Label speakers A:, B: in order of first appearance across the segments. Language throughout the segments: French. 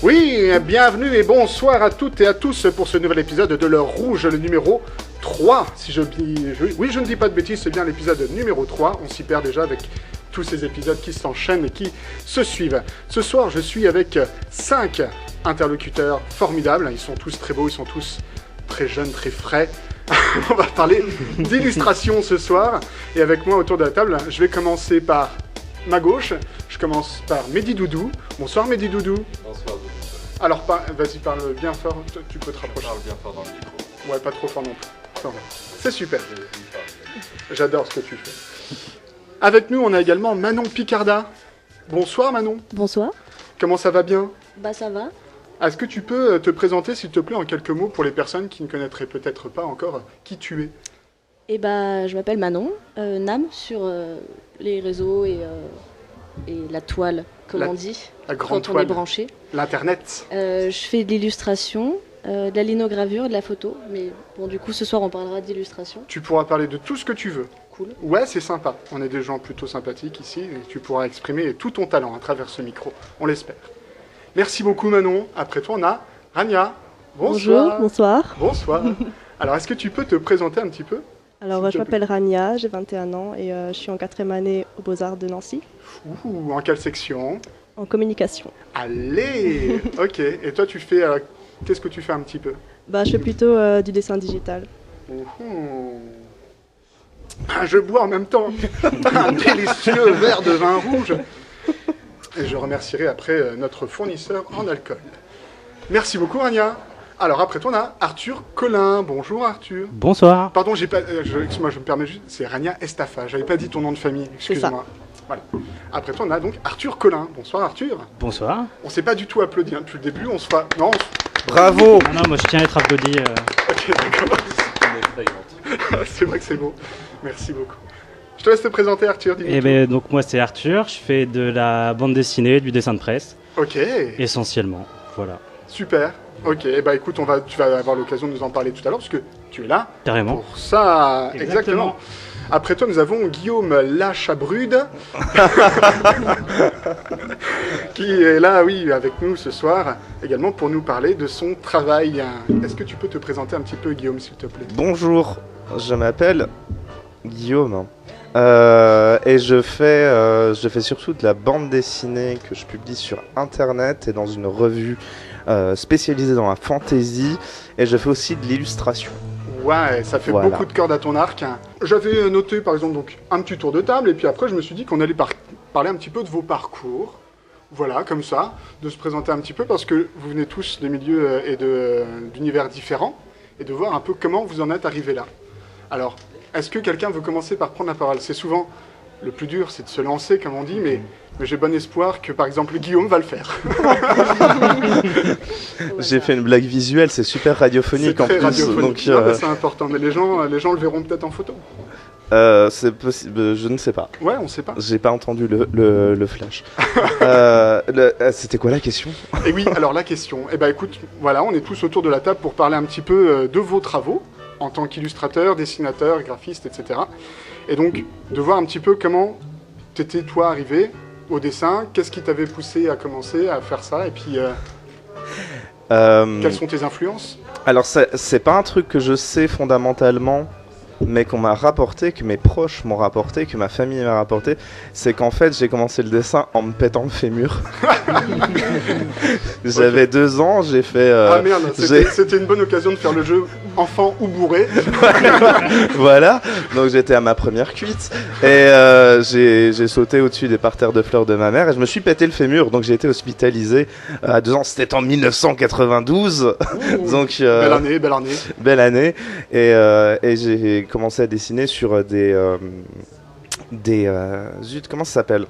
A: Oui, bienvenue et bonsoir à toutes et à tous pour ce nouvel épisode de l'heure rouge, le numéro 3. Oui, je ne dis pas de bêtises, c'est bien l'épisode numéro 3. On s'y perd déjà avec tous ces épisodes qui s'enchaînent et qui se suivent. Ce soir, je suis avec 5 interlocuteurs formidables. Ils sont tous très beaux, ils sont tous très jeunes, très frais. On va parler d'illustration ce soir. Et avec moi autour de la table, je vais commencer par ma gauche. Je commence par Mehdi Doudou. Bonsoir Mehdi Doudou.
B: Bonsoir Doudou.
A: Alors, vas-y, parle bien fort. Tu peux te rapprocher.
B: Parle bien fort dans le micro.
A: Ouais, pas trop fort non plus. Non, c'est super. J'adore ce que tu fais. Avec nous, on a également Manon Picarda. Bonsoir Manon.
C: Bonsoir.
A: Comment ça va bien?
C: Bah ça va.
A: Est-ce que tu peux te présenter, s'il te plaît, en quelques mots pour les personnes qui ne connaîtraient peut-être pas encore qui tu es?
C: Eh bah je m'appelle Manon, Nam sur les réseaux et la toile, comme on dit,
A: la grande
C: quand on
A: toile.
C: est branché.
A: L'Internet.
C: Je fais de l'illustration, de la linogravure, de la photo, mais bon du coup ce soir on parlera d'illustration.
A: Tu pourras parler de tout ce que tu veux.
C: Cool.
A: Ouais, c'est sympa. On est des gens plutôt sympathiques ici et tu pourras exprimer tout ton talent à travers ce micro. On l'espère. Merci beaucoup Manon. Après toi, on a Rania. Bonsoir.
D: Bonjour, bonsoir.
A: Bonsoir. Alors, est-ce que tu peux te présenter un petit peu?
D: Alors, je m'appelle Rania, j'ai 21 ans et je suis en 4e année aux Beaux-Arts de Nancy,
A: Ouh, en quelle section?
D: en communication.
A: Allez. Ok. Et toi, tu fais... qu'est-ce que tu fais un petit peu?
D: Je fais plutôt du dessin digital.
A: Je bois en même temps un délicieux verre de vin rouge. Et je remercierai après notre fournisseur en alcool. Merci beaucoup, Rania. Alors, après toi, on a Arthur Collin. Bonjour, Arthur.
E: Bonsoir.
A: Pardon, j'ai pas. Excuse-moi, je me permets juste. C'est Rania Estafa. J'avais pas dit ton nom de famille. Excuse-moi. Voilà. Après toi, on a donc Arthur Collin. Bonsoir, Arthur.
E: Bonsoir.
A: On s'est pas du tout applaudi depuis le début. On se fera. Non.
E: Bravo. Non, moi je tiens à être applaudi.
A: Ok, d'accord. C'est vrai que c'est beau. Merci beaucoup. Je te laisse te présenter, Arthur.
E: Et donc moi c'est Arthur. Je fais de la bande dessinée, du dessin de presse.
A: Ok.
E: Essentiellement. Voilà.
A: Super. Ok. Écoute, tu vas avoir l'occasion de nous en parler tout à l'heure parce que tu es là.
E: Carrément.
A: Pour ça. Exactement. Après toi, nous avons Guillaume Lachabrude, qui est là, oui, avec nous ce soir, également pour nous parler de son travail. Est-ce que tu peux te présenter un petit peu, Guillaume, s'il te plaît?
F: Bonjour, je m'appelle Guillaume et je fais surtout de la bande dessinée que je publie sur Internet et dans une revue spécialisée dans la fantasy, et je fais aussi de l'illustration.
A: Ouais, ça fait beaucoup de cordes à ton arc. J'avais noté par exemple donc un petit tour de table et puis après je me suis dit qu'on allait parler un petit peu de vos parcours. Voilà, comme ça, de se présenter un petit peu parce que vous venez tous de milieux et d'univers différents et de voir un peu comment vous en êtes arrivés là. Alors, est-ce que quelqu'un veut commencer par prendre la parole? C'est souvent le plus dur, c'est de se lancer comme on dit, mais j'ai bon espoir que par exemple Guillaume va le faire.
F: J'ai fait une blague visuelle, c'est super radiophonique en plus.
A: Radiophonique. Donc, c'est important, mais les gens le verront peut-être en photo.
F: C'est possible, je ne sais pas.
A: Ouais, on sait pas.
F: J'ai pas entendu le flash. C'était quoi la question?
A: Et oui, alors la question. Écoute, voilà, on est tous autour de la table pour parler un petit peu de vos travaux en tant qu'illustrateur, dessinateur, graphiste, etc. Et donc, de voir un petit peu comment t'étais toi arrivé au dessin, qu'est-ce qui t'avait poussé à commencer à faire ça, et puis quelles sont tes influences?
F: Alors, c'est pas un truc que je sais fondamentalement, mais qu'on m'a rapporté, que mes proches m'ont rapporté, que ma famille m'a rapporté, c'est qu'en fait j'ai commencé le dessin en me pétant le fémur. J'avais 2 ans, j'ai fait...
A: Ah merde, c'était une bonne occasion de faire le jeu enfant ou bourré.
F: Voilà, donc j'étais à ma première cuite et j'ai sauté au-dessus des parterres de fleurs de ma mère et je me suis pété le fémur, donc j'ai été hospitalisé à 2 ans, c'était en 1992. Donc,
A: belle année.
F: Belle année, et j'ai commencé à dessiner sur des zut, comment ça s'appelle?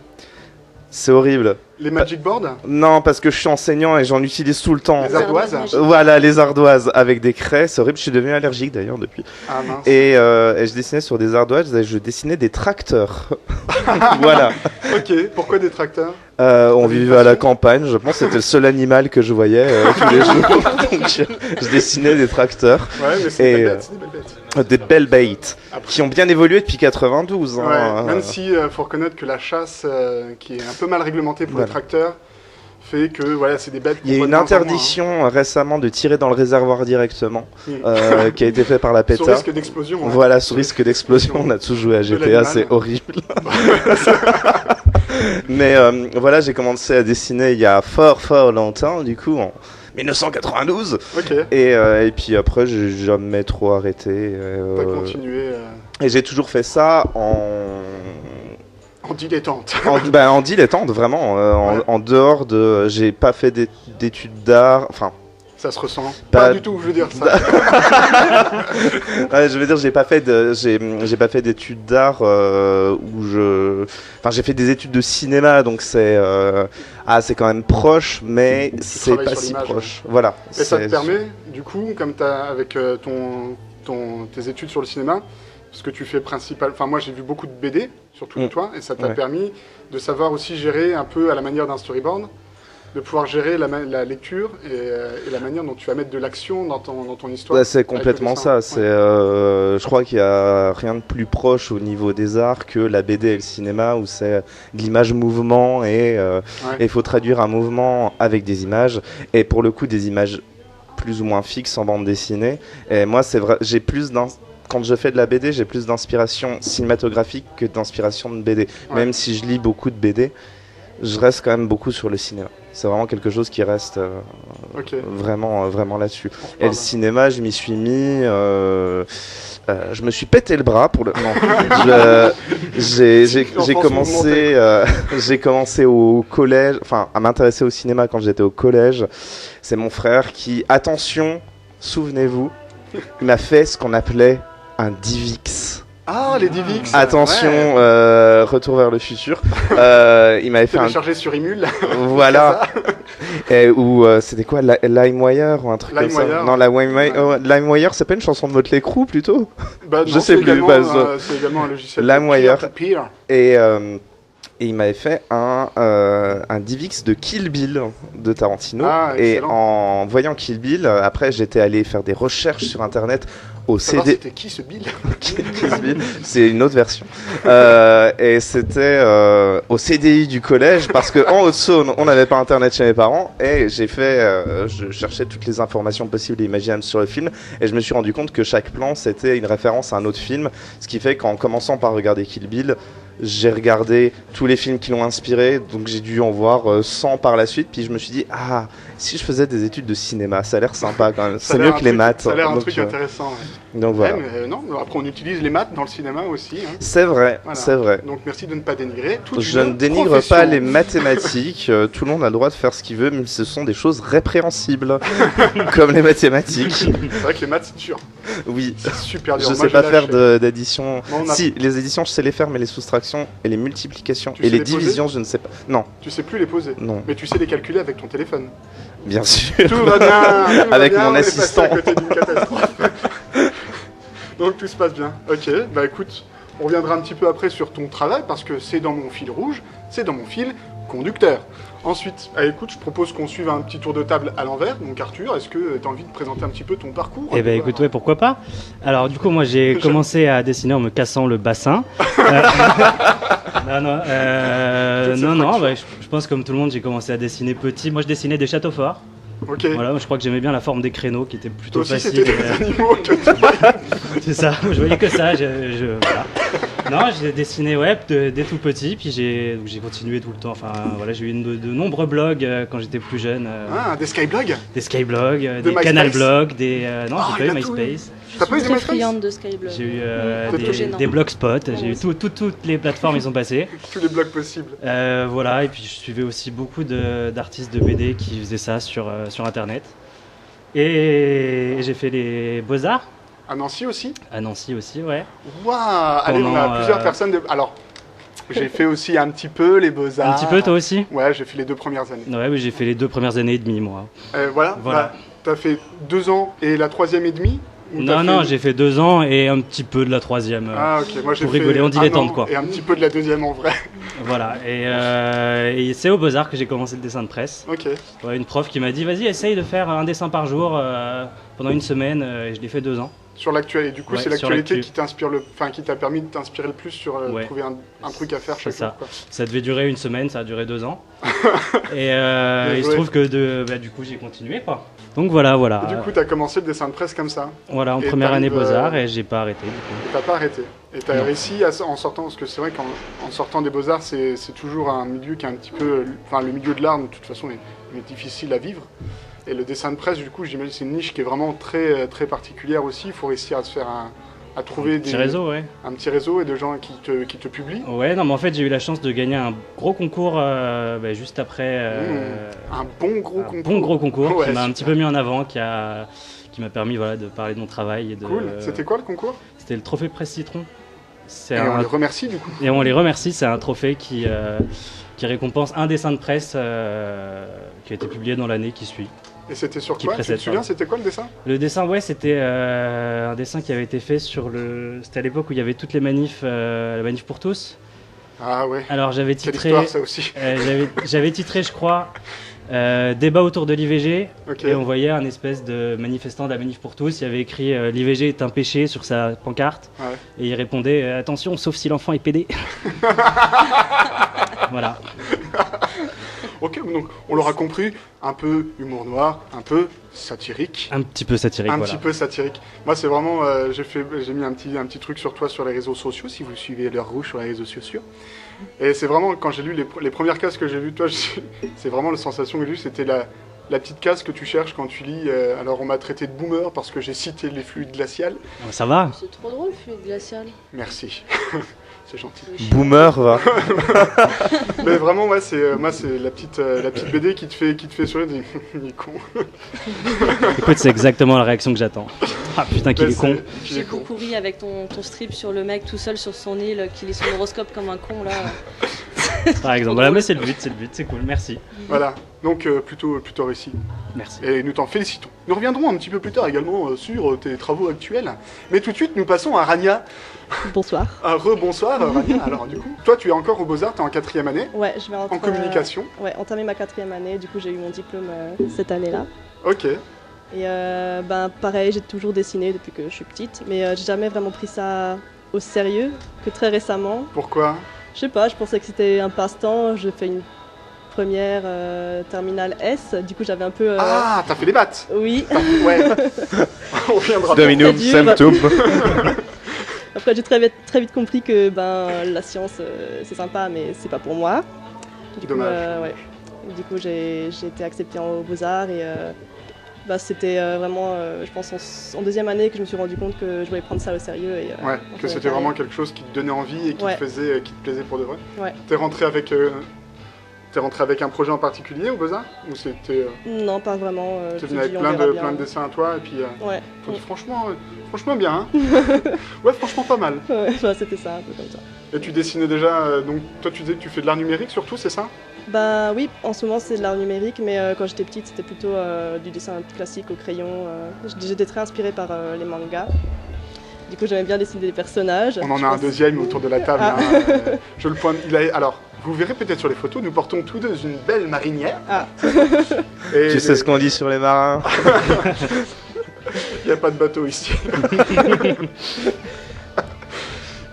F: C'est horrible.
A: Les magic boards?
F: Non, parce que je suis enseignant et j'en utilise tout le temps.
A: Les ardoises?
F: Voilà, les ardoises avec des craies. C'est horrible, je suis devenu allergique d'ailleurs depuis.
A: Ah mince.
F: Et je dessinais sur des ardoises et je dessinais des tracteurs. Voilà.
A: Ok, pourquoi des tracteurs?
F: On vivait à la campagne, je pense que c'était le seul animal que je voyais tous les jours. Donc je dessinais des tracteurs.
A: Ouais, mais c'est des belles bêtes.
F: Des belles bêtes qui ont bien évolué depuis 92.
A: Ouais, même si faut reconnaître que la chasse, qui est un peu mal réglementée pour les tracteurs, fait que voilà, c'est des bêtes.
F: Il y a une interdiction récemment de tirer dans le réservoir directement, qui a été fait par la PETA.
A: Sous risque d'explosion. Ouais.
F: Voilà, sous risque d'explosion. On a tous joué à GTA, c'est horrible. Mais voilà, j'ai commencé à dessiner il y a fort longtemps, du coup, en 1992.
A: Okay.
F: Et puis après, j'ai jamais trop arrêté.
A: T'as continué.
F: Et j'ai toujours fait ça
A: en dilettante.
F: En dilettante, vraiment. En dehors de... J'ai pas fait d'études d'art. Enfin...
A: Ça se ressent. Pas du tout, je veux dire ça.
F: Ouais, je veux dire, j'ai pas fait d'études d'art Enfin, j'ai fait des études de cinéma, donc c'est quand même proche, mais c'est pas si proche. Ouais. Voilà.
A: Et ça te permet, du coup, comme t'as avec tes études sur le cinéma, ce que tu fais principal. Enfin, moi, j'ai vu beaucoup de BD, surtout de toi, et ça t'a permis de savoir aussi gérer un peu à la manière d'un storyboard, de pouvoir gérer la lecture et la manière dont tu vas mettre de l'action dans ton histoire.
F: Ouais, c'est complètement ça. Je crois qu'il n'y a rien de plus proche au niveau des arts que la BD et le cinéma, où c'est de l'image-mouvement et il faut traduire un mouvement avec des images. Et pour le coup, des images plus ou moins fixes en bande dessinée. Et moi, c'est vrai, quand je fais de la BD, j'ai plus d'inspiration cinématographique que d'inspiration de BD. Ouais. Même si je lis beaucoup de BD, je reste quand même beaucoup sur le cinéma. C'est vraiment quelque chose qui reste vraiment là-dessus. Et le cinéma, je m'y suis mis... je me suis pété le bras pour le... Non. J'ai commencé au collège, enfin à m'intéresser au cinéma quand j'étais au collège. C'est mon frère qui, attention, souvenez-vous, il m'a fait ce qu'on appelait un DivX.
A: Ah, les DivX.
F: Attention, Retour vers le futur. Il m'avait fait
A: téléchargé sur Emule.
F: Voilà. Ou c'était quoi, LimeWire ou un truc comme ça. Non, LimeWire, c'est pas une chanson de Motley Crue plutôt.
A: Je sais plus. C'est également un logiciel.
F: LimeWire. Et il m'avait fait un DivX de Kill Bill de Tarantino. Et en voyant Kill Bill, après j'étais allé faire des recherches sur internet au CD.
A: C'était qui ce Bill?
F: C'est une autre version. Et c'était au CDI du collège parce qu'en Haute-Saône, on n'avait pas internet chez mes parents. Et je cherchais toutes les informations possibles et imaginables sur le film. Et je me suis rendu compte que chaque plan, c'était une référence à un autre film. Ce qui fait qu'en commençant par regarder Kill Bill, j'ai regardé tous les films qui l'ont inspiré, donc j'ai dû en voir 100 par la suite, puis je me suis dit, si je faisais des études de cinéma, ça a l'air sympa quand même, c'est mieux que les maths.
A: Ça a l'air un truc intéressant. Ouais.
F: Donc voilà.
A: Non, après on utilise les maths dans le cinéma aussi. Hein.
F: C'est vrai, voilà. C'est vrai.
A: Donc merci de ne pas dénigrer.
F: Je ne dénigre pas les mathématiques, tout le monde a le droit de faire ce qu'il veut, mais ce sont des choses répréhensibles, comme les mathématiques.
A: C'est vrai que les maths c'est dur.
F: Oui.
A: C'est super dur.
F: Je sais pas faire d'addition. Si, les additions je sais les faire, mais les soustractions et les multiplications et les divisions, je ne sais pas. Non.
A: Tu sais plus les poser.
F: Non.
A: Mais tu sais les calculer avec ton téléphone.
F: Bien sûr.
A: Tout va bien.
F: Avec mon assistant.
A: À côté d'une catastrophe. Donc tout se passe bien. Ok. Bah écoute, on reviendra un petit peu après sur ton travail parce que c'est dans mon fil rouge, c'est dans mon fil conducteur. Ensuite, écoute, je propose qu'on suive un petit tour de table à l'envers. Donc Arthur, est-ce que tu as envie de présenter un petit peu ton parcours?
E: Eh bien écoute, ouais, pourquoi pas. Alors du coup, moi j'ai commencé à dessiner en me cassant le bassin. Non, je pense comme tout le monde, j'ai commencé à dessiner petit. Moi je dessinais des châteaux forts.
A: Okay.
E: Voilà, je crois que j'aimais bien la forme des créneaux qui était plutôt facile.
A: C'était des animaux que tu
E: C'est ça, je voyais que ça. Voilà. Non, j'ai dessiné dès tout petit, puis j'ai continué tout le temps. Enfin, voilà, j'ai eu de nombreux blogs quand j'étais plus jeune.
A: Des skyblogs?
E: Des skyblogs, des canalblogs, non, j'ai pas eu MySpace.
A: T'as pas eu
C: très friande de Skyblog.
E: J'ai eu des blogspot, j'ai eu toutes les plateformes, ils sont passés.
A: Tous les blogs possibles.
E: Voilà, et puis je suivais aussi beaucoup d'artistes de BD qui faisaient ça sur internet. Et j'ai fait les Beaux-Arts.
A: À Nancy aussi? À
E: Nancy aussi, ouais.
A: Waouh! Allez, on a plusieurs personnes. Alors, j'ai fait aussi un petit peu les Beaux-Arts.
E: Un petit peu, toi aussi?
A: Ouais, j'ai fait les 2 premières années.
E: Ouais, mais j'ai fait les 2 premières années et demie, moi.
A: Voilà. Bah, t'as fait 2 ans et la 3e et demie?
E: Non, j'ai fait 2 ans et un petit peu de la 3e.
A: Ok, moi j'ai
E: pour rigoler, on dilettante quoi.
A: Et un petit peu de la 2e en vrai.
E: Voilà, et c'est au Beaux-Arts que j'ai commencé le dessin de presse.
A: Ok.
E: Ouais, une prof qui m'a dit, vas-y, essaye de faire un dessin par jour pendant une semaine, et je l'ai fait 2 ans.
A: Sur l'actualité. Et du coup,
E: Ouais,
A: c'est
E: sur
A: l'actualité
E: l'actu.
A: qui t'inspire qui t'a permis de t'inspirer le plus sur
E: Ouais.
A: trouver un truc à faire
E: C'est
A: chaque
E: ça.
A: jour. Quoi.
E: Ça devait durer une semaine, ça a duré 2 ans. Et il se
A: joué.
E: trouve que du coup j'ai continué quoi. Donc voilà.
A: Et du coup, t'as commencé le dessin de presse comme ça.
E: Voilà, en
A: et
E: première année
A: t'arrives,
E: Beaux-Arts et j'ai pas arrêté du coup.
A: Et t'as pas arrêté. Et t'as
E: Non.
A: réussi en sortant, parce que c'est vrai qu'en sortant des Beaux-Arts, c'est toujours un milieu qui est un petit peu. Enfin, le milieu de l'art, de toute façon, est difficile à vivre. Et le dessin de presse, du coup, j'imagine c'est une niche qui est vraiment très, très particulière aussi. Il faut réussir à se faire à trouver
E: Petit réseau, ouais.
A: un petit réseau et de gens qui te publient.
E: Ouais, non, mais en fait j'ai eu la chance de gagner un gros concours juste après.
A: Un bon gros
E: un
A: concours.
E: bon gros concours
A: Ouais,
E: qui m'a un
A: super.
E: petit peu mis en avant, qui m'a permis de parler de mon travail. Et de,
A: Cool. C'était quoi le concours?
E: C'était le trophée Presse Citron.
A: Et on les remercie du coup.
E: Et on les remercie, c'est un trophée qui récompense un dessin de presse qui a été publié dans l'année qui suit.
A: Et c'était sur
E: Qui
A: quoi? Tu te
E: précède,
A: souviens,
E: pardon.
A: c'était quoi le dessin?
E: Le dessin, ouais, c'était un dessin qui avait été fait sur le... C'était à l'époque où il y avait toutes les manifs, la manif pour tous.
A: Ah ouais.
E: Alors j'avais
A: Quelle
E: titré,
A: histoire ça aussi.
E: j'avais titré, je crois, débat autour de l'IVG.
A: Ok.
E: Et on voyait un espèce de manifestant de la manif pour tous. Il y avait écrit l'IVG est un péché sur sa pancarte.
A: Ouais.
E: Et il répondait attention, sauf si l'enfant est pédé. Voilà.
A: Ok, donc on l'aura compris, un peu humour noir, un peu satirique.
E: Un petit peu satirique,
A: Un
E: voilà.
A: petit peu satirique. Moi, c'est vraiment, j'ai mis un petit truc sur toi sur les réseaux sociaux, si vous suivez l'heure rouge sur les réseaux sociaux. Et c'est vraiment, quand j'ai lu les premières cases que j'ai vues de toi, c'est vraiment la sensation que j'ai eue, c'était la petite case que tu cherches quand tu lis. Alors, on m'a traité de boomer parce que j'ai cité les fluides glaciales.
E: Ça va.
C: C'est trop drôle, fluide glacial.
A: Merci. C'est gentil.
F: Boomer, va.
A: Mais vraiment, ouais, moi, c'est la petite BD qui te fait sourire. Il est con.
E: Écoute, c'est exactement la réaction que j'attends. Ah putain, qu'il
A: Mais
E: est con.
A: il
C: J'ai
A: est con.
C: beaucoup ri avec ton strip sur le mec tout seul sur son île qui lit son horoscope comme un con là.
E: Par exemple. Voilà, mais c'est le but, c'est cool. Merci.
A: Voilà. Donc, plutôt réussi.
E: Merci.
A: Et nous t'en félicitons. Nous reviendrons un petit peu plus tard également sur tes travaux actuels. Mais tout de suite, nous passons à Rania.
D: Bonsoir.
A: Rebonsoir, Rania. Alors, du coup, toi, tu es encore au Beaux-Arts, tu es en 4e année,
D: Ouais, je vais
A: en communication.
D: ouais, entamer ma 4e année. Du coup, j'ai eu mon diplôme cette année-là.
A: Ok.
D: Et pareil, j'ai toujours dessiné depuis que je suis petite, mais j'ai jamais vraiment pris ça au sérieux que très récemment.
A: Pourquoi?
D: Je sais pas, je pensais que c'était un passe-temps. Je fais une première terminale S, du coup j'avais un peu.
A: Ah, t'as fait des maths.
D: Oui.
A: Ouais. On reviendra.
F: Dominum,
D: C'est dur.
F: symptôme.
D: Après, j'ai très vite compris que la science c'est sympa, mais c'est pas pour moi. Du
A: Dommage.
D: coup, ouais. Du coup, j'ai été acceptée en Beaux-Arts et c'était vraiment, je pense, en 2e année que je me suis rendu compte que je voulais prendre ça au sérieux. Et,
A: Ouais,
D: en
A: que c'était
D: carrière.
A: vraiment quelque chose qui te donnait envie et qui
D: Ouais.
A: te plaisait pour de vrai.
D: Ouais.
A: T'es rentré avec un projet en particulier au Beaux-Arts? Ou c'était.
D: Non, pas vraiment.
A: T'es
D: je
A: venu
D: me
A: avec
D: suis dit, on verra bien.
A: plein de dessins à toi et puis.
D: Ouais.
A: Franchement bien, hein. Ouais, franchement pas mal.
D: Ouais, c'était ça, un peu comme ça.
A: Et tu dessinais déjà, donc toi tu disais que tu fais de l'art numérique surtout, c'est ça?
D: Bah oui, en ce moment c'est de l'art numérique, mais quand j'étais petite c'était plutôt du dessin classique au crayon. J'étais très inspirée par les mangas. Du coup j'aimais bien dessiner des personnages.
A: On en
D: Je
A: a un
D: pense-
A: deuxième autour de la table.
D: Ah.
A: Hein, je le pointe. Alors, vous verrez peut-être sur les photos, nous portons tous deux une belle marinière.
D: Ah.
A: Et
F: Tu sais ce qu'on dit sur les marins?
A: il n'y a pas de bateau ici.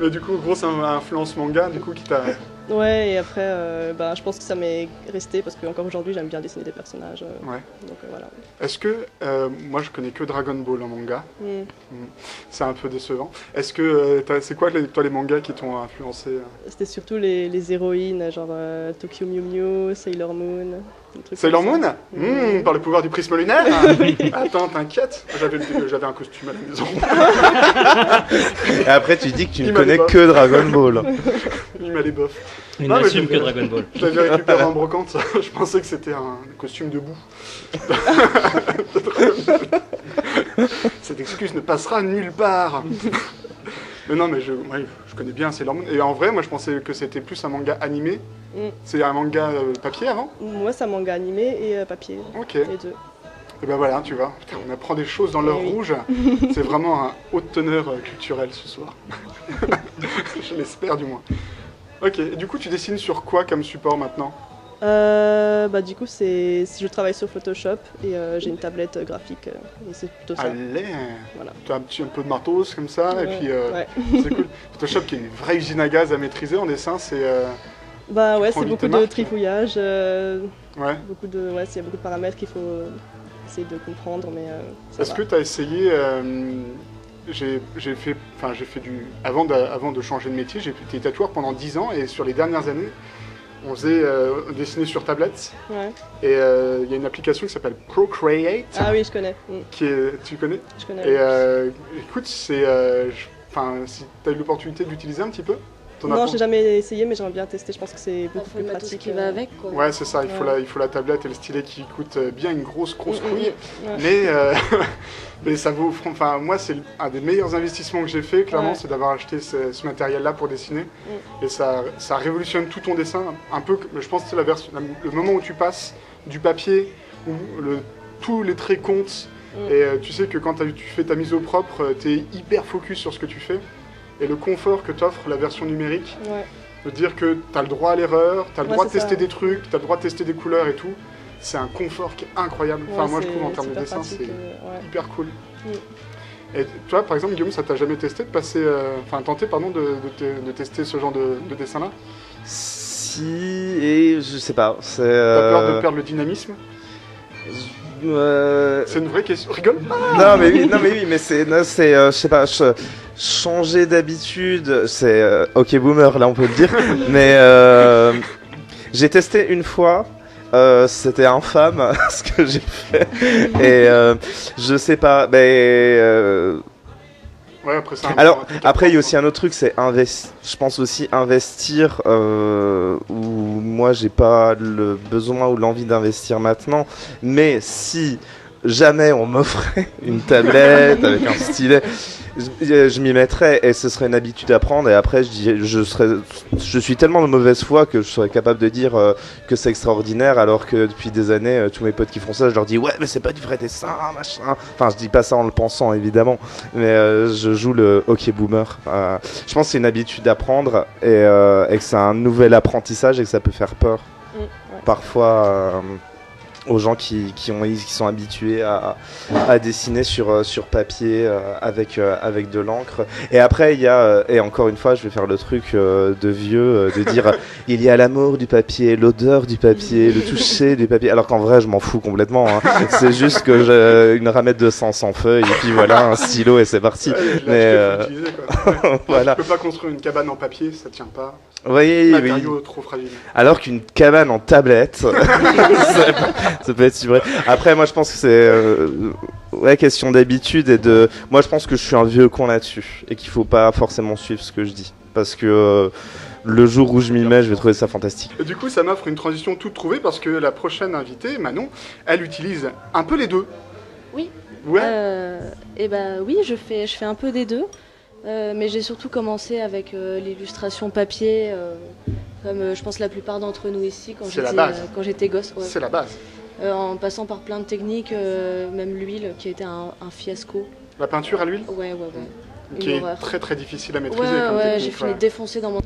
A: Mais du coup, grosse influence manga, du coup, qui t'a.
D: Ouais, et après je pense que ça m'est resté parce qu'encore aujourd'hui j'aime bien dessiner des personnages.
A: Ouais.
D: Donc voilà.
A: Est-ce que. Moi, je connais que Dragon Ball en manga.
D: Mm.
A: C'est un peu décevant. Est-ce que. C'est quoi, toi, les mangas qui t'ont influencé?
D: C'était surtout les héroïnes, genre Tokyo Mew Mew, Sailor Moon. des trucs
A: Sailor
D: comme
A: Moon
D: ça.
A: Par le pouvoir du prisme lunaire. Attends, t'inquiète. J'avais un costume à la maison.
F: Et après, tu dis que tu ne
A: Il m'a
F: connais
A: pas.
F: que Dragon Ball.
A: Il m'a les bofs.
E: Il
A: Non, mais
E: n'assume
A: je-
E: que Dragon Ball.
A: Je l'avais récupéré en brocante, ça. Je pensais que c'était un costume debout. Cette excuse ne passera nulle part. Mais non, mais je connais bien Sailor Moon. Et en vrai, moi, je pensais que c'était plus un manga animé.
D: Mm.
A: C'est un manga papier avant?
D: Moi c'est un manga animé et papier,
A: Ok.
D: les deux.
A: Et ben voilà, tu vois. Putain, on apprend des choses dans l'heure
D: Eh oui.
A: rouge. C'est vraiment un haute teneur culturelle ce soir. Je l'espère du moins. Ok, et du coup, tu dessines sur quoi comme support maintenant?
D: Du coup, je travaille sur Photoshop et j'ai une tablette graphique et c'est plutôt ça.
A: Allez,
D: Voilà.
A: tu as un peu de matos comme ça, et
D: Ouais,
A: puis
D: ouais.
A: c'est cool. Photoshop qui est une vraie usine à gaz à maîtriser en dessin, c'est...
D: Bah ouais,
A: prends
D: c'est
A: vite tes
D: beaucoup de
A: marques.
D: trifouillage,
A: Ouais.
D: il y a beaucoup de paramètres qu'il faut essayer de comprendre, mais ça
A: Est-ce
D: va.
A: que tu as essayé... j'ai fait avant de changer de métier, j'ai été tatoueur pendant 10 ans, et sur les dernières années, on dessinait sur tablette,
D: Ouais.
A: et il y a une application qui s'appelle Procreate,
D: Ah oui, je connais.
A: tu connais?
D: Je connais.
A: Et
D: oui.
A: écoute, si tu as eu l'opportunité d'utiliser un petit peu, t'en
D: Non,
A: apprends.
D: j'ai jamais essayé, mais j'aimerais bien tester. Je pense que c'est
C: Il
D: beaucoup
C: faut
D: plus
C: le matos
D: pratique.
C: qui va avec, quoi.
A: Ouais, c'est ça, il faut,
D: Ouais.
A: il faut la tablette et le stylet qui coûtent bien une grosse couille.
D: Ouais.
A: Mais, mais ça vaut. Enfin, moi, c'est un des meilleurs investissements que j'ai fait, clairement,
D: Ouais.
A: c'est d'avoir acheté ce matériel-là pour dessiner. Et ça révolutionne tout ton dessin. Un peu, je pense que c'est le moment où tu passes du papier, où tous les traits comptent. Et tu sais que quand tu fais ta mise au propre, tu es hyper focus sur ce que tu fais. Et le confort que t'offre la version numérique,
D: Ouais.
A: de dire que tu as le droit à l'erreur, tu as le
D: Ouais,
A: droit de
D: c'est
A: tester
D: ça.
A: des trucs, tu as le droit de tester des couleurs et tout. C'est un confort qui est incroyable. Enfin,
D: Ouais,
A: moi, je trouve en
D: c'est
A: termes de
D: super
A: dessin,
D: pratique,
A: c'est
D: ouais.
A: hyper cool.
D: Mm.
A: Et toi, par exemple, Guillaume, ça t'a jamais testé de passer, tenter, pardon, de tester ce genre de dessin-là?
F: Si, et je sais pas.
A: T'as peur de perdre le dynamisme? C'est une vraie question. Rigole pas.
F: Non mais oui, mais je sais pas, changer d'habitude, c'est ok boomer là on peut le dire, mais j'ai testé une fois. C'était infâme ce que j'ai fait et je sais pas, mais
A: Ouais, après ça.
F: alors après il y a aussi un autre truc, c'est je pense aussi investir où moi j'ai pas le besoin ou l'envie d'investir maintenant, mais si jamais on m'offrait une tablette avec un stylet, je m'y mettrais et ce serait une habitude à prendre. Et après, je suis tellement de mauvaise foi que je serais capable de dire que c'est extraordinaire, alors que depuis des années, tous mes potes qui font ça, je leur dis ouais, mais c'est pas du vrai dessin, machin. Enfin, je dis pas ça en le pensant évidemment, mais je joue le hockey boomer. Je pense que c'est une habitude à prendre et que c'est un nouvel apprentissage et que ça peut faire peur
D: Ouais.
F: parfois. Aux gens qui sont habitués à dessiner sur papier avec de l'encre. Et après, il y a, et encore une fois, je vais faire le truc de vieux, de dire il y a l'amour du papier, l'odeur du papier, le toucher du papier, alors qu'en vrai, je m'en fous complètement. Hein. C'est juste que j'ai une ramette de 100 feuilles, et puis voilà, un stylo, et c'est parti.
A: Ouais, je l'ai
F: Mais
A: acheté, faut l'utiliser, quoi.
F: voilà.
A: Tu peux pas construire une cabane en papier, ça tient pas.
F: Oui, oui.
A: Matériaux trop fragiles.
F: Alors qu'une cabane en tablette, ça peut être si vrai. Après, moi, je pense que c'est question d'habitude et de. Moi, je pense que je suis un vieux con là-dessus et qu'il faut pas forcément suivre ce que je dis, parce que le jour où je m'y mets, je vais trouver ça fantastique.
A: Et du coup, ça m'offre une transition toute trouvée parce que la prochaine invitée, Manon, elle utilise un peu les deux.
C: Oui.
A: Ouais.
C: Et oui, je fais un peu des deux. Mais j'ai surtout commencé avec l'illustration papier, comme je pense la plupart d'entre nous ici
A: C'est la base.
C: quand j'étais gosse. Ouais.
A: C'est la base.
C: En passant par plein de techniques, même l'huile qui a été un fiasco.
A: La peinture à l'huile,
C: Ouais.
A: qui
C: Une
A: est
C: horreur.
A: très très difficile à maîtriser.
C: Ouais,
A: comme
C: j'ai
A: technique,
C: fini
A: ouais.
C: défoncé dans mon.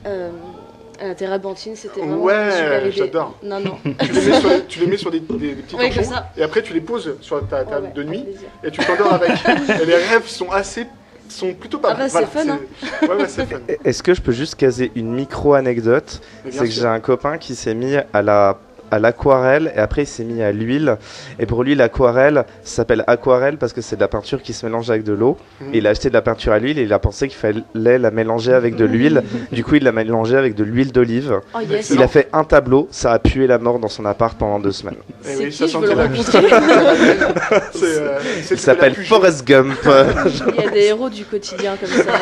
C: À la térébenthine, c'était vraiment
A: Ouais,
C: une super idée.
A: j'adore.
C: Non.
A: Tu les mets sur des petits
C: Ouais,
A: torchons,
C: comme ça.
A: et après tu les poses sur ta table
C: Ouais,
A: de nuit
C: avec plaisir.
A: et tu t'endors avec. Et les rêves sont plutôt pas
C: Ah bah, c'est fun, hein.
A: Ouais, c'est fun.
F: Est-ce que je peux juste caser une micro-anecdote?
A: Mais bien
F: C'est que
A: sûr.
F: j'ai un copain qui s'est mis à l'aquarelle et après il s'est mis à l'huile. Et pour lui, l'aquarelle s'appelle aquarelle parce que c'est de la peinture qui se mélange avec de l'eau.
A: Mhm.
F: Et il a acheté de la peinture à l'huile et il a pensé qu'il fallait la mélanger avec de l'huile. Du coup, il l'a mélangée avec de l'huile d'olive.
C: Oh yes.
F: Il a fait un tableau, ça a pué la mort dans son appart pendant 2 semaines.
A: Eh
C: C'est
A: oui,
C: qui,
A: ça
C: je veux
A: sentait
C: le
A: la
C: rencontrer.
A: C'est
F: Il s'appelle Forrest Gump.
C: Il y a des héros du quotidien comme ça.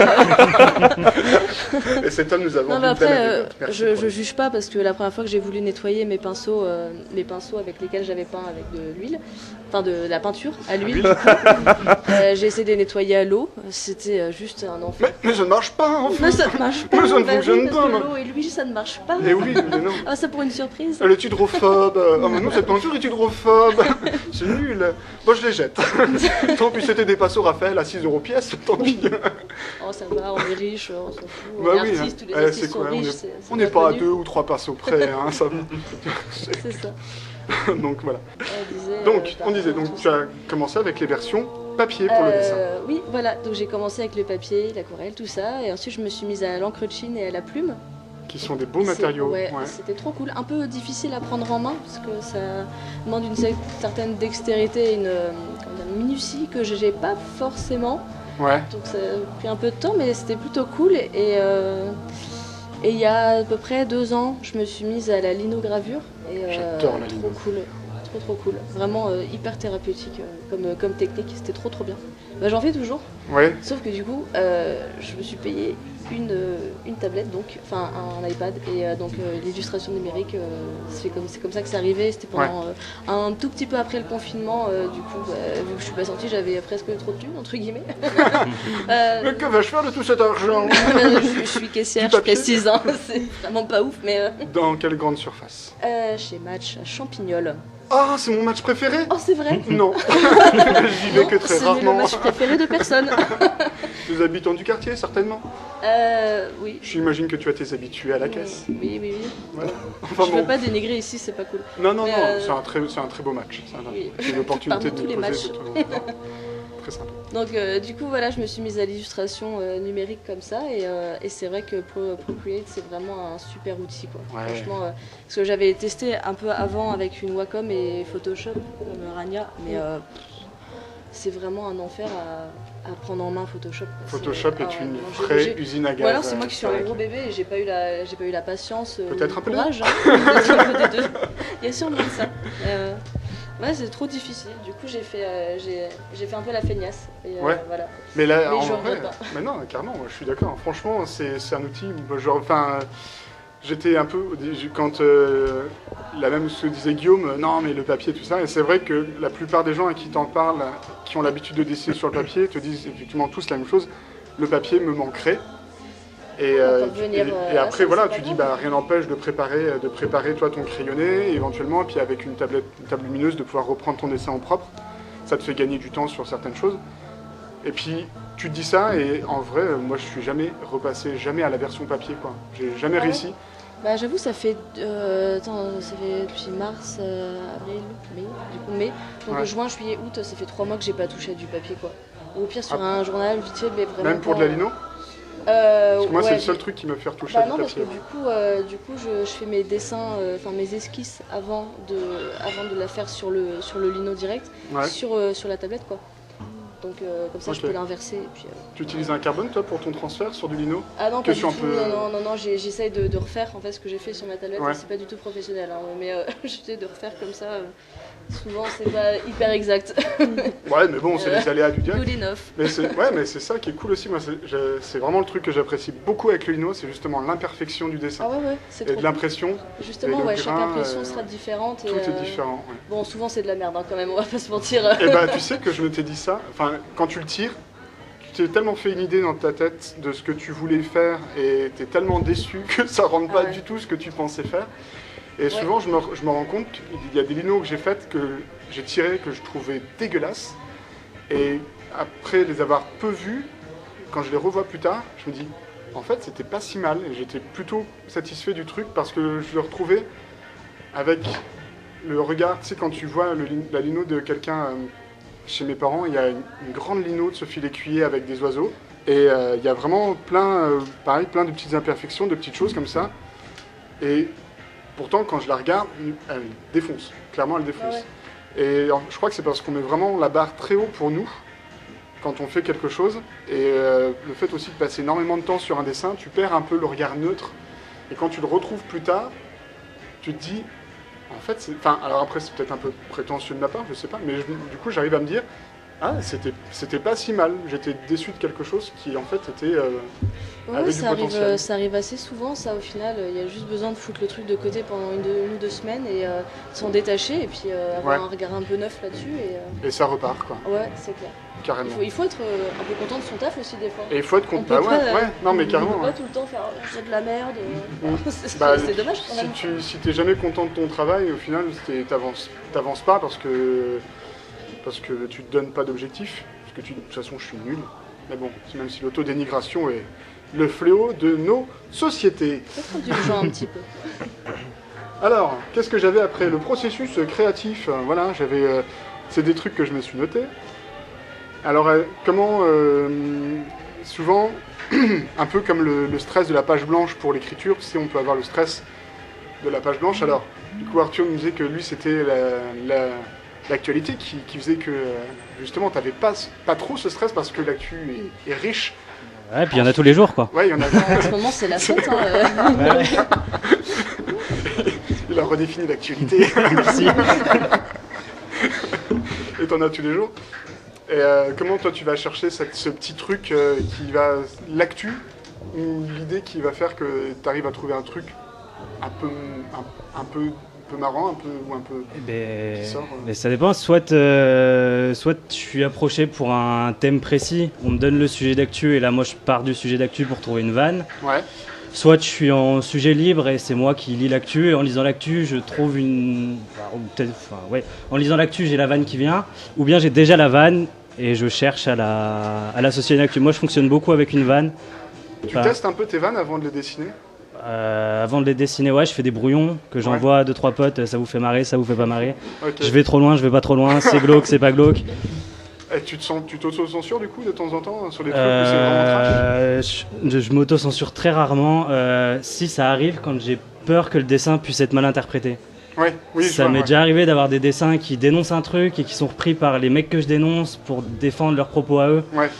A: Et cet homme nous a
C: Non,
A: vendu
C: mais
A: une belle
C: après,
A: anecdote. Merci
C: je
A: pour-
C: juge pas parce que la première fois que j'ai voulu nettoyer mes pinceaux avec lesquels j'avais peint avec de l'huile, enfin de la peinture à l'huile,
A: l'huile.
C: j'ai essayé de les nettoyer à l'eau. C'était juste un enfer.
A: Mais ça ne marche pas, enfin.
C: Mais ça ne marche pas.
A: Mais ça ne
C: bah oui,
A: fonctionne
C: parce
A: pas,
C: que
A: moi.
C: l'eau et l'huile, ça ne marche pas.
A: Eh oui, mais non.
C: Ah, ça pour une surprise.
A: Elle est hydrophobe. Oh, mais non, cette peinture est hydrophobe. C'est nul. Moi, je les jette. Tant pis, c'était des pinceaux Raphaël à 6 € pièce. Tant pis.
C: Oh, ça va, on est riche, on s'en fout.
A: Bah
C: On est
A: oui,
C: artistes, tous les
A: hein.
C: artistes
A: C'est
C: sont
A: quoi,
C: riches.
A: on n'est pas à
C: connu.
A: 2 ou 3 pinceaux près, hein, ça va.
C: C'est ça.
A: Donc voilà.
C: On disait,
A: Donc, on disait,
C: tout
A: donc
C: ça.
A: tu as commencé avec les versions papier pour le dessin.
C: Oui, voilà. Donc j'ai commencé avec le papier, l'aquarelle, tout ça. Et ensuite, je me suis mise à l'encre de Chine et à la plume.
A: Qui sont des beaux matériaux.
C: Ouais,
A: Ouais.
C: c'était trop cool. Un peu difficile à prendre en main parce que ça demande une certaine dextérité, comment dire, une minutie que j'ai pas forcément.
A: Ouais.
C: Donc ça a pris un peu de temps, mais c'était plutôt cool. Et il y a à peu près 2 ans, je me suis mise à la linogravure.
A: J'adore la
C: Trop
A: lino.
C: cool. Trop cool. Vraiment hyper thérapeutique comme technique. C'était trop bien. Bah, j'en fais toujours.
A: Ouais.
C: Sauf que du coup, je me suis payé une tablette, donc, enfin un iPad, et donc l'illustration numérique, c'est comme ça que c'est arrivé. C'était pendant un tout petit peu après le confinement. Du coup, vu que je suis pas sortie, j'avais presque trop de thunes, entre guillemets.
A: Mais que vais-je faire de tout cet argent?
C: Je suis caissière,
A: Du
C: je
A: papier.
C: précise, hein, c'est vraiment pas ouf, mais
A: Dans quelle grande surface?
C: chez Match à Champignol.
A: Ah, c'est mon match préféré?
C: Oh, c'est vrai?
A: Non. J'y vais
C: Non,
A: que très
C: c'est le
A: rarement.
C: match préféré de personne.
A: Les habitants du quartier, certainement.
C: Oui.
A: J'imagine que tu as tes habitués à la caisse.
C: Oui.
A: Voilà. Enfin
C: Je
A: bon.
C: veux pas dénigrer ici, c'est pas cool.
A: Non,
C: Mais,
A: c'est un très beau match.
C: Oui.
A: C'est une opportunité
C: Parmi
A: de
C: tous
A: nous
C: les
A: poser
C: matchs.
A: de temps en temps. Très sympa.
C: Donc du coup voilà, je me suis mise à l'illustration numérique comme ça et c'est vrai que Procreate c'est vraiment un super outil quoi.
A: Ouais.
C: Franchement, parce que j'avais testé un peu avant avec une Wacom et Photoshop comme Rania, mais c'est vraiment un enfer à prendre en main Photoshop. Quoi.
A: Photoshop
C: Ah
A: est
C: ouais,
A: une
C: non,
A: vraie usine à gaz.
C: Ou alors c'est moi qui suis un
A: vrai.
C: gros bébé et j'ai pas eu la patience
A: Peut-être
C: ou
A: un peu
C: le courage hein, un peu des deux. Il y a sûrement de ça. Ouais, c'est trop difficile. Du coup, j'ai fait un peu la feignasse. Et,
A: Ouais.
C: voilà.
A: Mais là,
C: Mais
A: en
C: je
A: vrai,
C: regrette pas.
A: mais non, carrément, je suis d'accord. Franchement, c'est un outil. Genre, enfin, j'étais un peu quand la même ce que disait Guillaume. Non, mais le papier, tout ça. Et c'est vrai que la plupart des gens à qui t'en parlent, qui ont l'habitude de dessiner sur le papier, te disent effectivement tous la même chose. Le papier me manquerait. Et,
C: On peut revenir,
A: et après,
C: ça,
A: voilà,
C: c'est
A: tu
C: pas
A: dis,
C: grave.
A: bah, rien n'empêche de préparer toi ton crayonné, éventuellement, et puis avec une table lumineuse, de pouvoir reprendre ton dessin en propre. Ça te fait gagner du temps sur certaines choses. Et puis, tu te dis ça, et en vrai, moi, je suis jamais repassé, jamais à la version papier, quoi. J'ai jamais
C: Ah ouais
A: réussi.
C: Bah, j'avoue, ça fait depuis mars, avril, mai, du coup mai. Donc
A: Ouais.
C: juin, juillet, août, ça fait 3 mois que j'ai pas touché à du papier quoi. Ou au pire sur
A: Ah.
C: un journal vite fait, mais vraiment.
A: Même pour
C: pas-
A: de la lino Parce que moi,
C: ouais,
A: c'est le seul truc qui me fait retoucher
C: Bah
A: à du
C: non, parce que
A: papier.
C: du coup je fais mes dessins, enfin mes esquisses avant de la faire sur le lino direct,
A: Ouais.
C: sur la tablette quoi. Donc comme ça je
A: Ok.
C: peux l'inverser et puis.
A: Tu utilises un carbone, toi, pour ton transfert sur du lino
C: Ah non,
A: Que
C: pas du
A: sur
C: tout.
A: un peu-
C: Non, j'essaye de refaire en fait ce que j'ai fait sur ma tablette.
A: Ouais.
C: C'est pas du tout professionnel, hein, mais j'essaie de refaire comme ça. Souvent, c'est pas hyper exact.
A: Ouais, mais bon, c'est les aléas du direct.
C: Good enough.
A: Mais c'est ça qui est cool aussi. Moi, c'est vraiment le truc que j'apprécie beaucoup avec le lino, c'est justement l'imperfection du dessin.
C: Ah ouais, c'est
A: Et
C: trop
A: de l'impression,
C: cool. Justement,
A: et le
C: ouais, chaque
A: grain,
C: impression sera différente. Et,
A: tout est différent. ouais.
C: Bon, souvent c'est de la merde hein, quand même, on va pas se mentir.
A: Et bah, tu sais que je m'étais dit ça, enfin, quand tu le tires, tu t'es tellement fait une idée dans ta tête de ce que tu voulais faire et t'es tellement déçu que ça rende pas
C: ouais.
A: du tout ce que tu pensais faire. Et
C: Ouais.
A: souvent, je me rends compte qu'il y a des linos que j'ai faites, que j'ai tirés, que je trouvais dégueulasses. Et après les avoir peu vus, quand je les revois plus tard, je me dis, en fait, c'était pas si mal. Et j'étais plutôt satisfait du truc parce que je le retrouvais avec le regard. Tu sais, quand tu vois la lino de quelqu'un chez mes parents, il y a une grande lino de Sophie Lécuyer avec des oiseaux. Et il y a vraiment plein de petites imperfections, de petites choses comme ça. Et pourtant, quand je la regarde, elle défonce. Clairement, elle défonce.
C: Ah ouais.
A: Et je crois que c'est parce qu'on met vraiment la barre très haut pour nous quand on fait quelque chose. Et le fait aussi de passer énormément de temps sur un dessin, tu perds un peu le regard neutre. Et quand tu le retrouves plus tard, tu te dis, en fait, enfin, alors après, c'est peut-être un peu prétentieux de ma part, je sais pas, mais du coup, j'arrive à me dire, ah, c'était pas si mal. J'étais déçu de quelque chose qui, en fait, était
C: Ouais,
A: avec du potentiel.
C: ça arrive assez souvent, ça au final. Il y a juste besoin de foutre le truc de côté pendant une ou deux semaines et s'en détacher et puis avoir
A: Ouais.
C: un regard un peu neuf là-dessus.
A: Et ça repart, quoi,
C: Ouais, c'est clair.
A: carrément.
C: Il faut être un peu content de son taf aussi des fois.
A: Et il faut être
C: On
A: content.
C: peut
A: Bah ouais,
C: pas,
A: ouais, non, mais
C: on
A: carrément.
C: peut
A: ouais.
C: pas tout le temps faire c'est de la merde.
A: Mm.
C: C'est
A: Bah,
C: c'est dommage quand même.
A: Si t'es jamais content de ton travail, au final, t'avances pas parce que tu te donnes pas d'objectif. Parce que de toute façon, je suis nul. Mais bon, même si l'autodénigration est le fléau de nos sociétés.
C: Peut-être indulgent un petit peu.
A: Alors, qu'est-ce que j'avais après? Le processus créatif, voilà, c'est des trucs que je me suis noté. Alors, souvent, un peu comme le stress de la page blanche pour l'écriture, si on peut avoir le stress de la page blanche. Alors, du coup, Arthur nous disait que lui, c'était l'actualité qui faisait que, justement, tu n'avais pas trop ce stress parce que l'actu est riche.
E: Ouais, puis il y en a tous les jours, quoi.
A: Ouais, il y en a.
C: En ce moment, c'est la fête. Hein,
A: Il a redéfini l'actualité.
E: Merci.
A: Et t'en as tous les jours. Et comment toi tu vas chercher ce petit truc l'actu, ou l'idée qui va faire que tu arrives à trouver un truc un peu marrant, un peu qui sort,
E: Mais ça dépend, soit je suis approché pour un thème précis, on me donne le sujet d'actu et là moi je pars du sujet d'actu pour trouver une vanne.
A: Ouais.
E: Soit je suis en sujet libre et c'est moi qui lis l'actu et en lisant l'actu je trouve en lisant l'actu j'ai la vanne qui vient, ou bien j'ai déjà la vanne et je cherche à l'associer à une actu. Moi je fonctionne beaucoup avec une vanne.
A: Tu testes un peu tes vannes avant de les dessiner?
E: Avant de les dessiner, ouais, je fais des brouillons que j'envoie à 2-3 potes, ça vous fait marrer, ça vous fait pas marrer.
A: Okay.
E: Je vais trop loin, je vais pas trop loin, c'est glauque, c'est pas glauque.
A: Et tu t'auto-censures du coup de temps en temps sur des trucs où c'est vraiment trash?
E: Je m'auto-censure très rarement, si ça arrive quand j'ai peur que le dessin puisse être mal interprété.
A: Ouais, oui,
E: ça m'est déjà arrivé d'avoir des dessins qui dénoncent un truc et qui sont repris par les mecs que je dénonce pour défendre leurs propos à eux.
A: Ouais.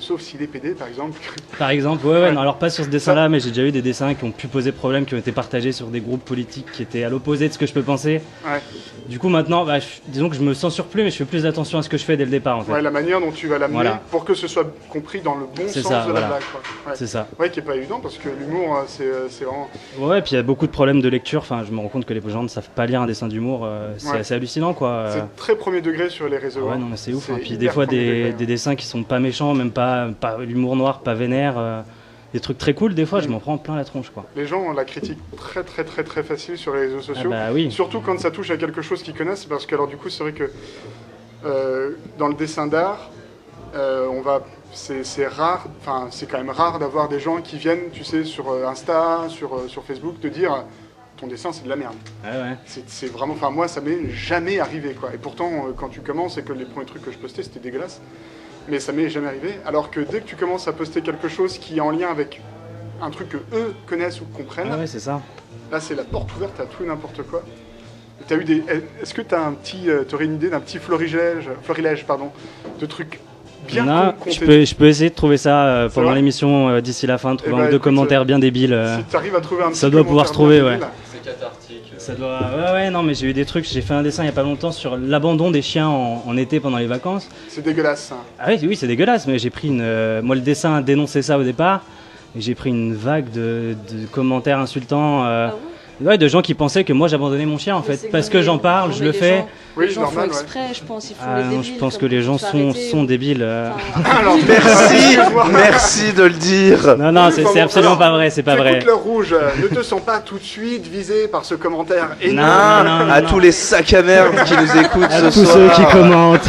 A: Sauf s'il est PD, par exemple.
E: Par exemple, ouais. Non, alors pas sur ce dessin-là, mais j'ai déjà eu des dessins qui ont pu poser problème, qui ont été partagés sur des groupes politiques qui étaient à l'opposé de ce que je peux penser.
A: Ouais.
E: Du coup, maintenant, disons que je me censure plus, mais je fais plus attention à ce que je fais dès le départ, en fait.
A: Ouais, la manière dont tu vas l'amener pour que ce soit compris dans le bon sens de la blague. Quoi. Ouais.
E: C'est ça.
A: Ouais, qui est pas évident parce que l'humour, c'est vraiment.
E: Ouais, puis il y a beaucoup de problèmes de lecture. Enfin, je me rends compte que les gens ne savent pas lire un dessin d'humour. C'est assez hallucinant, quoi.
A: C'est très premier degré sur les réseaux.
E: Ouais, non, mais c'est ouf. Hein. Puis des fois, des dessins qui sont pas méchants, même pas l'humour noir, pas vénère. Des trucs très cool, des fois, je m'en prends plein la tronche, quoi.
A: Les gens ont la critique très facile sur les réseaux sociaux.
E: Ah bah oui.
A: Surtout quand ça touche à quelque chose qu'ils connaissent, parce que alors du coup, c'est vrai que dans le dessin d'art, c'est rare, enfin c'est quand même rare d'avoir des gens qui viennent, tu sais, sur Insta, sur Facebook, te dire ton dessin c'est de la merde.
E: Ouais.
A: C'est vraiment, enfin moi ça m'est jamais arrivé, quoi. Et pourtant quand tu commences et que les premiers trucs que je postais c'était dégueulasse. Mais ça m'est jamais arrivé, alors que dès que tu commences à poster quelque chose qui est en lien avec un truc que eux connaissent ou comprennent,
E: ouais, c'est ça.
A: Là c'est la porte ouverte à tout et n'importe quoi. Est-ce que t'aurais une idée d'un petit florilège de trucs bien
E: je peux essayer de trouver ça pendant l'émission d'ici la fin, de trouver un ou deux commentaires bien débiles.
A: Si t'arrives à trouver un petit
E: ça doit pouvoir se trouver, ouais.
B: C'est cathartique.
E: Ça doit... Ouais, non, mais j'ai eu des trucs, j'ai fait un dessin il y a pas longtemps sur l'abandon des chiens en été pendant les vacances.
A: C'est dégueulasse, ça.
E: Ah oui, c'est dégueulasse, mais j'ai pris moi, le dessin dénonçait ça au départ, et j'ai pris une vague de commentaires insultants. Ouais, de gens qui pensaient que moi j'abandonnais mon chien en fait, parce que j'en parle, je le fais.
A: Oui,
C: les gens
A: normal,
C: font exprès, je pense, ils font les débiles.
E: Non, je pense que les gens sont débiles.
A: Alors,
F: merci de le dire.
E: Non, c'est absolument pas vrai, c'est pas vrai.
A: Écoute le rouge, ne te sens pas tout de suite visé par ce commentaire énorme.
F: À tous les sacs à merde qui nous écoutent ce soir.
E: À tous ceux qui commentent.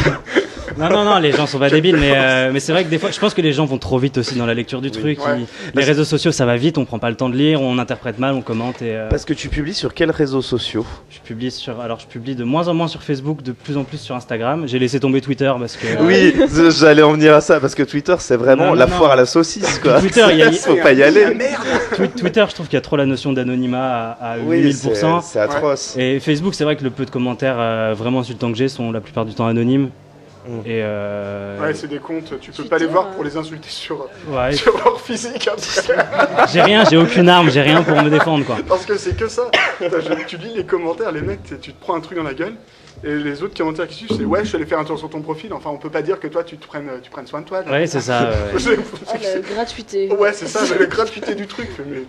E: Non, les gens sont pas débiles, mais c'est vrai que des fois, je pense que les gens vont trop vite aussi dans la lecture du truc.
A: Ouais.
E: Les réseaux sociaux, ça va vite, on prend pas le temps de lire, on interprète mal, on commente.
F: Parce que tu publies sur quels réseaux sociaux?
E: Je publie de moins en moins sur Facebook, de plus en plus sur Instagram. J'ai laissé tomber Twitter parce que.
F: Oui, j'allais en venir à ça, parce que Twitter, c'est vraiment la foire à la saucisse, quoi.
E: Twitter,
F: faut pas y aller.
E: Twitter, je trouve qu'il y a trop la notion d'anonymat à 8000%.
F: C'est atroce.
E: Et Facebook, c'est vrai que le peu de commentaires vraiment insultants que j'ai sont la plupart du temps anonymes. Et
A: ouais, c'est des comptes, tu peux pas les voir pour les insulter sur leur physique après.
E: J'ai aucune arme, j'ai rien pour me défendre, quoi.
A: Parce que c'est que ça. Tu lis les commentaires, les mecs, tu te prends un truc dans la gueule. Et les autres commentaires qui suivent, c'est ouais, je suis allé faire un tour sur ton profil. Enfin, on peut pas dire que toi, tu prennes soin de toi. Là.
E: Ouais, c'est ça.
C: La gratuité.
A: Ouais, c'est ça, la gratuité du truc. Mais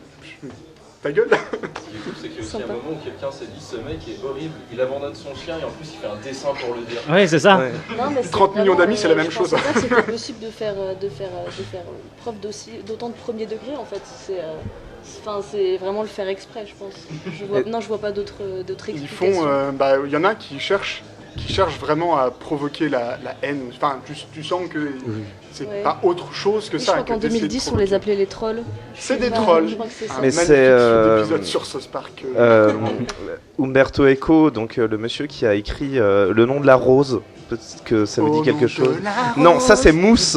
A: ta gueule.
B: Ce qui est cool, c'est qu'il y a aussi un moment où quelqu'un s'est dit ce mec est horrible, il abandonne son chien et en plus il fait un dessin pour le dire.
E: Ouais, c'est ça.
A: Ouais. Non, 30 millions d'amis, c'est la même chose.
C: Je pensais pas que c'était possible de faire preuve d'autant de premier degré en fait. C'est vraiment le faire exprès, je pense. Je vois pas d'autres explications.
A: Il y en a qui cherchent qui cherche vraiment à provoquer la haine. Enfin, tu sens que c'est pas autre chose que
C: Je
A: ça.
C: crois qu'en 2010, on les appelait les trolls.
A: C'est des trolls.
C: Je crois que c'est ça.
A: Un
F: Mais
A: magnifique
F: c'est,
A: épisode sur South Park.
F: Umberto Eco, donc le monsieur qui a écrit Le nom de la rose. Peut-être que ça vous dit quelque chose. Non, ça c'est Mousse.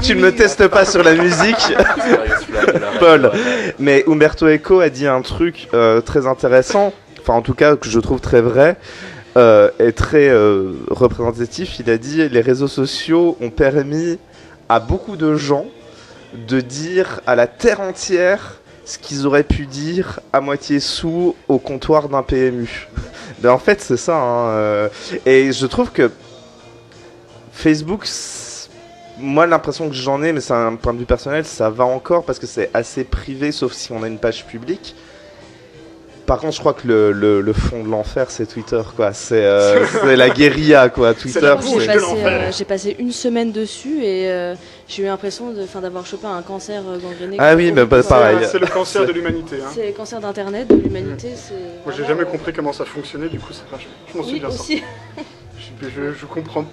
F: Tu ne me testes pas sur la musique, Paul. Mais Umberto Eco a dit un truc très intéressant, enfin en tout cas que je trouve très vrai et très représentatif. Il a dit les réseaux sociaux ont permis à beaucoup de gens de dire à la terre entière ce qu'ils auraient pu dire à moitié sous au comptoir d'un PMU. Ben en fait c'est ça hein, et je trouve que Facebook, moi l'impression que j'en ai, mais c'est un point de vue personnel, ça va encore parce que c'est assez privé sauf si on a une page publique. Par contre je crois que le fond de l'enfer c'est Twitter quoi, c'est la guérilla quoi, Twitter
C: J'ai passé une semaine dessus et j'ai eu l'impression d'avoir chopé un cancer gangréné.
F: Ah oui, mais pareil.
A: C'est le cancer de l'humanité. Hein.
C: C'est le cancer d'internet, de l'humanité.
A: Moi j'ai jamais compris comment ça fonctionnait, du coup c'est vachement. Je m'en suis bien sorti. Je comprends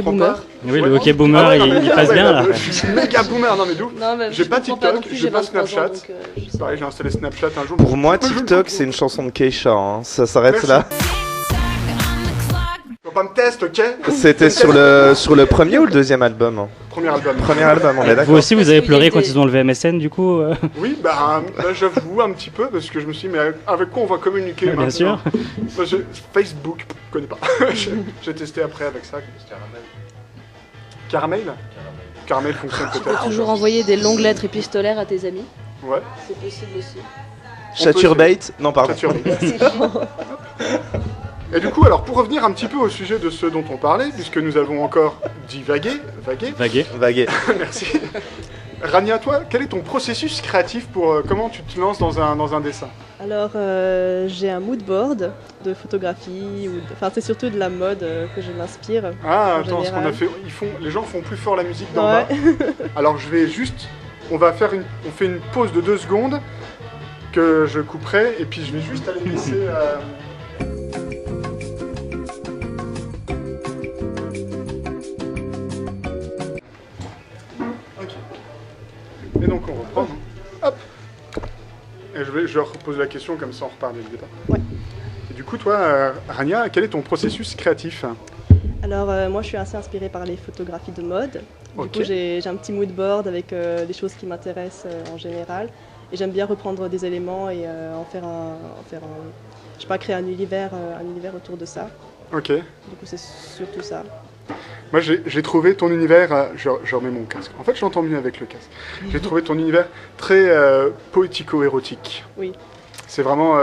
C: boomer.
A: pas.
E: Oui, le hockey boomer, il passe bien là.
A: Je suis méga boomer, non mais d'où j'ai pas TikTok, j'ai pas Snapchat.
C: Donc,
A: pareil, j'ai installé Snapchat un jour.
F: Pour moi, TikTok, c'est une chanson de Keisha, hein. Ça s'arrête là.
A: Faut pas me tester, ok?
F: C'était sur le premier ou le deuxième album hein.
A: Premier album.
F: Premier album, on est d'accord.
E: Vous aussi, vous avez pleuré quand ils ont levé MSN, du coup
A: Oui, bah j'avoue un petit peu, parce que je me suis dit, mais avec quoi on va communiquer maintenant?
E: Bien sûr.
A: Facebook, je connais pas. J'ai testé après avec ça. Caramel. Caramel fonctionne
C: tu peux
A: peut-être.
C: toujours envoyer des longues lettres épistolaires à tes amis.
A: Ouais.
C: C'est possible aussi.
F: Chaturbate? Non, pardon.
A: Chaturbate. Et du coup, alors pour revenir un petit peu au sujet de ce dont on parlait, puisque nous avons encore divagué,
F: Vaguer.
A: merci. Rania, toi, quel est ton processus créatif pour comment tu te lances dans un dessin?
D: Alors, j'ai un mood board de photographie, enfin c'est surtout de la mode que je m'inspire.
A: Ah,
D: en
A: attends, ce qu'on
D: général.
A: a fait, les gens font plus fort la musique d'en bas. Alors je vais juste, on fait une pause de 2 secondes que je couperai, et puis je vais juste aller laisser... Et donc on reprend. Hop. Et je repose la question comme ça on repart dès le départ.
D: Ouais.
A: Et du coup toi, Rania, quel est ton processus créatif?
D: Alors moi je suis assez inspirée par les photographies de mode. Du
A: Ok.
D: coup j'ai un petit mood board avec des choses qui m'intéressent en général. Et j'aime bien reprendre des éléments et en faire un je sais pas, créer un univers autour de ça.
A: Ok.
D: Du coup c'est surtout ça.
A: Moi j'ai trouvé ton univers, je remets mon casque. En fait je l'entends mieux avec le casque. J'ai trouvé ton univers très poético-érotique.
D: Oui.
A: C'est vraiment,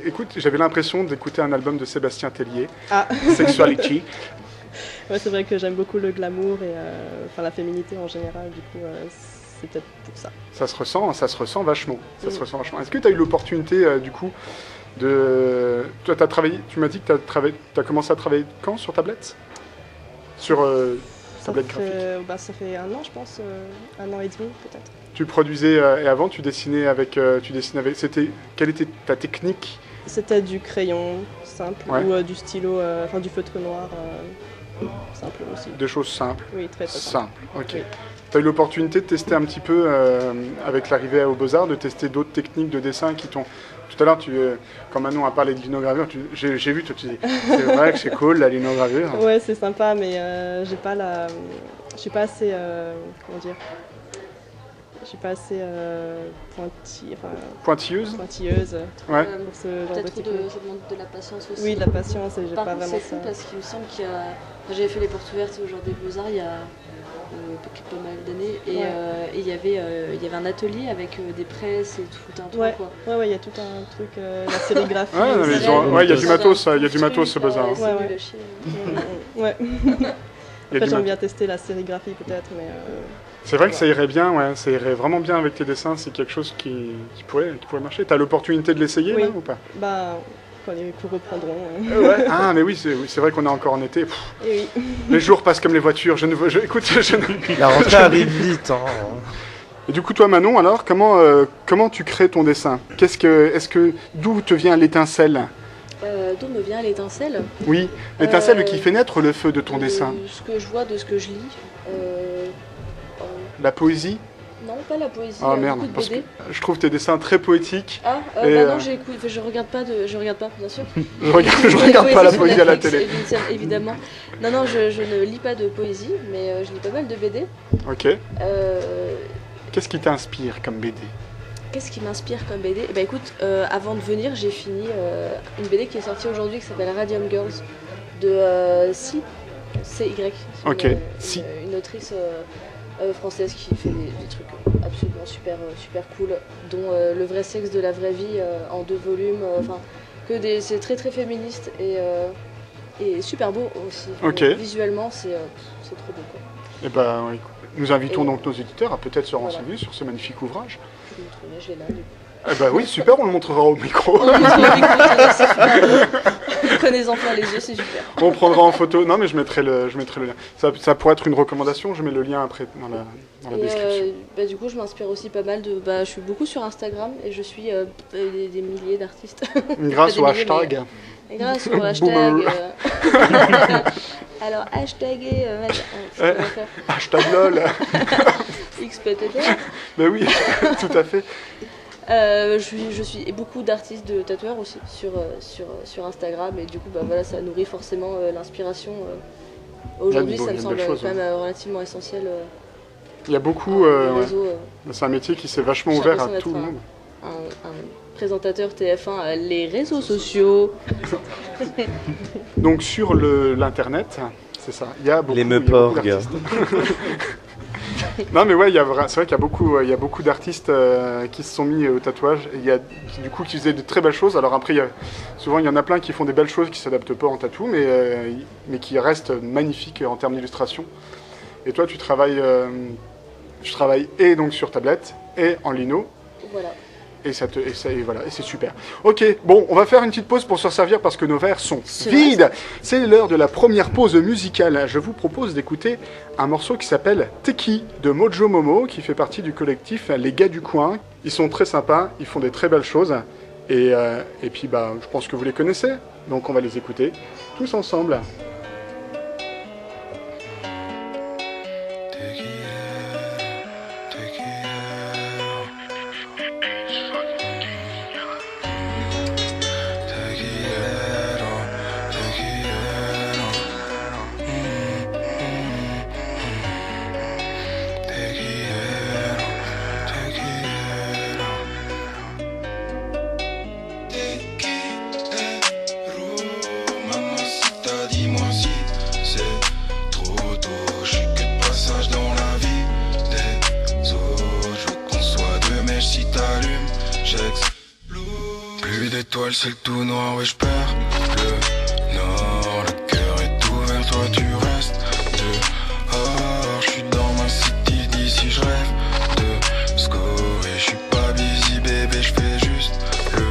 A: écoute, j'avais l'impression d'écouter un album de Sébastien Tellier,
D: Ah.
A: Sexuality.
D: Ouais, c'est vrai que j'aime beaucoup le glamour et enfin la féminité en général, du coup c'est peut-être pour ça.
A: Ça se ressent vachement. Ça se ressent vachement. Est-ce que tu as eu l'opportunité du coup de... Toi t'as travaillé, tu m'as dit que t'as commencé à travailler quand sur tablette? Sur tablette graphique.
D: Ça fait 1 an je pense, 1 an et demi peut-être.
A: Tu produisais et avant tu dessinais avec... Quelle était ta technique?
D: C'était du crayon simple
A: Ouais.
D: ou du stylo, enfin du feutre noir simple aussi.
A: Des choses simples.
D: Oui, très très simple.
A: Simple, ok.
D: Oui.
A: Tu as eu l'opportunité de tester un petit peu, avec l'arrivée aux Beaux-Arts, de tester d'autres techniques de dessin qui t'ont... Tout à l'heure, quand Manon a parlé de linogravure, j'ai vu, toi tu dis, c'est vrai que c'est cool la linogravure.
D: Ouais, c'est sympa, mais je suis pas assez, comment dire, je suis pas assez
A: Pointilleuse.
D: pointilleuse
A: Ouais.
D: pour ce genre de
C: Peut-être
D: technique.
C: ça demande de la patience aussi.
D: Oui, de la patience, et j'ai
C: Par
D: pas
C: contre,
D: vraiment
C: c'est fou
D: ça.
C: parce qu'il me semble qu'il y a... Enfin, j'avais fait les portes ouvertes au genre des Beaux-Arts il y a pas mal d'années et
D: Ouais.
C: il y avait un atelier avec des presses et tout un truc
D: Ouais,
C: quoi.
D: ouais, il y a tout un truc, la sérigraphie.
A: Ouais, non, mais
D: aussi.
A: il y a du matos, il y a du matos au Beaux-Arts.
C: C'est
D: Ouais,
C: nul
D: ouais.
C: à chier.
D: Ouais.
A: Il y a
D: Après,
A: du
D: j'aime
A: matos.
D: bien tester la sérigraphie peut-être, mais
A: C'est vrai que ça irait bien, ouais, ça irait vraiment bien avec tes dessins, c'est quelque chose qui pourrait marcher. T'as l'opportunité de l'essayer
D: Oui.
A: là, ou pas?
D: bah, quand les cours reprendront.
A: Ouais. Ah, mais oui, c'est vrai qu'on est encore en été. Pff,
D: Et oui.
A: les jours passent comme les voitures. Écoute,
F: La rentrée arrive vite, hein.
A: Et du coup, toi, Manon, alors, comment tu crées ton dessin? D'où te vient l'étincelle?
C: d'où me vient l'étincelle.
A: Oui, l'étincelle qui fait naître le feu de ton dessin.
C: Ce que je vois, de ce que je lis.
A: La poésie?
C: Non, pas la poésie.
A: Ah merde,
C: beaucoup de
A: parce que
C: BD.
A: je trouve tes dessins très poétiques.
C: Ah, non, je regarde pas, bien sûr.
A: Je regarde pas la poésie à la télé.
C: Évidemment. Non, je ne lis pas de poésie, mais je lis pas mal de BD.
A: Ok. Qu'est-ce qui t'inspire comme BD?
C: Qu'est-ce qui m'inspire comme BD? Bah écoute, avant de venir, j'ai fini une BD qui est sortie aujourd'hui qui s'appelle Radium Girls de CY.
A: Ok,
C: Une autrice française qui fait des trucs absolument super cool, dont le vrai sexe de la vraie vie en 2 volumes. C'est très très féministe et super beau aussi.
A: Ok.
C: Visuellement, c'est trop beau, quoi.
A: Et ben, ouais, nous invitons donc nos éditeurs à peut-être se renseigner sur ce magnifique ouvrage.
C: Je l'ai là, du coup.
A: Eh ben oui, super, on le montrera au micro.
C: C'est super beau. Prenez-en plein les yeux, c'est super.
A: On prendra en photo. Non, mais je mettrai le lien. Ça pourrait être une recommandation. Je mets le lien après dans la description.
C: Du coup, je m'inspire aussi pas mal de. Je suis beaucoup sur Instagram et je suis des milliers d'artistes.
A: Grâce au hashtag.
C: Grâce au hashtag. Alors, hashtaguer.
A: Hashtag LOL.
C: XPTT.
A: Ben oui, tout à fait.
C: Je suis beaucoup d'artistes de tatoueurs aussi sur Instagram et du coup voilà, ça nourrit forcément l'inspiration. Aujourd'hui ça me semble quand même relativement essentiel.
A: Il y a beaucoup, c'est un métier qui s'est vachement ouvert à tout le monde.
C: Un présentateur TF1, les réseaux sociaux.
A: Donc sur l'internet, c'est ça, il y a beaucoup,
F: les meuporgs.
A: Non mais ouais, c'est vrai qu'il y a beaucoup d'artistes qui se sont mis au tatouage et du coup qui faisaient de très belles choses. Alors après, souvent il y en a plein qui font des belles choses qui s'adaptent pas en tatou, mais qui restent magnifiques en termes d'illustration. Et toi, tu travailles et donc sur tablette et en lino.
C: Voilà.
A: Et c'est super. Ok, bon, on va faire une petite pause pour se servir parce que nos verres sont vides. C'est l'heure de la première pause musicale. Je vous propose d'écouter un morceau qui s'appelle Teki de Mojo Momo, qui fait partie du collectif Les Gars du Coin. Ils sont très sympas, ils font des très belles choses. Et puis, je pense que vous les connaissez. Donc, on va les écouter tous ensemble.
G: C'est le tout noir, oui je perds le nord, le cœur est ouvert, toi tu restes dehors. Je suis dans ma city, d'ici je rêve de scorer. Je suis pas busy bébé, je fais juste le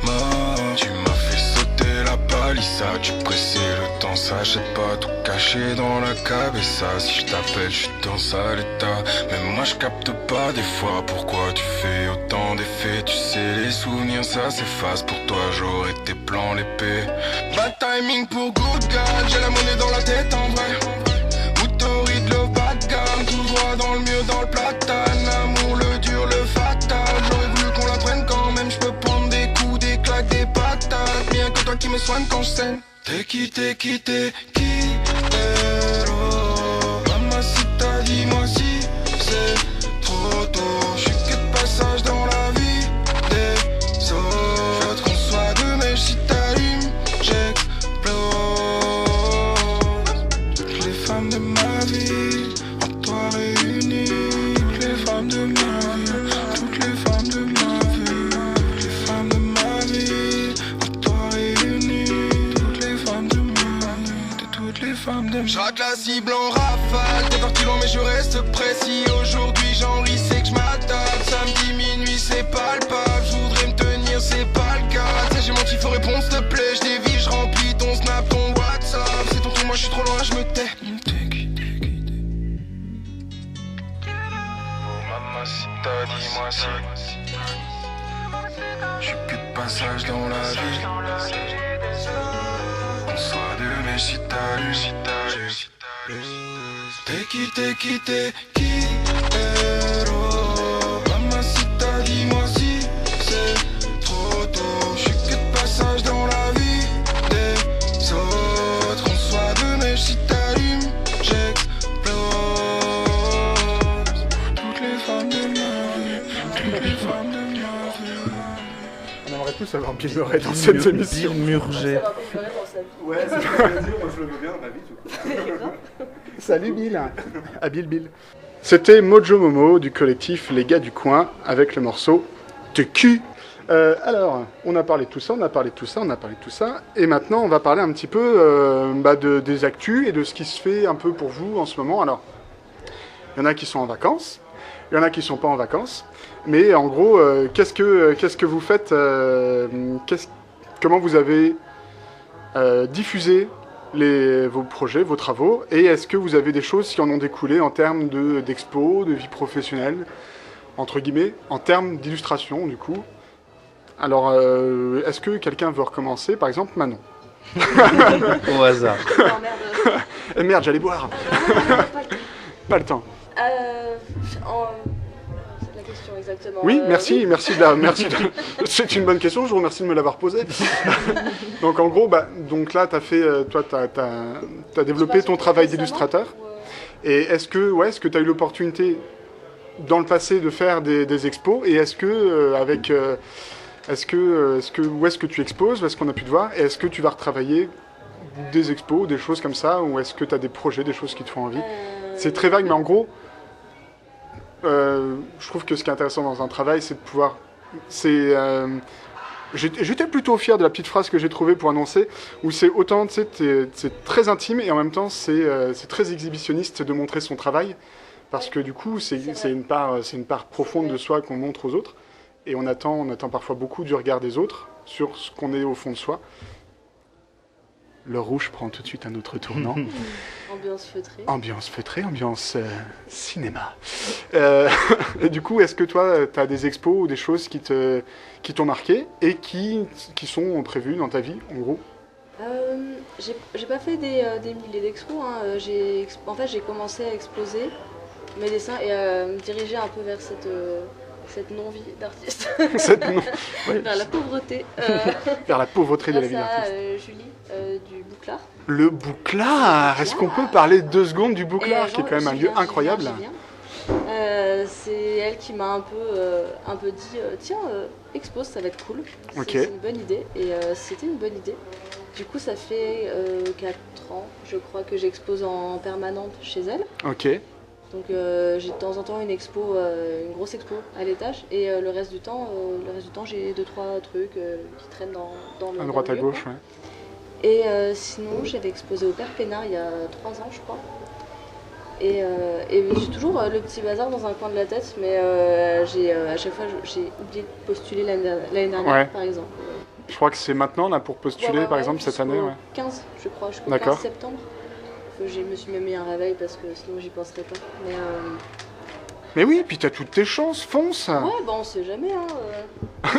G: mort. Tu m'as fait sauter la palissade, tu pressais le temps, s'achète pas tout caché dans la cabessa. Si je t'appelle, je suis dans sale état. Même moi je capte pas des fois pourquoi tu fais autant d'effets. Tu sais les souvenirs ça s'efface. Pour toi j'aurais tes plans l'épée. Bad timing pour good God. J'ai la monnaie dans la tête en vrai. Moutoride love bad gamme. Tout droit dans le mur dans le platane. L'amour le dur le fatal. J'aurais voulu qu'on la prenne quand même. Je peux prendre des coups, des claques, des patates. Bien que toi qui me soigne quand je saigne. T'es qui Mamacita, dis-moi si c'est trop tôt. Je suis que de passage dans la vie des autres. Qu'on soit deux, mais si t'allumes, j'explose. Toutes les femmes de ma vie, en toi réunies. Toutes les femmes de ma vie, toutes les femmes de ma vie. Toutes les femmes de ma vie, en toi réunies. Toutes les femmes de ma vie, toutes les femmes de ma vie. J'rate la cible en rafale. T'es parti loin mais je reste précis. Aujourd'hui j'en ris, c'est que j'm'adapte. Samedi minuit c'est palpable. J'voudrais me tenir, c'est pas le cas. Tu sais j'ai menti, faut répondre s'il te plaît. J'dévie, j'remplis ton snap, ton WhatsApp. C'est ton tour, moi j'suis trop loin, j'me tais. Mamacita, dis-moi si j'suis plus de passage dans la ville. si t'allumes. T'es qui, héros. Mamacita, dis-moi si c'est trop tôt. J'suis que de passage dans la vie des autres. On soit deux mèches si t'allumes, j'explose. Toutes les femmes de ma vie.
A: On aimerait tous avoir Bill Murray dans cette émission.
F: Bill Murray.
A: Ouais, c'est ce que je veux dire, moi je le veux bien dans ma vie. Salut Bill. À Bill. C'était Mojo Momo du collectif Les Gars du Coin avec le morceau de cul. Alors, on a parlé de tout ça, et maintenant on va parler un petit peu des actus et de ce qui se fait un peu pour vous en ce moment. Alors, il y en a qui sont en vacances, il y en a qui sont pas en vacances, mais en gros, qu'est-ce que vous faites, comment vous avez diffusé vos projets, vos travaux, et est-ce que vous avez des choses qui en ont découlé en termes d'expo, de vie professionnelle, entre guillemets, en termes d'illustration du coup. Alors, est-ce que quelqu'un veut recommencer? Par exemple, Manon.
F: Au hasard.
C: Oh, merde.
A: Eh merde, j'allais boire. Pas le temps.
C: C'est la question exactement.
A: Oui, merci. C'est une bonne question, je vous remercie de me l'avoir posée. Donc en gros, donc là, t'as développé ton travail d'illustrateur. Et est-ce que tu as eu l'opportunité dans le passé de faire des expos, et est-ce que où est-ce que tu exposes, où est-ce qu'on a pu te voir, et est-ce que tu vas retravailler des expos, des choses comme ça, ou est-ce que tu as des projets, des choses qui te font envie? C'est très vague, mais en gros, je trouve que ce qui est intéressant dans un travail, c'est de pouvoir... J'étais plutôt fier de la petite phrase que j'ai trouvée pour annoncer, où c'est autant, tu sais, c'est très intime, et en même temps, c'est très exhibitionniste de montrer son travail, parce que du coup, c'est une part profonde de soi qu'on montre aux autres. Et on attend parfois beaucoup du regard des autres sur ce qu'on est au fond de soi. Le rouge prend tout de suite un autre tournant. Ambiance feutrée, ambiance cinéma. Et du coup, est-ce que toi, tu as des expos ou des choses qui t'ont marqué et qui sont prévues dans ta vie, en gros?
C: J'ai pas fait des milliers d'expos. Hein. En fait, j'ai commencé à exposer mes dessins et à me diriger un peu vers cette non-vie d'artiste. Vers la pauvreté.
A: Vers la pauvreté de la vie d'artiste.
C: Julie, du Bouclard.
A: Le Bouclard. Est-ce qu'on peut parler 2 secondes du Bouclard, qui est quand même un lieu incroyable?
C: C'est elle qui m'a un peu dit tiens, expose, ça va être cool.
A: Okay.
C: C'est une bonne idée. Et c'était une bonne idée. Du coup, ça fait 4 ans, je crois, que j'expose en permanente chez elle.
A: Ok.
C: Donc j'ai de temps en temps une grosse expo à l'étage, et le reste du temps j'ai 2-3 trucs qui traînent dans le
A: à droite à gauche,
C: quoi.
A: Ouais.
C: Et sinon j'avais exposé au Père Pénard il y a 3 ans, je crois. Et j'ai toujours le petit bazar dans un coin de la tête, mais à chaque fois j'ai oublié de postuler l'année dernière,
A: ouais.
C: Par exemple.
A: Je crois que c'est maintenant là pour postuler, par exemple, cette année. Ouais.
C: 15, je crois, jusqu'au 15 septembre. Je me suis même mis un réveil parce que sinon j'y penserais pas.
A: Mais oui, puis t'as toutes tes chances, fonce.
C: Ouais, on sait jamais. Hein,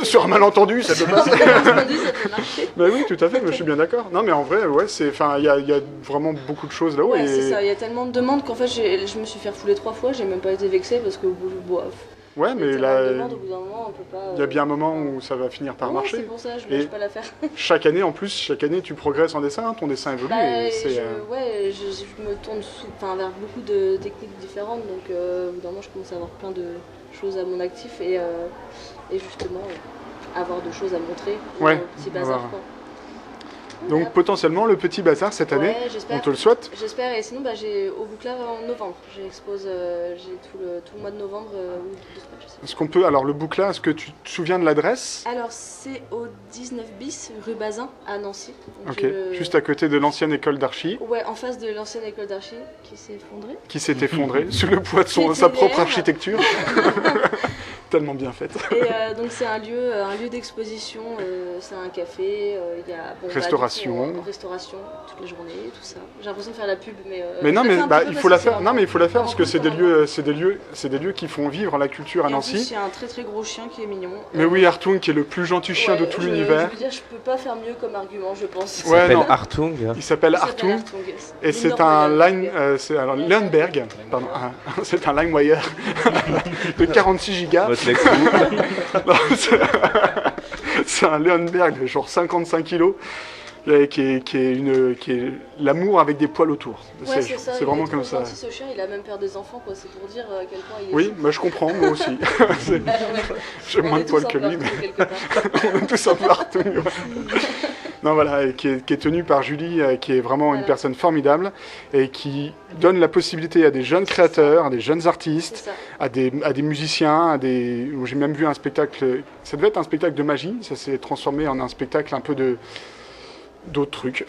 A: Sur un malentendu, ça peut passer.
C: Malentendu, ça peut marcher.
A: Mais oui, tout à fait, mais je suis bien d'accord. Non, mais en vrai, ouais, il y a vraiment beaucoup de choses là-haut.
C: Ouais, c'est ça, il y a tellement de demandes qu'en fait je me suis fait refouler 3 fois, j'ai même pas été vexée parce que
A: ouais, mais là,
C: au bout d'un moment, on peut pas.
A: Il y a bien un moment où ça va finir par marcher.
C: C'est pour ça, je lâche pas l'affaire.
A: Chaque année, tu progresses en dessin, ton dessin évolue.
C: Je me tourne vers beaucoup de techniques différentes, donc au bout d'un moment, je commence à avoir plein de choses à mon actif et justement avoir de choses à montrer.
A: Ouais,
C: petit bazar, quoi.
A: Donc potentiellement le petit bazar cette année, on te le souhaite.
C: J'espère, et sinon j'ai au Bouclard en novembre, j'expose, j'ai tout le mois de novembre ou 2 semaines, je sais pas.
A: Est-ce qu'on peut, alors le Bouclard, est-ce que tu te souviens de l'adresse?
C: Alors c'est au 19 bis rue Bazin à Nancy. Donc,
A: ok, juste à côté de l'ancienne école d'archi.
C: Ouais, en face de l'ancienne école d'archi qui s'est effondrée.
A: Qui s'est effondrée sous le poids de sa propre architecture. Tellement bien faite.
C: Et donc c'est un lieu d'exposition, c'est un café, il y a
A: Restauration.
C: Restauration toute la journée, tout ça. J'ai l'impression de faire la pub, mais
A: Mais non,
C: je la
A: mais
C: fais un
A: bah,
C: petit peu
A: il faut la
C: parce que
A: faire.
C: c'est
A: Non, mais il faut la faire
C: vraiment
A: parce que
C: cool
A: c'est des lieux qui font vivre la culture à
C: Et en plus,
A: Nancy.
C: il y a un très très gros chien qui est mignon.
A: Mais oui, Hartung qui est le plus gentil chien de tout l'univers.
C: Je veux dire, je peux pas faire mieux comme argument, je pense.
F: Il
A: Ouais,
F: s'appelle
A: non.
F: Hartung.
A: Il s'appelle
C: Il s'appelle
A: Hartung. Et c'est un Leonberg, pardon, c'est un LimeWire de 46 gigas.
F: Votre Lexus.
A: Non, c'est un Leonberg de genre 55 kilos qui est l'amour avec des poils autour.
C: Ouais, c'est ça.
A: C'est vraiment comme ça.
C: Ce chien, il a même peur des enfants, quoi. C'est pour dire à quel point il est.
A: Oui, moi je comprends, moi aussi. J'ai moins de poils que lui, mais on est tous un peu Hartung. Ouais. Non, voilà, et qui est tenu par Julie, qui est vraiment une personne formidable et qui donne la possibilité à des jeunes créateurs, à des jeunes artistes, à des musiciens, j'ai même vu un spectacle, ça devait être un spectacle de magie, ça s'est transformé en un spectacle un peu d'autres trucs.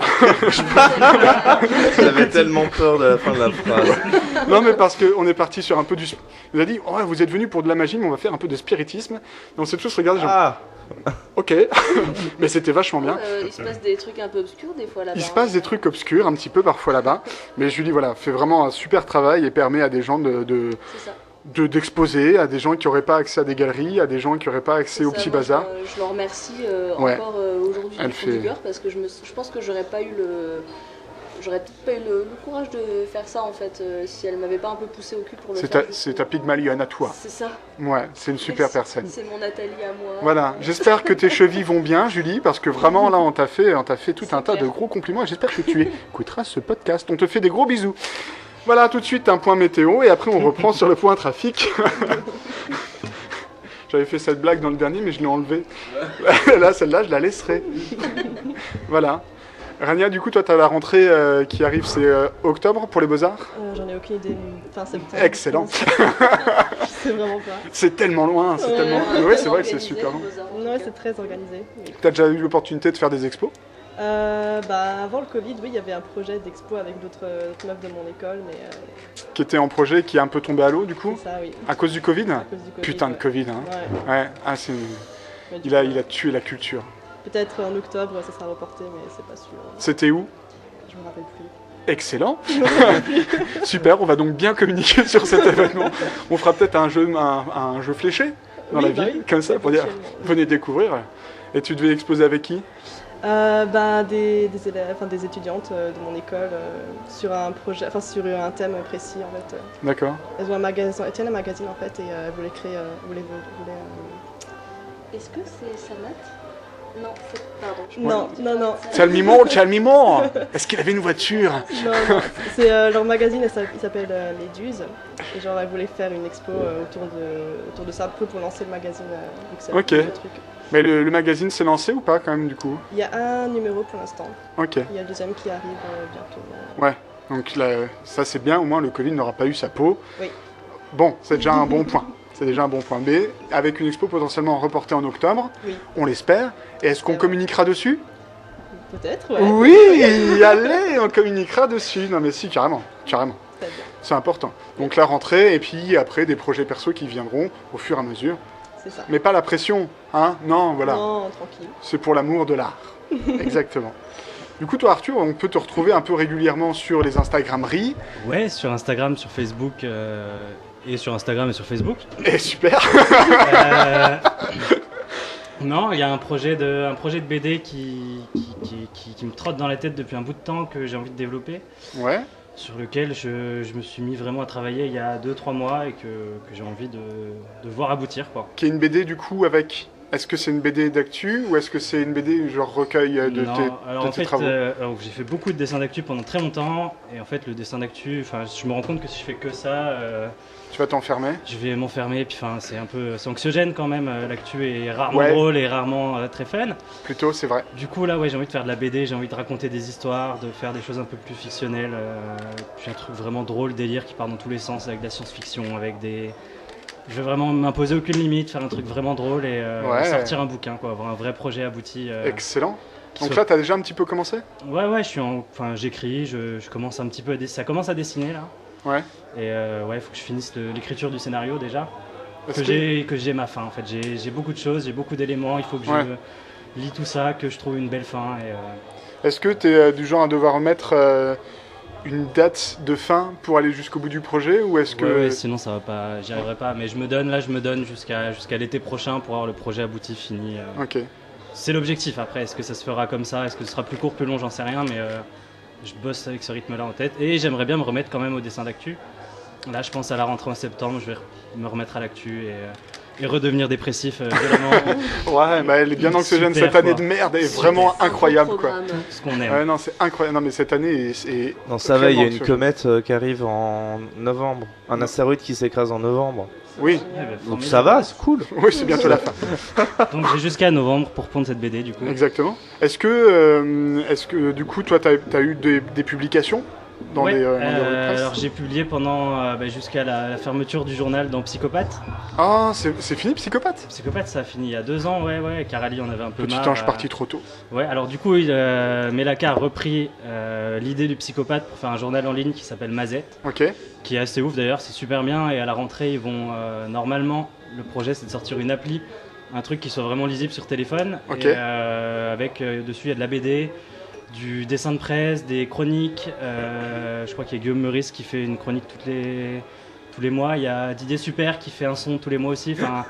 F: J'avais tellement peur de la fin de la phrase.
A: Non, mais parce qu'on est parti sur un peu du... On a dit, oh, vous êtes venus pour de la magie, mais on va faire un peu de spiritisme. Et on s'est tous regardés genre...
F: Ah,
A: Ok, mais c'était vachement bien.
C: Il se passe des trucs un peu obscurs des fois là-bas.
A: Il se passe des trucs obscurs un petit peu parfois là-bas, mais Julie voilà, fait vraiment un super travail et permet à des gens d'exposer, à des gens qui n'auraient pas accès à des galeries, à des gens qui n'auraient pas accès au petit bazar.
C: Je le remercie
A: Ouais.
C: encore aujourd'hui du fond du cœur parce que je pense que j'aurais pas eu le courage de faire ça en fait si elle m'avait pas un peu poussé au cul pour le faire.
A: C'est ta Pygmalion à toi.
C: C'est ça.
A: Ouais, c'est une super personne.
C: C'est mon Nathalie à moi.
A: Voilà, j'espère que tes chevilles vont bien, Julie, parce que vraiment là on t'a fait tout un tas de gros compliments et j'espère que tu écouteras ce podcast. On te fait des gros bisous. Voilà, tout de suite un point météo et après on reprend sur le point trafic. J'avais fait cette blague dans le dernier mais je l'ai enlevée. Là, celle-là, je la laisserai. Voilà. Rania, du coup, toi, tu as la rentrée qui arrive, c'est octobre pour les Beaux-Arts?
D: J'en ai aucune idée, fin septembre.
A: Excellent.
D: Je sais vraiment pas.
A: C'est tellement loin, c'est tellement... Ouais, c'est vrai que c'est super loin.
D: Ouais, c'est très organisé. Oui.
A: Tu as déjà eu l'opportunité de faire des expos?
D: Avant le Covid, oui, il y avait un projet d'expo avec d'autres meufs de mon école, mais...
A: Qui était en projet, qui est un peu tombé à l'eau, du coup?
D: C'est ça, oui.
A: À cause du Covid?
D: À cause du Covid,
A: Putain de Covid, hein. Ouais. Ah, c'est...
D: Mais
A: Il a tué la culture.
D: Peut-être en octobre, ça sera reporté, mais c'est pas sûr.
A: C'était où?
D: Je me rappelle plus.
A: Excellent. Super, on va donc bien communiquer sur cet événement. On fera peut-être un jeu fléché dans la ville, comme ça, pour dire, venez découvrir. Et tu devais exposer avec qui?
D: Des élèves, des étudiantes de mon école sur un projet, sur un thème précis en fait.
A: D'accord.
D: Elles ont un magazine, elles tiennent un magazine en fait et elles voulaient créer,
C: Est-ce que c'est Sanat? Non, pardon.
D: Non.
A: Tell me more. Est-ce qu'il avait une voiture?
D: Non. C'est leur magazine, il s'appelle Méduse. Et genre elles voulaient faire une expo autour de ça, un peu pour lancer le magazine.
A: Ok. Mais le magazine s'est lancé ou pas quand même du coup?
D: Il y a un numéro pour l'instant.
A: Ok.
D: Il y a le deuxième qui arrive bientôt.
A: Ouais, donc là, ça c'est bien, au moins le Covid n'aura pas eu sa peau.
D: Oui.
A: Bon, c'est déjà un bon point. C'est déjà un bon point. Mais avec une expo potentiellement reportée en octobre,
D: oui.
A: On l'espère. Et est-ce qu'on communiquera dessus?
D: Peut-être, ouais.
A: Oui, allez, on communiquera dessus. Non mais si, carrément. C'est important. Donc la rentrée et puis après des projets perso qui viendront au fur et à mesure.
D: C'est ça.
A: Mais pas la pression, hein? Non, voilà.
D: Non, tranquille.
A: C'est pour l'amour de l'art. Exactement. Du coup, toi, Arthur, on peut te retrouver un peu régulièrement sur les Instagrammeries.
E: Ouais, sur Instagram, sur Facebook, et sur Instagram et sur Facebook.
A: Et super.
E: Non, il y a un projet de BD qui me trotte dans la tête depuis un bout de temps que j'ai envie de développer.
A: Ouais.
E: Sur lequel je me suis mis vraiment à travailler il y a 2-3 mois et que j'ai envie de voir aboutir, quoi.
A: Qui est une BD du coup avec... Est-ce que c'est une BD d'actu ou est-ce que c'est une BD genre recueil de tes travaux?
E: J'ai fait beaucoup de dessins d'actu pendant très longtemps et en fait le dessin d'actu, je me rends compte que si je fais que ça...
A: Tu vas t'enfermer?
E: Je vais m'enfermer, puis c'est anxiogène quand même, l'actu est rarement drôle et rarement très fun.
A: Plutôt, c'est vrai.
E: Du coup là, ouais, j'ai envie de faire de la BD, j'ai envie de raconter des histoires, de faire des choses un peu plus fictionnelles, puis un truc vraiment drôle, délire qui part dans tous les sens avec de la science-fiction, avec des... Je vais vraiment m'imposer aucune limite, faire un truc vraiment drôle et sortir un bouquin, quoi, avoir un vrai projet abouti.
A: Excellent. Donc là, tu as déjà un petit peu commencé?
E: Ouais, j'écris, je commence un petit peu ça commence à dessiner là.
A: Ouais.
E: Et il faut que je finisse l'écriture du scénario déjà. que j'ai ma fin en fait. J'ai beaucoup de choses, j'ai beaucoup d'éléments, il faut que je lis tout ça, que je trouve une belle fin.
A: Est-ce que tu es du genre à devoir mettre une date de fin pour aller jusqu'au bout du projet ou est-ce que...
E: Ouais, sinon ça va pas, j'y arriverai pas, mais je me donne jusqu'à l'été prochain pour avoir le projet abouti, fini.
A: Ok.
E: C'est l'objectif. Après, est-ce que ça se fera comme ça, est-ce que ce sera plus court, plus long, j'en sais rien, mais je bosse avec ce rythme-là en tête et j'aimerais bien me remettre quand même au dessin d'actu. Là, je pense à la rentrée en septembre, je vais me remettre à l'actu et redevenir dépressif violemment.
A: Ouais, bah, elle est bien anxiogène. Cette année de merde est vraiment incroyable, quoi.
E: Ce qu'on aime.
A: Ouais, non, c'est incroyable. Non, mais cette année est
F: Non, ça va, il y a une
A: anxiogène.
F: comète qui arrive en novembre. Un astéroïde qui s'écrase en novembre.
A: Oui,
F: Donc ça va, c'est cool.
A: oui, c'est bientôt la fin.
E: Donc j'ai jusqu'à novembre pour pondre cette BD du coup.
A: Exactement. Est-ce que du coup, toi, t'as eu des publications dans
E: Ouais,
A: des revues de presse?
E: alors j'ai publié pendant jusqu'à la fermeture du journal dans Psychopathe.
A: Ah, c'est fini, Psychopathe?
E: Psychopathe, ça a fini il y a 2 ans, ouais. Carali en avait un peu
A: Petit
E: marre.
A: ange parti trop tôt.
E: Ouais, alors du coup, Melaka a repris l'idée du Psychopathe pour faire un journal en ligne qui s'appelle Mazette,
A: Ok.
E: qui est assez ouf d'ailleurs, c'est super bien. Et à la rentrée, ils vont normalement, le projet c'est de sortir une appli, un truc qui soit vraiment lisible sur téléphone.
A: Ok.
E: Et, avec dessus, il y a de la BD. Du dessin de presse, des chroniques. Je crois qu'il y a Guillaume Meurice qui fait une chronique tous les mois. Il y a Didier Super qui fait un son tous les mois aussi. Enfin,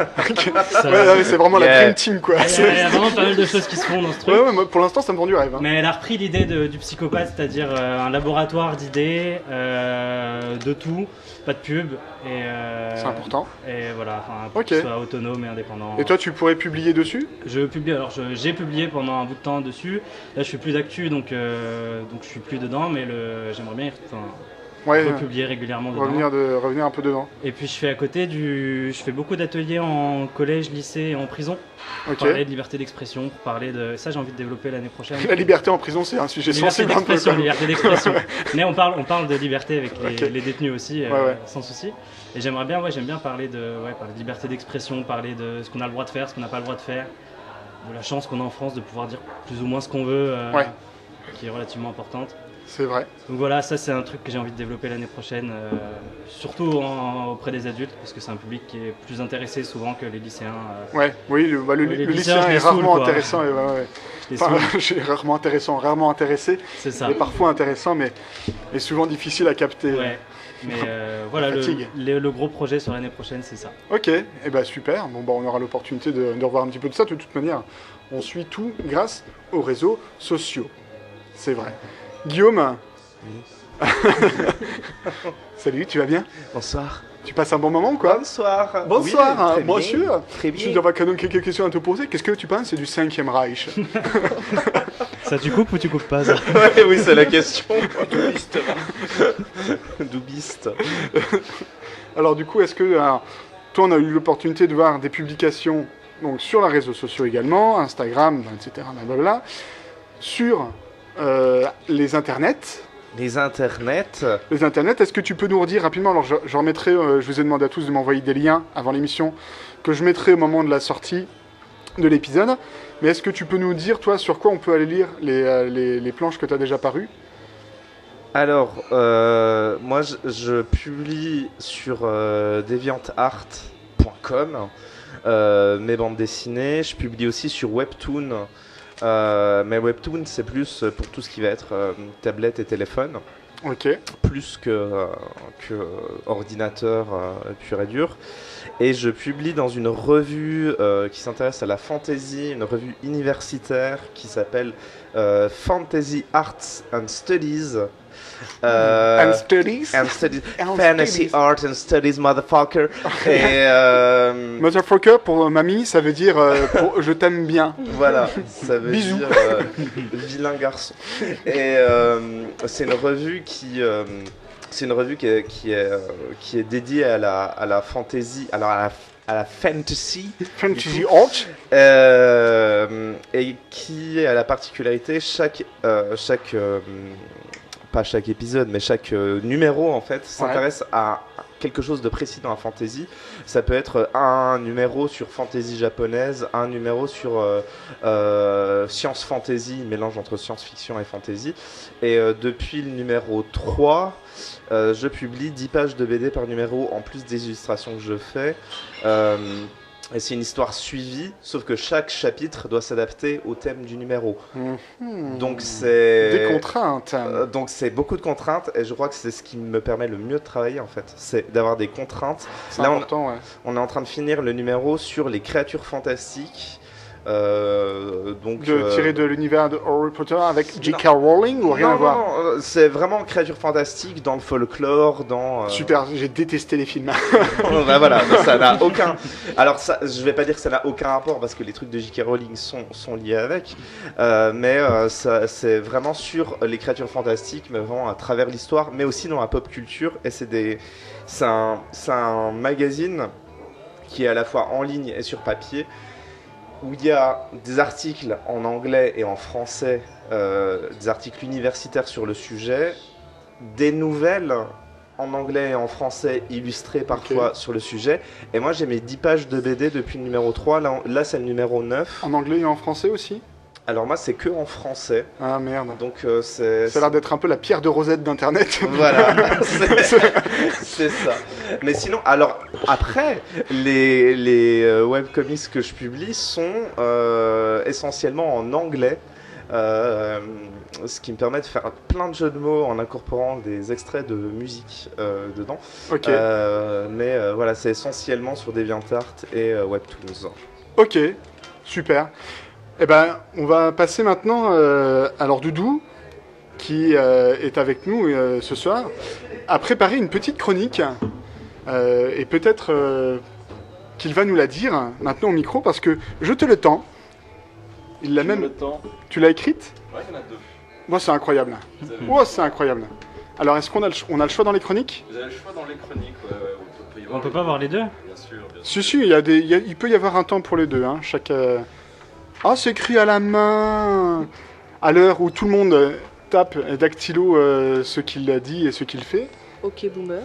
E: ça-
A: Ouais, non, mais c'est vraiment la
F: Yeah.
A: Dream Team, quoi.
E: il y a vraiment pas mal de choses qui se font dans ce truc.
A: Ouais, moi, pour l'instant, ça me vend du rêve. Hein.
E: Mais elle a repris l'idée du Psychopathe, c'est-à-dire un laboratoire d'idées, de tout, pas de pub.
A: C'est important.
E: Et voilà, enfin, pour
A: Ok.
E: qu'il soit autonome et indépendant.
A: Et toi, tu pourrais publier dessus?
E: J'ai publié pendant un bout de temps dessus. Là, je fais plus d'actu, donc je suis plus dedans, mais j'aimerais bien
A: Ouais,
E: republier régulièrement dedans.
A: revenir un peu dedans.
E: Et puis je fais à côté je fais beaucoup d'ateliers en collège, lycée et en prison. Pour
A: Ok.
E: parler de liberté d'expression, pour parler de... Ça, j'ai envie de développer l'année prochaine.
A: La liberté en prison, c'est un sujet
E: Liberté
A: sensible un peu.
E: d'expression,
A: quoi.
E: liberté d'expression. Mais on parle de liberté avec
A: Ok.
E: les détenus aussi,
A: Ouais.
E: sans souci. Et j'aime bien parler de liberté d'expression, parler de ce qu'on a le droit de faire, ce qu'on n'a pas le droit de faire, de la chance qu'on a en France de pouvoir dire plus ou moins ce qu'on veut,
A: Ouais.
E: qui est relativement importante.
A: C'est vrai.
E: Donc voilà, ça c'est un truc que j'ai envie de développer l'année prochaine, surtout auprès des adultes, parce que c'est un public qui est plus intéressé souvent que les lycéens.
A: Ouais, oui, le
E: les
A: lycéen
E: lycéens, je
A: est
E: les
A: rarement
E: saoule, quoi.
A: intéressant. Et ouais.
E: Je les
A: Enfin,
E: saoule,
A: j'ai rarement intéressé,
E: c'est ça.
A: et parfois intéressant, mais souvent difficile à capter.
E: Ouais. Mais voilà,
A: Fatigue.
E: le gros projet sur l'année prochaine, c'est ça.
A: Ok, et ben super. Bon, bah, on aura l'opportunité de revoir un petit peu de ça. De toute manière, on suit tout grâce aux réseaux sociaux. C'est vrai. Guillaume. Salut, tu vas bien?
F: Bonsoir.
A: Tu passes un bon moment ou quoi?
F: Bonsoir.
A: Bonsoir,
F: Oui, très
A: moi
F: bien.
A: sûr.
F: Très bien.
A: J'avais quand même quelques questions à te poser. Qu'est-ce que tu penses du 5e Reich?
E: Ça, tu coupes ou tu coupes pas ça?
F: Ouais, oui, c'est la question. Doubiste.
A: Alors du coup, est-ce que toi, on a eu l'opportunité de voir des publications donc, sur les réseaux sociaux également, Instagram, etc., blablabla, sur les internets.
F: Les internets.
A: Les internets, est-ce que tu peux nous redire rapidement? Alors je remettrai, je vous ai demandé à tous de m'envoyer des liens avant l'émission que je mettrai au moment de la sortie de l'épisode. Mais est-ce que tu peux nous dire, toi, sur quoi on peut aller lire les planches que tu as déjà parues?
F: Alors, moi, je publie sur deviantart.com mes bandes dessinées. Je publie aussi sur Webtoon. Mais Webtoon, c'est plus pour tout ce qui va être tablette et téléphone,
A: Ok.
F: plus que ordinateur pur et dur. Et je publie dans une revue qui s'intéresse à la fantasy, une revue universitaire qui s'appelle Fantasy Arts and Studies.
A: And studies?
F: And studies.
A: And
F: Fantasy
A: studies.
F: Art and Studies, motherfucker. Et
A: Motherfucker, pour mamie, ça veut dire je t'aime bien.
F: voilà, ça veut
A: Bisous.
F: dire vilain garçon. Et c'est une revue qui est dédiée à la fantasy, alors à la fantasy,
A: Fantasy Art.
F: et qui a la particularité pas chaque épisode, mais chaque numéro en fait s'intéresse à quelque chose de précis dans la fantasy. Ça peut être un numéro sur fantasy japonaise, un numéro sur science fantasy, mélange entre science-fiction et fantasy. Et depuis le numéro 3, je publie 10 pages de BD par numéro, en plus des illustrations que je fais. Et c'est une histoire suivie, sauf que chaque chapitre doit s'adapter au thème du numéro. Donc c'est...
A: Des contraintes.
F: Donc c'est beaucoup de contraintes, et je crois que c'est ce qui me permet le mieux de travailler, en fait. C'est d'avoir des contraintes.
A: C'est
F: Là,
A: important, ouais.
F: on est en train de finir le numéro sur les créatures fantastiques.
A: Tiré de l'univers de Harry Potter avec J.K. Rowling ou rien à voir?
F: Non, c'est vraiment créatures fantastiques dans le folklore, dans...
A: Super, j'ai détesté les films.
F: Bah voilà, ça n'a aucun... Alors ça, je vais pas dire que ça n'a aucun rapport parce que les trucs de J.K. Rowling sont liés avec, mais c'est vraiment sur les créatures fantastiques, mais vraiment à travers l'histoire, mais aussi dans la pop culture, et c'est un magazine qui est à la fois en ligne et sur papier, où il y a des articles en anglais et en français, des articles universitaires sur le sujet, des nouvelles en anglais et en français illustrées parfois sur le sujet. Et moi j'ai mes 10 pages de BD depuis le numéro 3, là c'est le numéro 9.
A: En anglais et en français aussi?
F: Alors moi c'est que en français.
A: Ah merde.
F: Donc c'est...
A: Ça a l'air d'être un peu la pierre de Rosette d'internet.
F: Voilà, c'est ça. Mais sinon, alors après, les webcomics que je publie sont essentiellement en anglais. Ce qui me permet de faire plein de jeux de mots en incorporant des extraits de musique dedans.
A: Ok.
F: Mais voilà, c'est essentiellement sur DeviantArt et Webtoons.
A: Ok, super. Eh ben, on va passer maintenant à leur doudou, qui est avec nous ce soir, à préparer une petite chronique. Et peut-être qu'il va nous la dire maintenant au micro, parce que je te le tends. Il l'a même... Tu l'as écrite?
B: Ouais, il y en a 2.
A: Moi, c'est incroyable. Oh, c'est incroyable. Alors, est-ce qu'on a le choix dans les chroniques?
B: Vous avez le choix dans les chroniques, ouais.
E: On peut pas voir les deux?
B: Bien sûr.
A: Si, il peut y avoir un temps pour les deux. Hein, chaque... Ah, c'est écrit à la main. À l'heure où tout le monde tape dactylo ce qu'il a dit et ce qu'il fait.
C: Ok, boomer.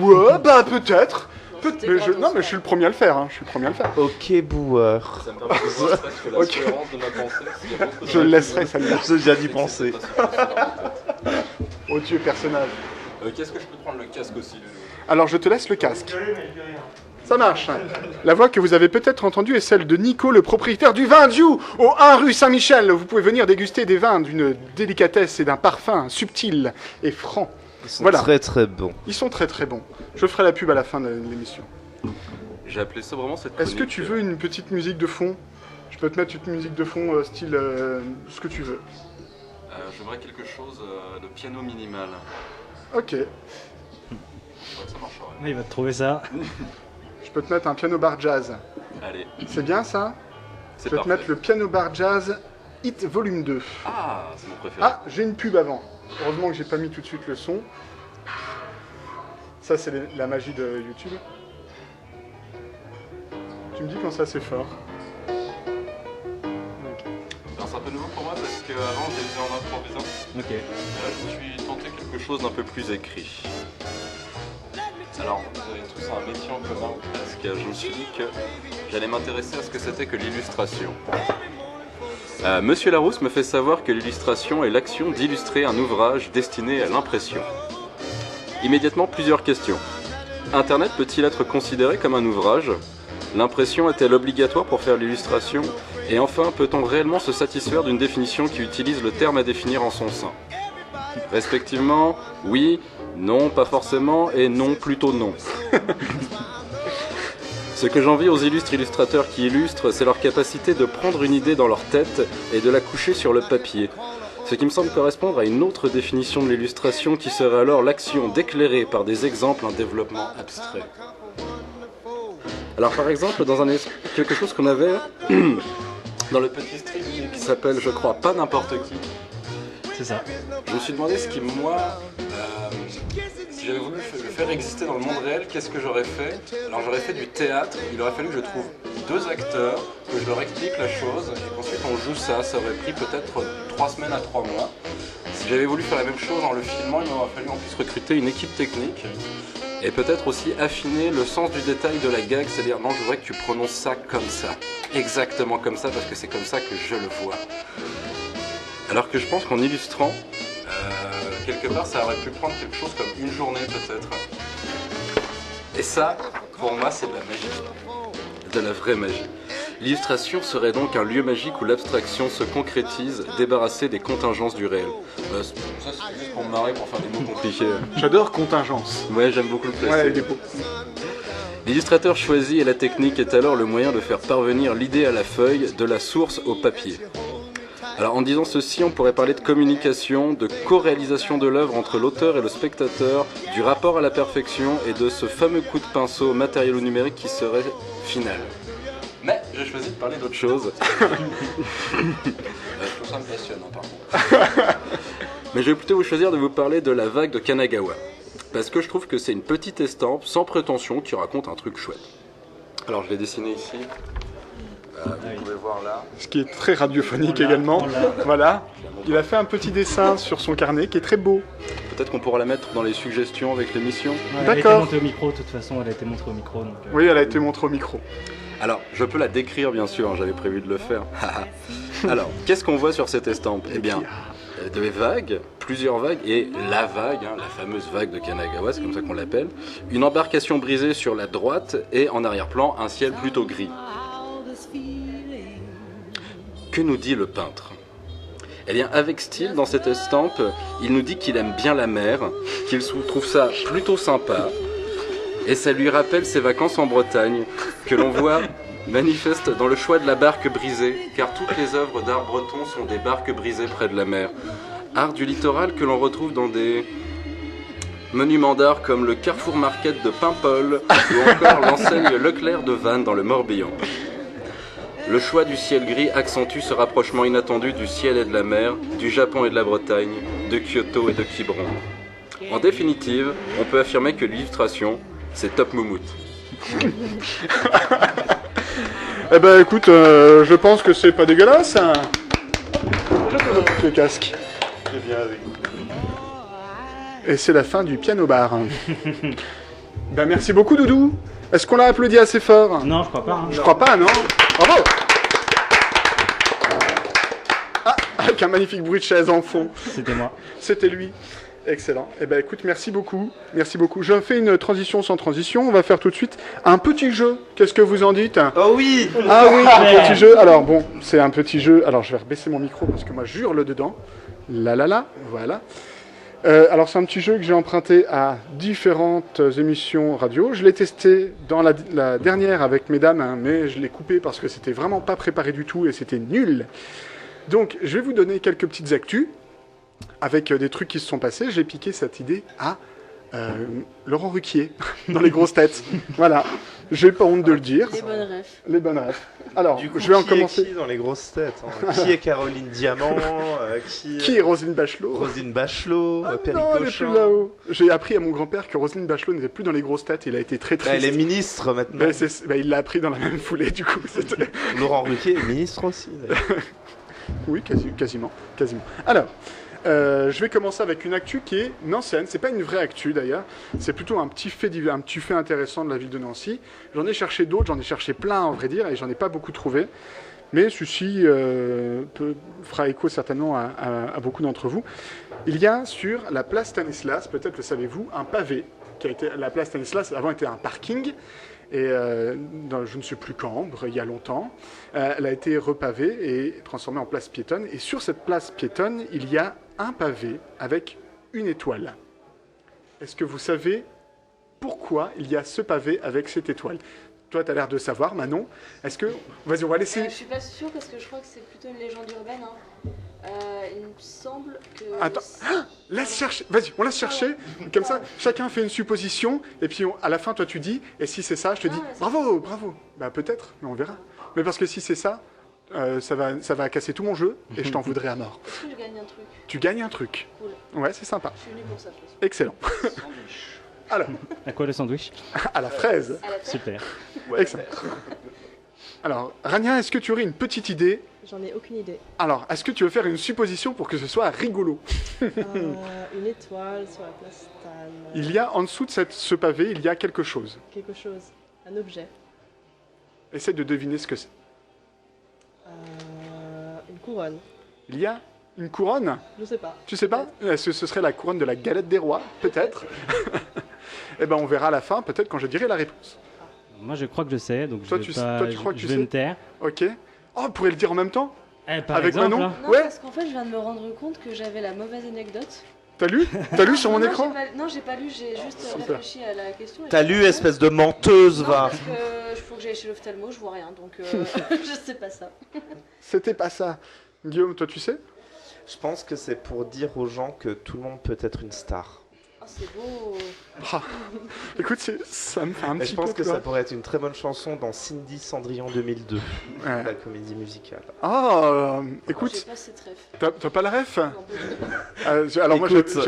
A: Ouais, bah peut-être. Non, mais je
C: mais
A: suis le premier à le faire. Hein. Je suis le premier à le faire.
F: Ok, booer.
B: Ça me permet de voir presque la cohérence de ma pensée. S'il y a beaucoup de
A: Je le laisserai, celle-là.
F: J'ai déjà dû penser.
A: Oh Dieu, personnage.
B: Qu'est-ce que je peux prendre le casque aussi, Lolo?
A: Alors, je te laisse le casque. Ça marche. La voix que vous avez peut-être entendue est celle de Nico, le propriétaire du Vin Dieu, au 1 rue Saint-Michel. Vous pouvez venir déguster des vins d'une délicatesse et d'un parfum subtil et franc.
F: Ils sont
A: Voilà.
F: très très bons.
A: Ils sont très très bons. Je ferai la pub à la fin de l'émission.
B: J'ai appelé ça vraiment cette chronique.
A: Est-ce que tu veux une petite musique de fond? Je peux te mettre une musique de fond style ce que tu veux.
B: J'aimerais quelque chose de piano minimal.
A: Ok.
B: Ouais, ça marcherait.
E: Il va te trouver ça.
A: Je peux te mettre un piano bar jazz.
B: Allez,
A: C'est bien ça?
B: c'est
A: Je vais te
B: parfait.
A: mettre le piano bar jazz Hit Volume 2.
B: Ah, c'est mon préféré.
A: Ah, j'ai une pub avant. Heureusement que j'ai pas mis tout de suite le son. Ça, c'est la magie de YouTube. Tu me dis quand ça c'est fort. Ok.
B: Alors, c'est un peu nouveau pour moi parce qu'avant, je les faisais en improvisant.
E: Ok.
B: Et là, je me suis tenté quelque chose d'un peu plus écrit. Alors, vous avez tous un métier en commun parce que je me suis dit que j'allais m'intéresser à ce que c'était que l'illustration. Monsieur Larousse me fait savoir que l'illustration est l'action d'illustrer un ouvrage destiné à l'impression. Immédiatement, plusieurs questions. Internet peut-il être considéré comme un ouvrage? L'impression est-elle obligatoire pour faire l'illustration? Et enfin, peut-on réellement se satisfaire d'une définition qui utilise le terme à définir en son sein? Respectivement, oui, non, pas forcément, et non, plutôt non. Ce que j'envie aux illustrateurs qui illustrent, c'est leur capacité de prendre une idée dans leur tête et de la coucher sur le papier. Ce qui me semble correspondre à une autre définition de l'illustration qui serait alors l'action d'éclairer par des exemples un développement abstrait. Alors par exemple, dans quelque chose qu'on avait dans le petit strip qui s'appelle, je crois, Pas n'importe qui,
E: C'est ça.
B: je me suis demandé ce qui, moi, si j'avais voulu le faire exister dans le monde réel, qu'est-ce que j'aurais fait? Alors j'aurais fait du théâtre, il aurait fallu que je trouve 2 acteurs, que je leur explique la chose, et qu'ensuite on joue ça. Ça aurait pris peut-être 3 semaines à 3 mois. Si j'avais voulu faire la même chose en le filmant, il m'aurait fallu en plus recruter une équipe technique. Et peut-être aussi affiner le sens du détail de la gag, c'est-à-dire non, je voudrais que tu prononces ça comme ça, exactement comme ça, parce que c'est comme ça que je le vois. Alors que je pense qu'en illustrant, quelque part ça aurait pu prendre quelque chose comme une journée peut-être. Et ça, pour moi, c'est de la magie, de la vraie magie. L'illustration serait donc un lieu magique où l'abstraction se concrétise, débarrassée des contingences du réel. Ça c'est juste pour me marrer, pour faire des mots compliqués.
A: J'adore contingence.
B: Ouais, j'aime beaucoup le placer.
A: Ouais, il est beau.
B: L'illustrateur choisi et la technique est alors le moyen de faire parvenir l'idée à la feuille, de la source au papier. Alors en disant ceci, on pourrait parler de communication, de co-réalisation de l'œuvre entre l'auteur et le spectateur, du rapport à la perfection et de ce fameux coup de pinceau matériel ou numérique qui serait final. Mais j'ai choisi de parler d'autre chose. Tout ça me passionne, par contre. Mais je vais plutôt vous choisir de vous parler de la vague de Kanagawa. Parce que je trouve que c'est une petite estampe sans prétention qui raconte un truc chouette. Alors je l'ai dessiné ici. Vous pouvez voir là.
A: Ce qui est très radiophonique également. Voilà. Il a fait un petit dessin sur son carnet qui est très beau.
B: Peut-être qu'on pourra la mettre dans les suggestions avec l'émission.
E: Ouais, elle a été
A: D'accord.
E: montée au micro, de toute façon, elle a été montrée au micro. Donc,
A: Oui, elle a été montrée au micro.
B: Alors, je peux la décrire bien sûr, j'avais prévu de le faire. Alors, qu'est-ce qu'on voit sur cette estampe? Eh bien, des vagues, plusieurs vagues, et la vague, la fameuse vague de Kanagawa, c'est comme ça qu'on l'appelle. Une embarcation brisée sur la droite et en arrière-plan, un ciel plutôt gris. Que nous dit le peintre? Eh bien, avec style, dans cette estampe, il nous dit qu'il aime bien la mer, qu'il trouve ça plutôt sympa, et ça lui rappelle ses vacances en Bretagne, que l'on voit manifeste dans le choix de la barque brisée, car toutes les œuvres d'art breton sont des barques brisées près de la mer. Art du littoral que l'on retrouve dans des monuments d'art comme le Carrefour Market de Paimpol, ou encore l'enseigne Leclerc de Vannes dans le Morbihan. Le choix du ciel gris accentue ce rapprochement inattendu du ciel et de la mer, du Japon et de la Bretagne, de Kyoto et de Quiberon. En définitive, on peut affirmer que l'illustration, c'est top moumoute.
A: Eh ben écoute, je pense que c'est pas dégueulasse. Hein. Le casque. Et c'est la fin du piano bar. Ben merci beaucoup Doudou. Est-ce qu'on l'a applaudi assez fort?
E: Non, je crois pas. Hein.
A: Je crois pas, non? Bravo! Ah, avec un magnifique bruit de chaise en fond.
E: C'était moi.
A: C'était lui. Excellent. Eh ben écoute, merci beaucoup. Merci beaucoup. Je fais une transition sans transition. On va faire tout de suite un petit jeu. Qu'est-ce que vous en dites?
F: Oh oui!
A: Ah oui, un petit jeu. Alors bon, c'est un petit jeu. Alors je vais rebaisser mon micro parce que moi j'hurle dedans. Là, voilà. Alors c'est un petit jeu que j'ai emprunté à différentes émissions radio. Je l'ai testé dans la dernière avec mesdames, hein, mais je l'ai coupé parce que c'était vraiment pas préparé du tout et c'était nul. Donc je vais vous donner quelques petites actus avec des trucs qui se sont passés. J'ai piqué cette idée à Laurent Ruquier dans Les Grosses Têtes. Voilà, j'ai pas honte de le dire.
C: Les bonnes refs.
A: Les bonnes rêves. Alors,
F: Du coup,
A: je vais en
F: qui est
A: commencer.
F: qui dans les grosses têtes hein? Qui est Caroline Diamant
A: Qui est Roselyne Bachelot?
F: Roselyne Bachelot,
A: Ah
F: Perry
A: non, elle est plus
F: Cochin.
A: là-haut. J'ai appris à mon grand-père que Roselyne Bachelot n'était plus dans Les Grosses Têtes. Il a été très
F: Bah,
A: triste.
F: elle est ministre maintenant.
A: Il l'a appris dans la même foulée, du coup. C'était-
F: Laurent Ruquier est ministre aussi. d'ailleurs.
A: Oui, quasiment. Alors, je vais commencer avec une actu qui est nancéenne. C'est pas une vraie actu d'ailleurs. C'est plutôt un petit fait intéressant de la ville de Nancy. J'en ai cherché d'autres, j'en ai cherché plein, en vrai dire, et j'en ai pas beaucoup trouvé. Mais ceci fera écho certainement à beaucoup d'entre vous. Il y a sur la place Stanislas, peut-être le savez-vous, un pavé qui a été la place Stanislas avant était un parking. Et dans, je ne sais plus quand, il y a longtemps, elle a été repavée et transformée en place piétonne. Et sur cette place piétonne, il y a un pavé avec une étoile. Est-ce que vous savez pourquoi il y a ce pavé avec cette étoile? Toi, tu as l'air de savoir, Manon. Est-ce que... Vas-y, on va laisser...
C: Je suis pas sûre parce que je crois que c'est plutôt une légende urbaine. Hein. Il me semble que...
A: Attends, laisse chercher. Vas-y, on laisse chercher. Comme ça, chacun fait une supposition. Et puis, à la fin, toi, tu dis. Et si c'est ça, je te dis
C: ouais, c'est
A: bravo. Bah, peut-être, mais on verra. Mais parce que si c'est ça, ça va casser tout mon jeu. Et je t'en voudrais à mort.
C: Est-ce que je gagne un truc?
A: Tu gagnes un truc.
C: Cool.
A: Ouais, c'est sympa.
C: Je suis venue pour ça. de toute façon.
A: Excellent. Alors,
E: À quoi le sandwich?
A: à la fraise.
C: À la fin.
E: Super.
A: Excellent. Alors, Rania, est-ce que tu aurais une petite idée?
D: J'en ai aucune idée.
A: Alors, est-ce que tu veux faire une supposition pour que ce soit rigolo?
D: Une étoile sur la place Stan.
A: Il y a en dessous de ce pavé, il y a quelque chose.
D: Quelque chose. Un objet.
A: Essaie de deviner ce que c'est.
D: Une couronne.
A: Il y a une couronne?
D: Je sais pas.
A: Tu sais pas? Est-ce que ce serait la couronne de la galette des rois? Peut-être. Eh ben, on verra à la fin, peut-être quand je dirai la réponse.
E: Moi, je crois que je sais, donc
A: Toi,
E: je vais pas,
A: tu crois que
E: je
A: tu
E: vais
A: sais
E: me taire.
A: Ok. Oh, on pourrait le dire en même temps?
E: Par
A: Avec
E: exemple,
A: Manon?
E: là.
C: Non,
A: Ouais.
C: parce qu'en fait, je viens de me rendre compte que j'avais la mauvaise anecdote.
A: T'as lu? T'as lu sur mon
C: Non,
A: écran?
C: Non, j'ai pas lu, j'ai juste
A: Super.
C: réfléchi à la question. et
F: T'as
C: j'ai
F: lu,
C: pas
F: espèce de menteuse,
C: Non,
F: va.
C: parce que il faut que j'aille chez l'ophtalmo, je vois rien, donc je sais pas ça.
A: C'était pas ça. Guillaume, toi, tu sais?
F: Je pense que c'est pour dire aux gens que tout le monde peut être une star.
C: Oh, c'est beau.
A: Ah. Écoute, ça me fait un
F: Et
A: petit
F: je
A: peu
F: pense que
A: peur.
F: ça pourrait être une très bonne chanson dans Cindy Cendrillon 2002,
A: Ouais.
F: la comédie musicale.
A: Ah,
C: J'ai
A: écoute,
C: pas cette ref.
A: t'as pas la ref?
C: Non, pas du tout.
A: Alors moi,
F: Écoute,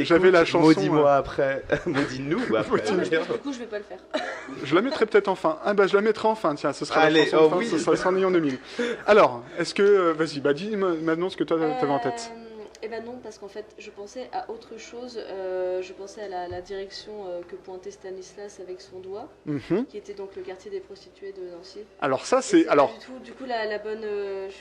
A: j'avais la chanson.
F: Maudis-moi après. Maudis-nous après.
A: Maudis-nous.
C: Non, mais du coup, je vais pas le faire.
A: Je la mettrai peut-être en fin. Ah bah je la mettrai en fin, tiens, ce sera
F: Allez,
A: la chanson de
F: oh
A: fin,
F: oui.
A: ce sera Cendrillon 2000. Alors, est-ce que... Vas-y, bah dis maintenant ce que toi t'avais en tête.
C: Eh ben non, parce qu'en fait, je pensais à autre chose. Je pensais à la direction que pointait Stanislas avec son doigt,
A: Mhm.
C: qui était donc le quartier des prostituées de Nancy.
A: Alors ça
C: Et
A: c'est...
C: pas
A: Alors,
C: du tout, du coup, la bonne...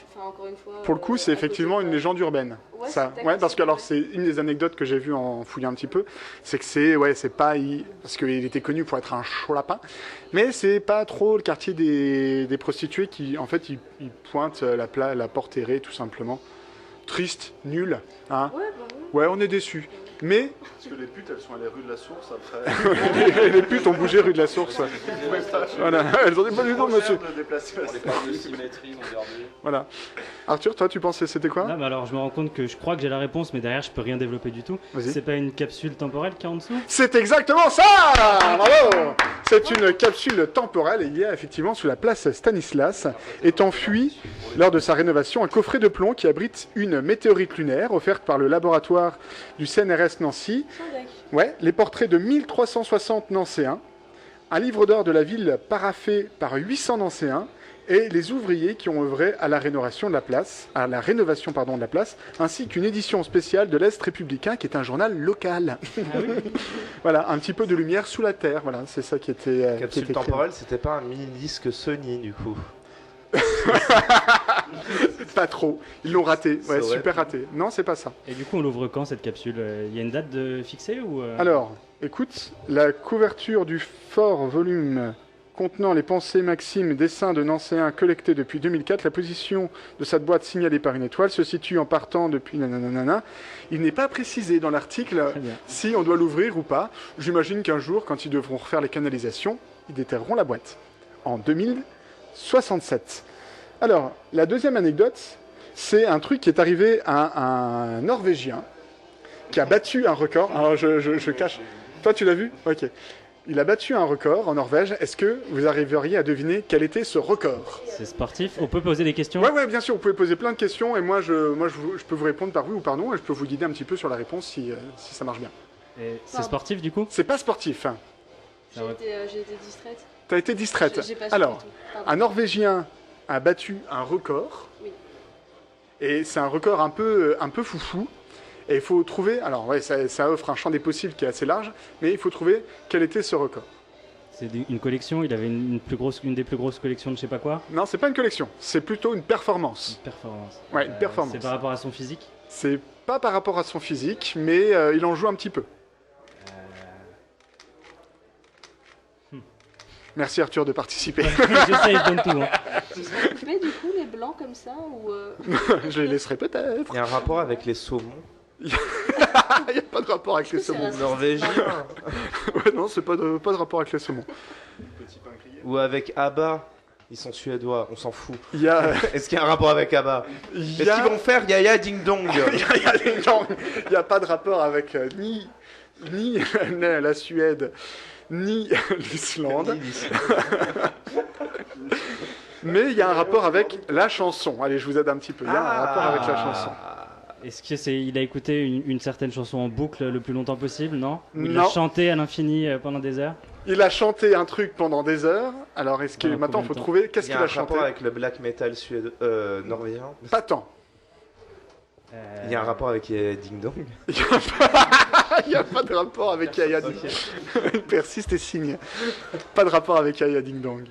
C: Enfin, encore une fois...
A: pour le coup, c'est
C: à côté
A: effectivement
C: de-
A: une légende urbaine.
C: Ouais,
A: Ça,
C: d'accord,
A: ouais, parce que
C: c'est
A: alors
C: vrai.
A: c'est une des anecdotes que j'ai vues en fouillant un petit peu, c'est que c'est pas parce qu'il était connu pour être un chaud lapin, mais c'est pas trop le quartier des prostituées qui en fait ils pointent la porte errée tout simplement. Triste, nul, hein.
C: Ouais, bah ouais.
A: Ouais, on est déçus. Mais
H: Parce que les putes, elles sont allées rue de la Source après.
A: les putes ont bougé rue de la Source. Voilà, elles ont dit pas du tout, monsieur.
H: De déplacer
B: On les parle de symétrie, regardez.
A: Voilà. Arthur, toi, tu pensais c'était quoi?
E: Là, bah alors je me rends compte que je crois que j'ai la réponse, mais derrière je peux rien développer du tout.
A: Vas-y.
E: C'est pas une capsule temporelle qui est en dessous?
A: C'est exactement ça! Bravo! C'est une capsule temporelle et il y a effectivement sous la place Stanislas est enfui lors de sa rénovation un coffret de plomb qui abrite une météorite lunaire offerte par le laboratoire du CNRS Nancy.
C: Chandec.
A: Ouais, les portraits de 1360 Nancéens, un livre d'or de la ville paraphé par 800 Nancéens et les ouvriers qui ont œuvré à la rénovation de la place, de la place, ainsi qu'une édition spéciale de l'Est républicain qui est un journal local. Voilà, un petit peu de lumière sous la terre, voilà, c'est ça qui était qui
F: Capsule
A: était écrit.
F: temporelle, c'était pas un mini-disque Sony du coup.
A: Pas trop, ils l'ont raté,
F: Ça
A: ouais,
F: aurait
A: super
F: pu.
A: raté. Non, c'est pas ça.
E: Et du coup, on l'ouvre quand cette capsule? Il y a une date fixée ou
A: Alors, écoute, la couverture du fort volume contenant les pensées, maximes, dessins de Nancéens collectés depuis 2004, la position de cette boîte signalée par une étoile se situe en partant depuis nanana. Il n'est pas précisé dans l'article
E: Très bien.
A: si on doit l'ouvrir ou pas. J'imagine qu'un jour, quand ils devront refaire les canalisations, ils déterreront la boîte. En 2067. Alors, la deuxième anecdote, c'est un truc qui est arrivé à un Norvégien qui a battu un record. Alors, je cache. Toi, tu l'as vu? Ok. Il a battu un record en Norvège. Est-ce que vous arriveriez à deviner quel était ce record?
E: c'est sportif? On peut poser des questions?
A: Ouais, bien sûr, vous pouvez poser plein de questions et moi, je peux vous répondre par oui ou par non et je peux vous guider un petit peu sur la réponse si ça marche bien.
E: Et c'est sportif du coup?
A: C'est pas sportif. Hein.
E: Ça va.
C: J'ai été distraite.
A: T'as été distraite.
C: J'ai pas su
A: Alors,
C: du tout. Pardon.
A: un Norvégien a battu un record.
C: Oui.
A: Et c'est un record un peu foufou. Et il faut trouver... Alors, ouais, ça offre un champ des possibles qui est assez large, mais il faut trouver quel était ce record.
E: C'est une collection? Il avait une des plus grosses collections de je sais pas quoi?
A: Non, c'est pas une collection, c'est plutôt une performance.
E: Une performance.
A: Ouais, une performance.
E: C'est par rapport à son physique?
A: C'est pas par rapport à son physique, mais il en joue un petit peu. Merci Arthur de participer.
E: J'essaye, je donne tout. Hein.
C: Ils sont occupés du coup les blancs comme ça ou
A: Je les laisserai peut-être.
F: Il y a un rapport avec les saumons
A: Il n'y a pas de rapport avec les
C: C'est
A: saumons.
C: raciste.
F: norvégiens
A: Ouais, non, c'est pas de rapport avec les saumons.
F: ou avec ABBA. Ils sont suédois, on s'en fout.
A: Il y a...
F: Est-ce qu'il y a un rapport avec ABBA?
A: il
F: Est-ce
A: y a-
F: qu'ils vont faire Yaya Ding Dong?
A: Il n'y a pas de rapport avec ni la Suède, ni l'Islande, mais il y a un rapport avec la chanson. Allez, je vous aide un petit peu. Il y a un rapport avec la chanson.
E: Est-ce que il a écouté une certaine chanson en boucle le plus longtemps possible, non? Ou il
A: Non.
E: l'a chanté à l'infini pendant des heures?
A: Il a chanté un truc pendant des heures. Alors, est-ce que
E: Pendant
A: maintenant, il faut
E: combien de temps
A: trouver qu'est-ce
F: Il y
A: qu'il
F: a
A: a
F: un rapport
A: chanté?
F: avec le black metal norvégien.
A: Pas tant.
F: Il y a un rapport avec Ding Dong.
A: Il n'y a pas de rapport avec Yaya Ding Dong. Il persiste et signe. Pas de rapport avec Yaya Ding Dong.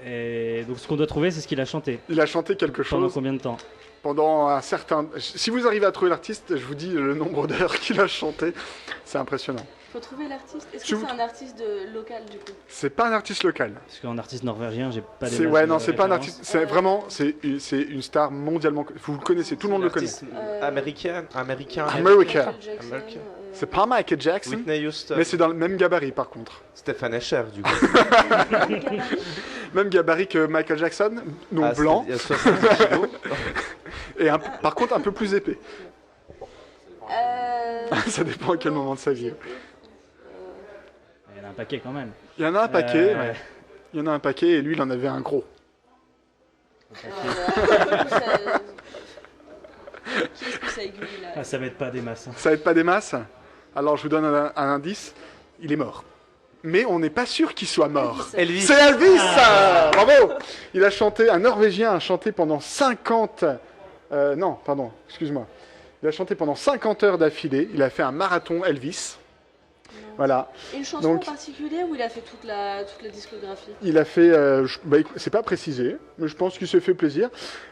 E: Et donc ce qu'on doit trouver, c'est ce qu'il a chanté.
A: Il a chanté quelque
E: Pendant
A: chose
E: combien de temps?
A: pendant un certain... Si vous arrivez à trouver l'artiste, je vous dis le nombre d'heures qu'il a chanté. C'est impressionnant.
C: Faut trouver l'artiste. Est-ce
A: Je
C: que
A: vous-
C: c'est un artiste local du coup?
A: C'est pas un artiste local.
E: Parce qu'en artiste norvégien, j'ai pas des
A: C'est
E: masses
A: ouais,
E: de
A: non, c'est pas un
E: références.
A: artiste. C'est vraiment, c'est une star mondialement. Vous le connaissez, tout le monde le connaît.
F: Artiste américain.
A: America.
C: Michael Jackson,
F: America.
A: C'est pas Michael Jackson,
F: Whitney Houston.
A: mais c'est dans le même gabarit par contre.
F: Stéphane Escher, du coup.
A: Même gabarit que Michael Jackson, non
F: Ah,
A: blanc,
F: Il y a 70 kilos.
A: et par contre un peu plus épais.
C: Euh,
A: Ça dépend à quel moment de sa vie.
E: Il y en a un paquet quand même.
A: Il y en a un paquet,
E: Euh,
A: ouais. Il y en a un paquet, et lui il en avait un gros.
C: Qui est-ce que ça aiguille là?
E: Ah, ça va être pas des masses. Hein.
A: Ça aide pas des masses. Alors je vous donne un indice, il est mort. Mais on n'est pas sûr qu'il soit mort.
F: Elvis.
A: C'est Elvis Bravo. Il a chanté, un Norvégien a chanté pendant 50... non, pardon, excuse-moi. Il a chanté pendant 50 heures d'affilée. Il a fait un marathon Elvis. Voilà.
C: Une chanson
A: Donc-
C: en particulier ou il a fait toute la discographie?
A: Il a fait... c'est pas précisé, mais je pense qu'il s'est fait plaisir.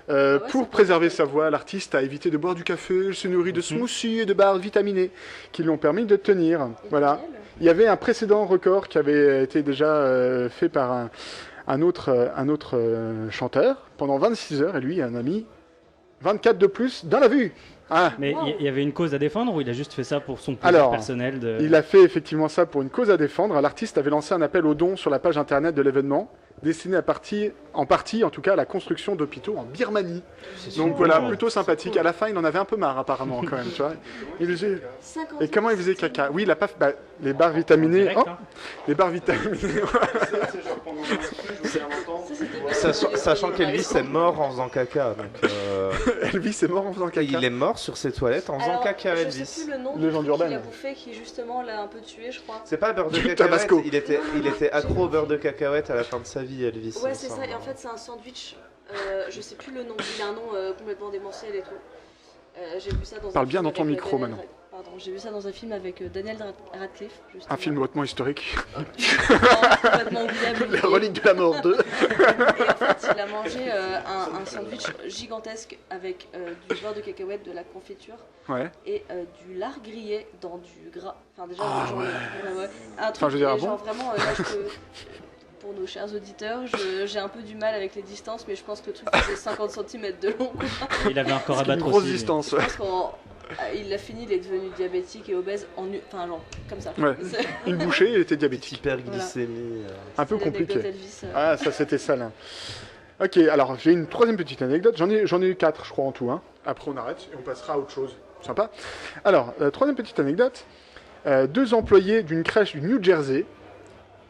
C: ouais,
A: Pour
C: c'est
A: préserver sa voix, l'artiste a évité de boire du café. Il se nourrit de smoothies et de barres vitaminées qui lui ont permis de tenir. Voilà. Il y avait un précédent record qui avait été déjà fait par un autre chanteur pendant 26 heures et lui il en a mis 24 de plus dans la vue. Ah,
E: Mais
C: Wow.
E: il y avait une cause à défendre ou il a juste fait ça pour son plaisir
A: Alors,
E: personnel de...
A: il a fait effectivement ça pour une cause à défendre. L'artiste avait lancé un appel aux dons sur la page internet de l'événement, destiné en partie en tout cas à la construction d'hôpitaux en Birmanie. Donc voilà, plutôt sympathique. À la fin, il en avait un peu marre apparemment quand même, tu vois. Il faisait...
C: 50
A: Et comment il faisait caca? Oui, il a pas fait... les barres vitaminées.
E: Direct,
A: Oh,
E: hein.
A: les barres vitaminées.
F: Sachant qu'Elvis est mort en faisant caca. Donc,
A: Elvis est mort en faisant caca.
F: il est mort sur ses toilettes en faisant
C: Alors,
F: caca,
C: je
F: Elvis.
C: sais plus le nom
A: Légende
C: du truc qu'il
A: urbaine.
C: a bouffé qui justement l'a un peu tué, je crois.
F: C'est pas beurre de
A: Du
F: cacahuète.
A: Tabasco.
F: Il était accro au beurre de cacahuète à la fin de sa vie, Elvis.
C: Ouais,
F: il
C: c'est
F: me
C: ça.
F: semble.
C: Et en fait, c'est un sandwich. Je sais plus le nom. Il a un nom complètement démentiel et tout. J'ai vu ça dans
A: Parle
C: un
A: bien
C: film
A: dans ton
C: avec,
A: micro,
C: Daniel
A: maintenant.
C: Pardon, j'ai vu ça dans un film avec Daniel Radcliffe. Justement.
A: Un film hautement historique.
C: Complètement oubliable.
A: Les reliques de la mort 2.
C: Et en fait, il a mangé un sandwich gigantesque avec du beurre de cacahuète, de la confiture
A: Ouais.
C: et du lard grillé dans du gras. Enfin, déjà,
A: Ah,
C: genre, ouais. Un truc
A: Enfin, je veux dire,
C: qui est
A: ah bon
C: genre vraiment, là, je peux- pour nos chers auditeurs, j'ai un peu du mal avec les distances, mais je pense que le truc faisait 50 cm de long. Quoi.
E: Il avait encore à
A: Une
E: battre
A: grosse
E: aussi.
A: distance.
C: Je pense qu'il l'a fini, il est devenu diabétique et obèse enfin, genre, comme ça.
A: Ouais.
C: C'est-
A: Une bouchée, il était diabétique.
F: Hyperglycémie.
A: Un peu
C: c'est l'anecdote
A: compliqué.
C: Elvis,
A: Ah, ça c'était ça là. Ok, alors j'ai une troisième petite anecdote. J'en ai eu 4, je crois, en tout. Hein. Après, on arrête et on passera à autre chose. Sympa. Alors, troisième petite anecdote. 2 employés d'une crèche du New Jersey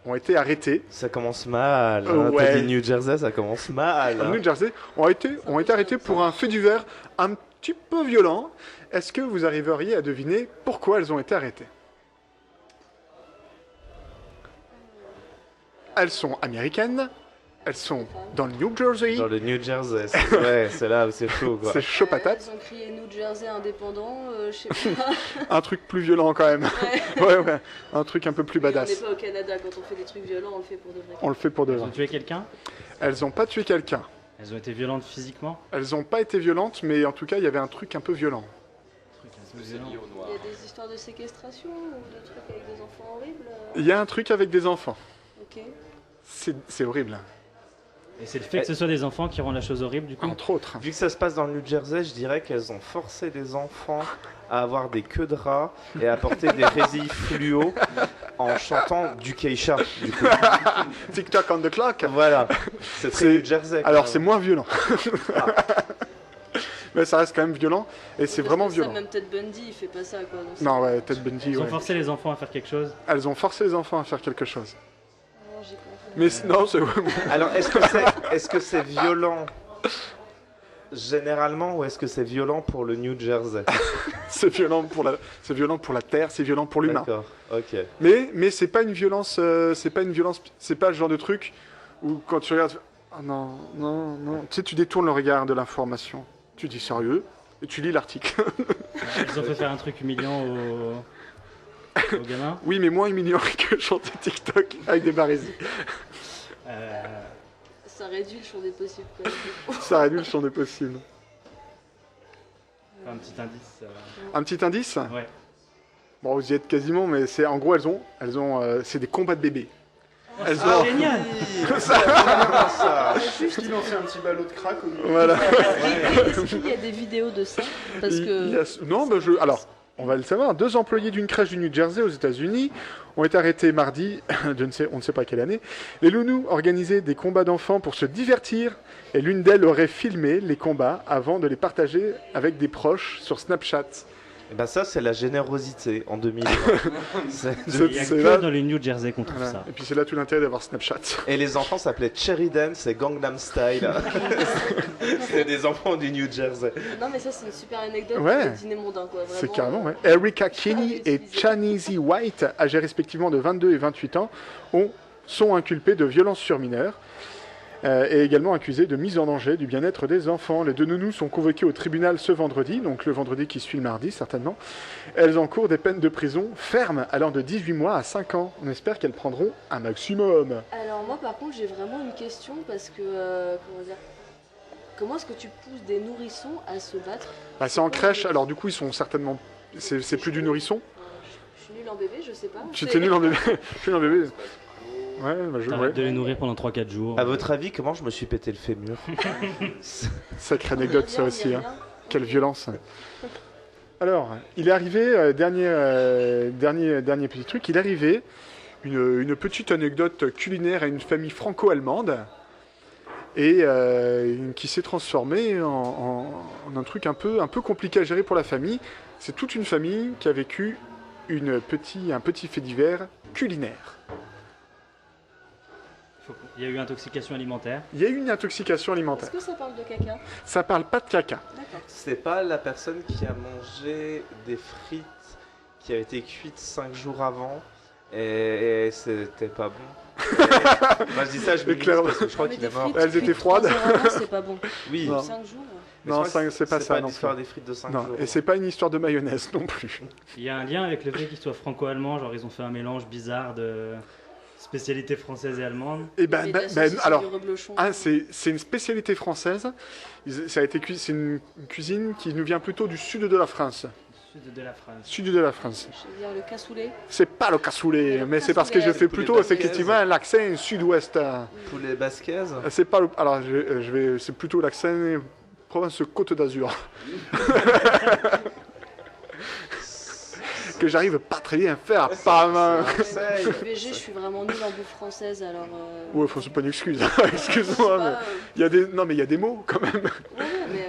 A: ont été arrêtés.
F: Ça commence mal.
A: Ouais.
F: T'as dit New Jersey, ça commence mal.
A: Au New Jersey ont été arrêtés pour un fait divers un petit peu violent. Est-ce que vous arriveriez à deviner pourquoi elles ont été arrêtées? Elles sont américaines. Elles sont dans le New Jersey.
F: Dans le New Jersey. Ouais, c'est là où c'est chaud, quoi.
A: C'est chaud patate.
C: Ils ont crié New Jersey indépendant, je sais pas.
A: Un truc plus violent quand même. Ouais. Un truc un peu plus
C: On n'est
A: badass.
C: pas au Canada, quand on fait des trucs violents, on le fait pour de vrai.
A: On le fait pour de
E: Ils
A: vrai.
E: ont tué quelqu'un?
A: Elles ont pas tué quelqu'un.
E: Elles ont été violentes physiquement?
A: Elles ont pas été violentes, mais en tout cas, il y avait un truc un peu violent.
B: C'est lié au noir.
C: Il y a des histoires de séquestration ou de trucs avec des enfants horribles
A: Il y a un truc avec des enfants.
C: Ok.
A: C'est horrible.
E: Et c'est le fait que ce soit des enfants qui rendent la chose horrible du coup?
A: Entre autres.
F: Vu que ça se passe dans le New Jersey, je dirais qu'elles ont forcé les enfants à avoir des queues de rats et à porter des résilles fluo en chantant du Keisha. Du coup.
A: TikTok on the clock.
F: Voilà. C'est très
A: C'est-
F: New Jersey. quand
A: Alors
F: même.
A: c'est moins violent. Mais ça reste quand même violent. Et c'est
C: Parce
A: vraiment
C: que ça,
A: violent.
C: même Ted Bundy, il fait pas ça, quoi. Donc
A: Non, ouais, Ted Bundy,
E: Ils ont
A: ouais.
E: forcé les enfants à faire quelque chose?
A: Elles ont forcé les enfants à faire quelque chose.
C: Non, j'y comprends.
A: Mais non, c'est...
F: Alors, est-ce que c'est violent Généralement, ou est-ce que c'est violent pour le New Jersey?
A: C'est violent pour la terre, c'est violent pour l'humain.
F: D'accord, ok.
A: Mais c'est pas une violence, c'est pas le genre de truc où quand tu regardes, ah non, non, non, tu sais, tu détournes le regard de l'information. Tu dis sérieux et tu lis l'article.
E: Ils ont fait faire un truc humiliant aux gamins.
A: Oui, mais moins humiliant que chanter TikTok avec des barésies.
C: Ça réduit le champ des possibles. Quand même.
A: Ça réduit le champ des possibles.
E: Un petit indice.
A: Un petit indice?
E: Ouais.
A: Bon, vous y êtes quasiment, mais c'est en gros, c'est des combats de bébés. Elles ont...
E: Génial.
A: Juste il lançait un petit ballot de crack au milieu.
C: Voilà. Est-ce qu'il y a des vidéos de ça? Parce que...
A: Non, alors, on va le savoir. 2 employés d'une crèche du New Jersey aux États-Unis ont été arrêtés mardi, on ne sait pas quelle année. Les loulous organisaient des combats d'enfants pour se divertir et l'une d'elles aurait filmé les combats avant de les partager avec des proches sur Snapchat.
F: Et ben ça, c'est la générosité en 2020.
E: Il y a que dans les New Jersey qu'on trouve ça.
A: Et puis c'est là tout l'intérêt d'avoir Snapchat.
F: Et les enfants s'appelaient Cherry Dance et Gangnam Style. C'est des enfants du New Jersey.
C: Non mais ça c'est une super anecdote
A: Ouais.
C: de dîner mondain quoi. Vraiment,
A: C'est carrément, ouais. Erica Kinney et Chanesi White, âgés respectivement de 22 et 28 ans, sont inculpés de violences sur mineurs. Et également accusés de mise en danger du bien-être des enfants. Les 2 nounous sont convoqués au tribunal ce vendredi, donc le vendredi qui suit le mardi certainement. Elles encourent des peines de prison fermes allant de 18 mois à 5 ans. On espère qu'elles prendront un maximum.
C: Alors moi par contre j'ai vraiment une question parce que comment est-ce que tu pousses des nourrissons à se battre?
A: Bah, c'est en crèche, alors du coup ils sont certainement... C'est plus du nourrisson.
C: Je suis nulle en bébé, je sais pas.
A: Tu t'es nul en bébé. Je suis nul en bébé. Ouais, bah
E: T'arrêtes de les nourrir pendant 3-4 jours.
F: À votre avis, comment je me suis pété le fémur?
A: Sacrée anecdote ça aussi. Hein. Quelle violence. Alors, il est arrivé, dernier petit truc, il est arrivé une petite anecdote culinaire à une famille franco-allemande et qui s'est transformée en un truc un peu compliqué à gérer pour la famille. C'est toute une famille qui a vécu un petit fait divers culinaire.
E: Il y a eu intoxication alimentaire.
A: Il y a eu une intoxication alimentaire.
C: Est-ce que ça parle de caca?
A: Ça parle pas de caca.
C: D'accord.
F: C'est pas la personne qui a mangé des frites qui avaient été cuites 5 jours avant et c'était pas bon. Moi je dis ça, je me dis parce que je crois qu'il est mort.
A: Elles étaient froides.
C: C'est pas bon.
F: Oui.
C: 5 jours.
A: Non, c'est pas ça.
F: C'est pas une histoire des frites de 5 jours.
A: Et c'est pas une histoire de mayonnaise non plus.
E: Il y a un lien avec le fait qu'ils soient franco-allemands, genre ils ont fait un mélange bizarre de spécialités françaises et allemandes.
A: Et alors, c'est une spécialité française. C'est une cuisine qui nous vient plutôt du sud de la France.
E: Sud de la France.
A: Sud de la France.
C: Je veux dire le cassoulet.
A: C'est pas le cassoulet, mais c'est parce que je fais plutôt effectivement l'accent sud-ouest.
F: Poulet basquaise.
A: C'est pas le, alors c'est plutôt l'accent province Côte d'Azur. Que j'arrive pas très bien à faire, pas à main.
C: VG, je suis vraiment nulle en bouffe française, alors...
A: Ouais, c'est pas une excuse, excuse-moi, mais... il y a des mots, quand même.
C: Ouais, mais...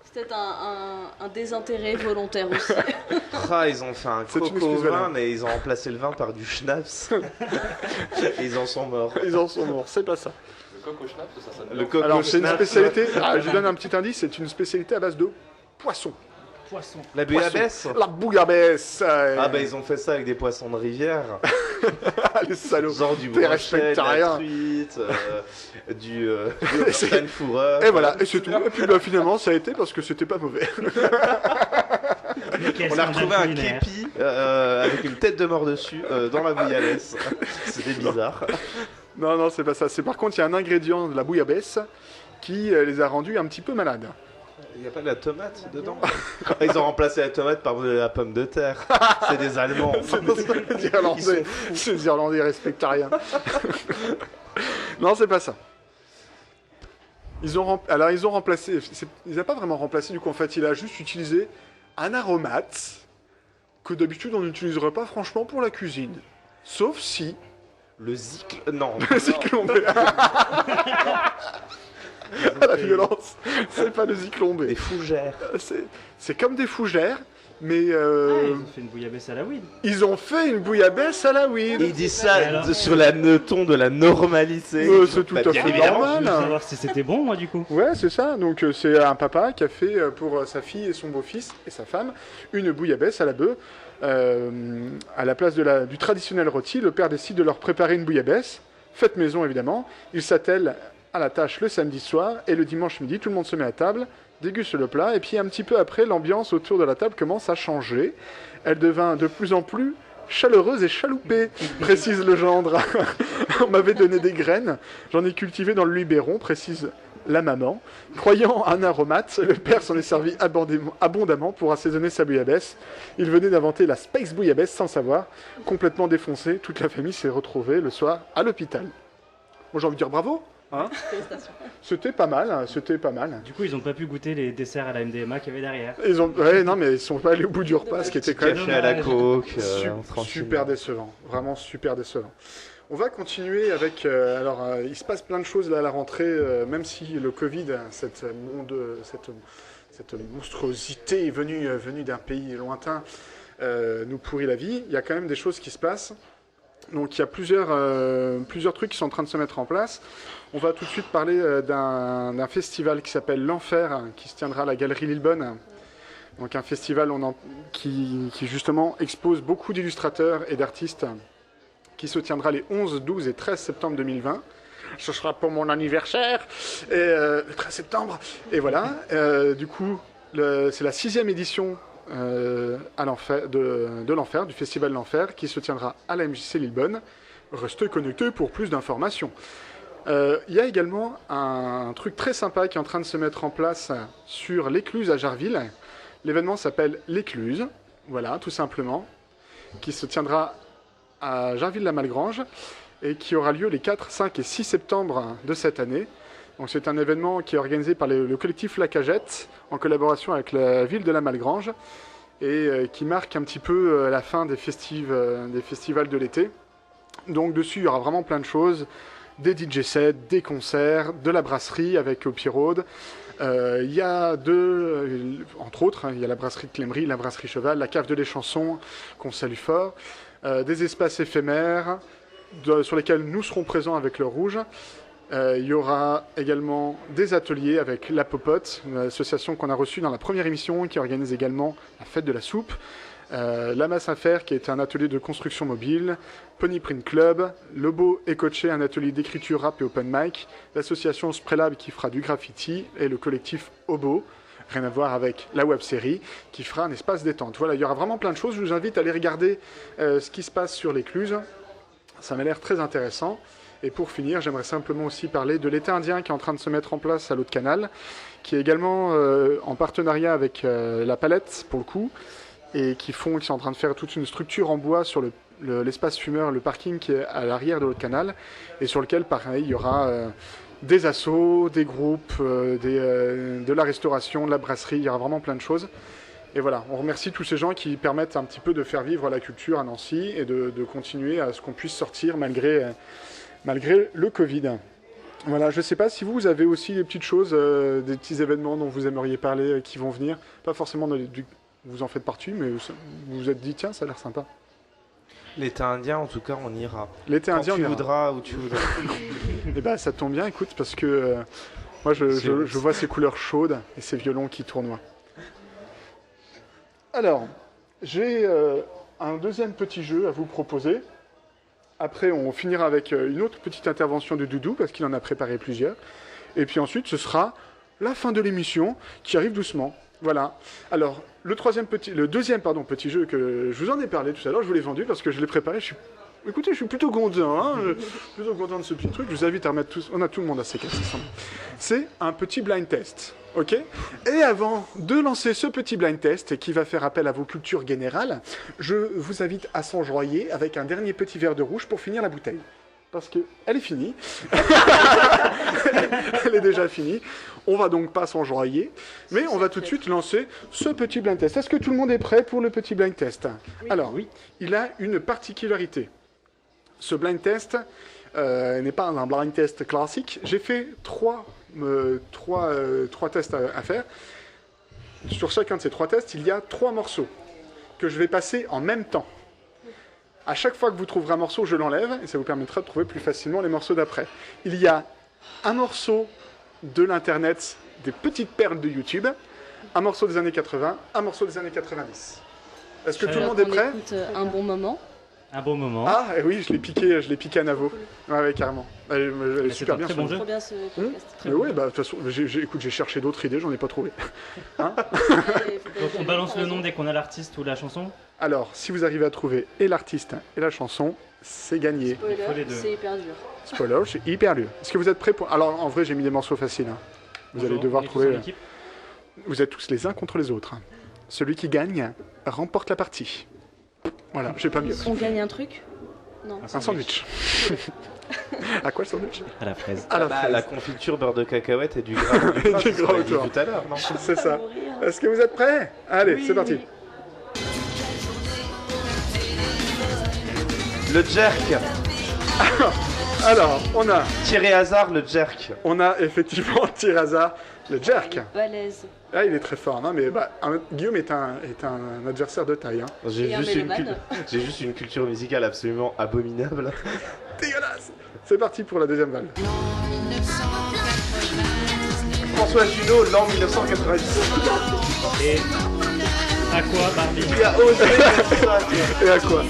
C: c'est peut-être un désintérêt volontaire aussi.
F: Ils ont fait un coco au vin, mais ils ont remplacé le vin par du schnapps. Et ils en sont morts.
A: Ils en sont morts, c'est pas ça.
B: Le coco schnapps, ça sonne
F: le
B: bien.
F: coco
A: Alors, c'est une
F: schnapps.
A: spécialité, je donne un petit indice, c'est une spécialité à base de poisson.
E: Poisson.
F: La bouillabaisse.
A: La bouillabaisse.
F: Ah bah ils ont fait ça avec des poissons de rivière.
A: Les salauds.
F: Genre du
A: T'es
F: brochet, de
A: respectarien.
F: la truite, du de fourreur.
A: Et voilà, et c'est tout. Et puis finalement, ça a été parce que c'était pas mauvais.
F: On a retrouvé un képi avec une tête de mort dessus dans la bouillabaisse. C'était bizarre.
A: Non, c'est pas ça. C'est par contre, il y a un ingrédient de la bouillabaisse qui les a rendus un petit peu malades.
F: Il n'y a pas de la tomate dedans. Ils ont remplacé la tomate par de la pomme de terre. C'est des Allemands.
A: C'est des Irlandais respectariens. Non, c'est pas ça. Ils ont remplacé. Ils n'ont pas vraiment remplacé, du coup, en fait, il a juste utilisé un aromate que d'habitude on n'utiliserait pas franchement pour la cuisine. Sauf si.
F: Le zik. Non.
A: Le zyklon-B. La violence. C'est pas le zyklon-B.
F: Des fougères.
A: C'est comme des fougères, Mais
E: Ils ont fait une bouillabaisse à la weed.
A: ils ont fait une bouillabaisse à la weed.
F: Il dit ça
E: Alors
F: sur le ton de la normalité.
A: C'est tout
F: Bah,
A: à
F: bien
A: fait
F: évidemment.
E: Je veux
A: normal.
E: savoir si c'était bon, moi, du coup.
A: Ouais, c'est ça. Donc c'est un papa qui a fait pour sa fille et son beau-fils et sa femme une bouillabaisse à la bœuf. À la place du traditionnel rôti, le père décide de leur préparer une bouillabaisse, faite maison évidemment. Il s'attelle à la tâche le samedi soir et le dimanche midi, tout le monde se met à table, déguste le plat et puis un petit peu après, l'ambiance autour de la table commence à changer. Elle devint de plus en plus chaleureuse et chaloupée, précise le gendre. On m'avait donné des graines, j'en ai cultivé dans le Luberon, précise la maman. Croyant à un aromate, le père s'en est servi abondamment pour assaisonner sa bouillabaisse. Il venait d'inventer la Space Bouillabaisse sans savoir. Complètement défoncé, toute la famille s'est retrouvée le soir à l'hôpital. Moi j'ai envie de dire bravo. Hein,
C: Félicitations.
A: c'était pas mal, hein, c'était pas mal.
E: Du coup, ils ont pas pu goûter les desserts à la MDMA qu'il y avait derrière.
A: Ouais, non, mais ils sont pas allés au bout du repas, ce qui était quand même
F: Café à la coke, tranquille.
A: super décevant, vraiment super décevant. On va continuer avec, il se passe plein de choses là à la rentrée, même si le Covid, cette monstruosité venue d'un pays lointain, nous pourrit la vie. Il y a quand même des choses qui se passent. Donc il y a plusieurs trucs qui sont en train de se mettre en place. On va tout de suite parler d'un festival qui s'appelle l'Enfer, qui se tiendra à la Galerie Lillebonne. Donc un festival qui justement expose beaucoup d'illustrateurs et d'artistes, qui se tiendra les 11, 12 et 13 septembre 2020. Ce sera pour mon anniversaire, et, le 13 septembre. Et voilà, du coup, c'est la 6e édition à l'enfer, de l'Enfer, du festival l'Enfer, qui se tiendra à la MJC Lillebonne. Restez connectés pour plus d'informations. Il y a également un truc très sympa qui est en train de se mettre en place sur l'Écluse à Jarville. L'événement s'appelle l'Écluse, voilà, tout simplement, qui se tiendra à Jarville-la-Malgrange et qui aura lieu les 4, 5 et 6 septembre de cette année. Donc c'est un événement qui est organisé par le collectif La Cagette en collaboration avec la ville de la Malgrange et qui marque un petit peu la fin des festivals de l'été. Donc dessus il y aura vraiment plein de choses, des DJ sets, des concerts, de la brasserie avec Opie Road. Il y a entre autres, il y a la brasserie de Clémery, la brasserie Cheval, la cave de les chansons qu'on salue fort, des espaces éphémères sur lesquels nous serons présents avec le Rouge. Il y aura également des ateliers avec La Popote, une association qu'on a reçue dans la première émission, qui organise également la fête de la soupe. La Masse à faire, qui est un atelier de construction mobile. Pony Print Club. Lobo et Coaché, un atelier d'écriture rap et open mic. L'association Sprelab, qui fera du graffiti. Et le collectif Obo, rien à voir avec la web série, qui fera un espace détente. Voilà, il y aura vraiment plein de choses. Je vous invite à aller regarder ce qui se passe sur l'Écluse. Ça m'a l'air très intéressant. Et pour finir, j'aimerais simplement aussi parler de l'été indien qui est en train de se mettre en place à l'autre canal, qui est également en partenariat avec la Palette, pour le coup, et qui sont en train de faire toute une structure en bois sur l'espace fumeur, le parking qui est à l'arrière de l'autre canal, et sur lequel, pareil, il y aura des assos, des groupes, de la restauration, de la brasserie, il y aura vraiment plein de choses. Et voilà, on remercie tous ces gens qui permettent un petit peu de faire vivre la culture à Nancy et de continuer à ce qu'on puisse sortir malgré le Covid. Voilà, je ne sais pas si vous avez aussi des petites choses, des petits événements dont vous aimeriez parler qui vont venir. Pas forcément vous en faites partie, mais vous vous êtes dit, tiens, ça a l'air sympa.
F: L'été indien, en tout cas, on ira.
A: L'été indien,
F: tu
A: on ira.
F: voudras, où tu voudras.
A: Et bah, ça tombe bien, écoute, parce que moi, je vois ces couleurs chaudes et ces violons qui tournoient. Alors, j'ai un deuxième petit jeu à vous proposer. Après, on finira avec une autre petite intervention de Doudou, parce qu'il en a préparé plusieurs. Et puis ensuite, ce sera la fin de l'émission, qui arrive doucement. Voilà. Alors, le deuxième petit jeu que je vous en ai parlé tout à l'heure, je vous l'ai vendu parce que je l'ai préparé. Écoutez, je suis plutôt content, hein, plutôt content de ce petit truc. Je vous invite à remettre on a tout le monde à ces casses. C'est un petit blind test, ok? Et avant de lancer ce petit blind test qui va faire appel à vos cultures générales, je vous invite à s'enjoyer avec un dernier petit verre de rouge pour finir la bouteille. Parce qu'elle est finie. Elle est déjà finie. On va donc pas s'enjoyer. Mais on va tout de suite lancer ce petit blind test. Est-ce que tout le monde est prêt pour le petit blind test? Oui. Alors, oui, il a une particularité. Ce blind test n'est pas un blind test classique. J'ai fait trois tests à faire. Sur chacun de ces 3 tests, il y a 3 morceaux. que je vais passer en même temps. À chaque fois que vous trouverez un morceau, je l'enlève et ça vous permettra de trouver plus facilement les morceaux d'après. Il y a un morceau de l'internet, des petites perles de YouTube, un morceau des années 80, un morceau des années 90. Est-ce que tout le monde est prêt?
C: On écoute un bon moment.
E: Un bon moment.
A: Ah, et oui, je l'ai piqué à Navo. Ouais, carrément. Elle est super bien.
E: Très bon jeu.
C: Trop bien ce podcast.
A: Mais oui, bah de toute façon, écoute, j'ai cherché d'autres idées, j'en ai pas trouvé. Hein?
E: Donc on balance le nom dès qu'on a l'artiste ou la chanson.
A: Alors, si vous arrivez à trouver et l'artiste et la chanson, c'est gagné.
E: faut les
C: Spoiler,
E: deux.
C: c'est hyper dur.
A: Spoiler, c'est hyper dur. Est-ce que vous êtes prêts pour... Alors, en vrai, j'ai mis des morceaux faciles. Hein. Vous allez devoir trouver... Vous êtes tous les uns contre les autres. Celui qui gagne remporte la partie. Voilà, j'ai pas mieux.
C: On gagne un truc? Non.
A: Un sandwich. À quoi le sandwich?
E: À la fraise.
A: À la
F: La
A: fraise.
F: confiture, beurre de cacahuète et du gras. Du gras,
A: Du
F: c'est ce
A: gras
F: qu'on a dit
A: autour.
F: tout à l'heure, non?
A: C'est ça. Est-ce que vous êtes prêts? Allez, c'est parti.
F: Le jerk.
A: Alors,
F: Thierry Hazard, le jerk.
A: on a effectivement tir hasard, le jerk.
C: Balèze.
A: Ah, il est très fort, non mais Guillaume est un adversaire de taille. Hein.
F: J'ai
C: Et un
F: juste,
C: mélomane.
F: j'ai juste une culture musicale absolument abominable.
A: Dégueulasse. C'est parti pour la deuxième balle.
F: François Junot, l'an 1990.
E: Et à quoi Barbie?
F: Il a osé faire ça.
A: Et à quoi?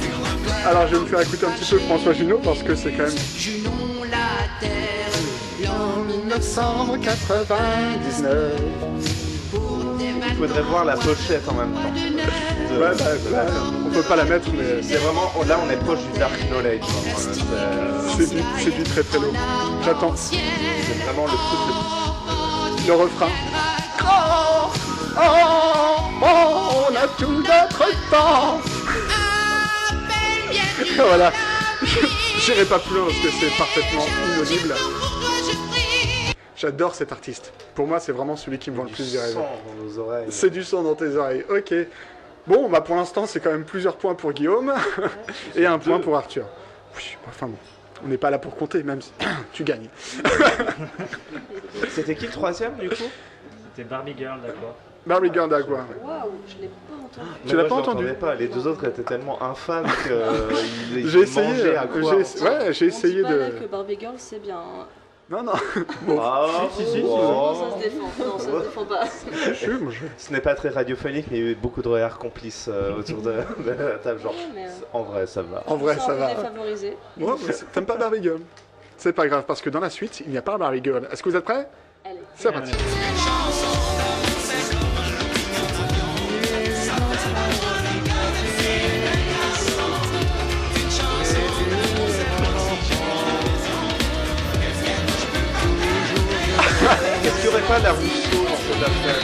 A: Alors je vais me faire écouter un petit peu François Junot parce que c'est quand même...
I: Junon la terre, l'an
A: 1999.
F: Il faudrait voir la pochette en même temps.
A: Ouais, bah, on peut pas la mettre, mais
F: C'est vraiment, là on est proche du Dark Knowledge.
A: c'est du très très lourd. J'attends
F: C'est vraiment le truc le
A: le refrain. Oh, on a tout notre temps. Voilà. J'irai pas plus loin parce que c'est parfaitement inaudible. J'adore cet artiste. Pour moi, c'est vraiment celui qui me vend le plus
F: du
A: du rêve.
F: sang dans nos oreilles.
A: C'est du sang dans tes oreilles. Ok. Bon, bah pour l'instant, c'est quand même plusieurs points pour Guillaume et un point pour Arthur. Oui, enfin bon. On n'est pas là pour compter, même si tu gagnes.
F: C'était qui le troisième du coup?
E: C'était Barbie Girl, d'accord.
A: Barbie Girl d'Aqua.
C: Waouh, je l'ai pas entendu.
A: Tu l'as pas entendu?
F: Pas. Les deux autres étaient tellement infâmes que ils
A: J'ai essayé.
F: mangeaient à quoi
A: J'ai essayé
C: On dit pas là
A: de.
C: que Barbie Girl c'est bien. Hein.
A: Non, non.
F: Ah,
C: Non, ça se défend. Non, ça se défend pas.
F: Ce n'est pas très radiophonique, mais il y a eu beaucoup de regards complices autour de la table. Genre,
C: mais,
F: en vrai, ça va.
A: En vrai, ça va.
C: Défavorisé.
A: Ouais, mais t'aimes pas Barbie Girl? C'est pas grave, parce que dans la suite, il n'y a pas Barbie Girl. Est-ce que vous êtes prêts?
C: Allez.
A: C'est parti.
F: Est-ce qu'il n'y aurait pas la Rousseau dans cette affaire?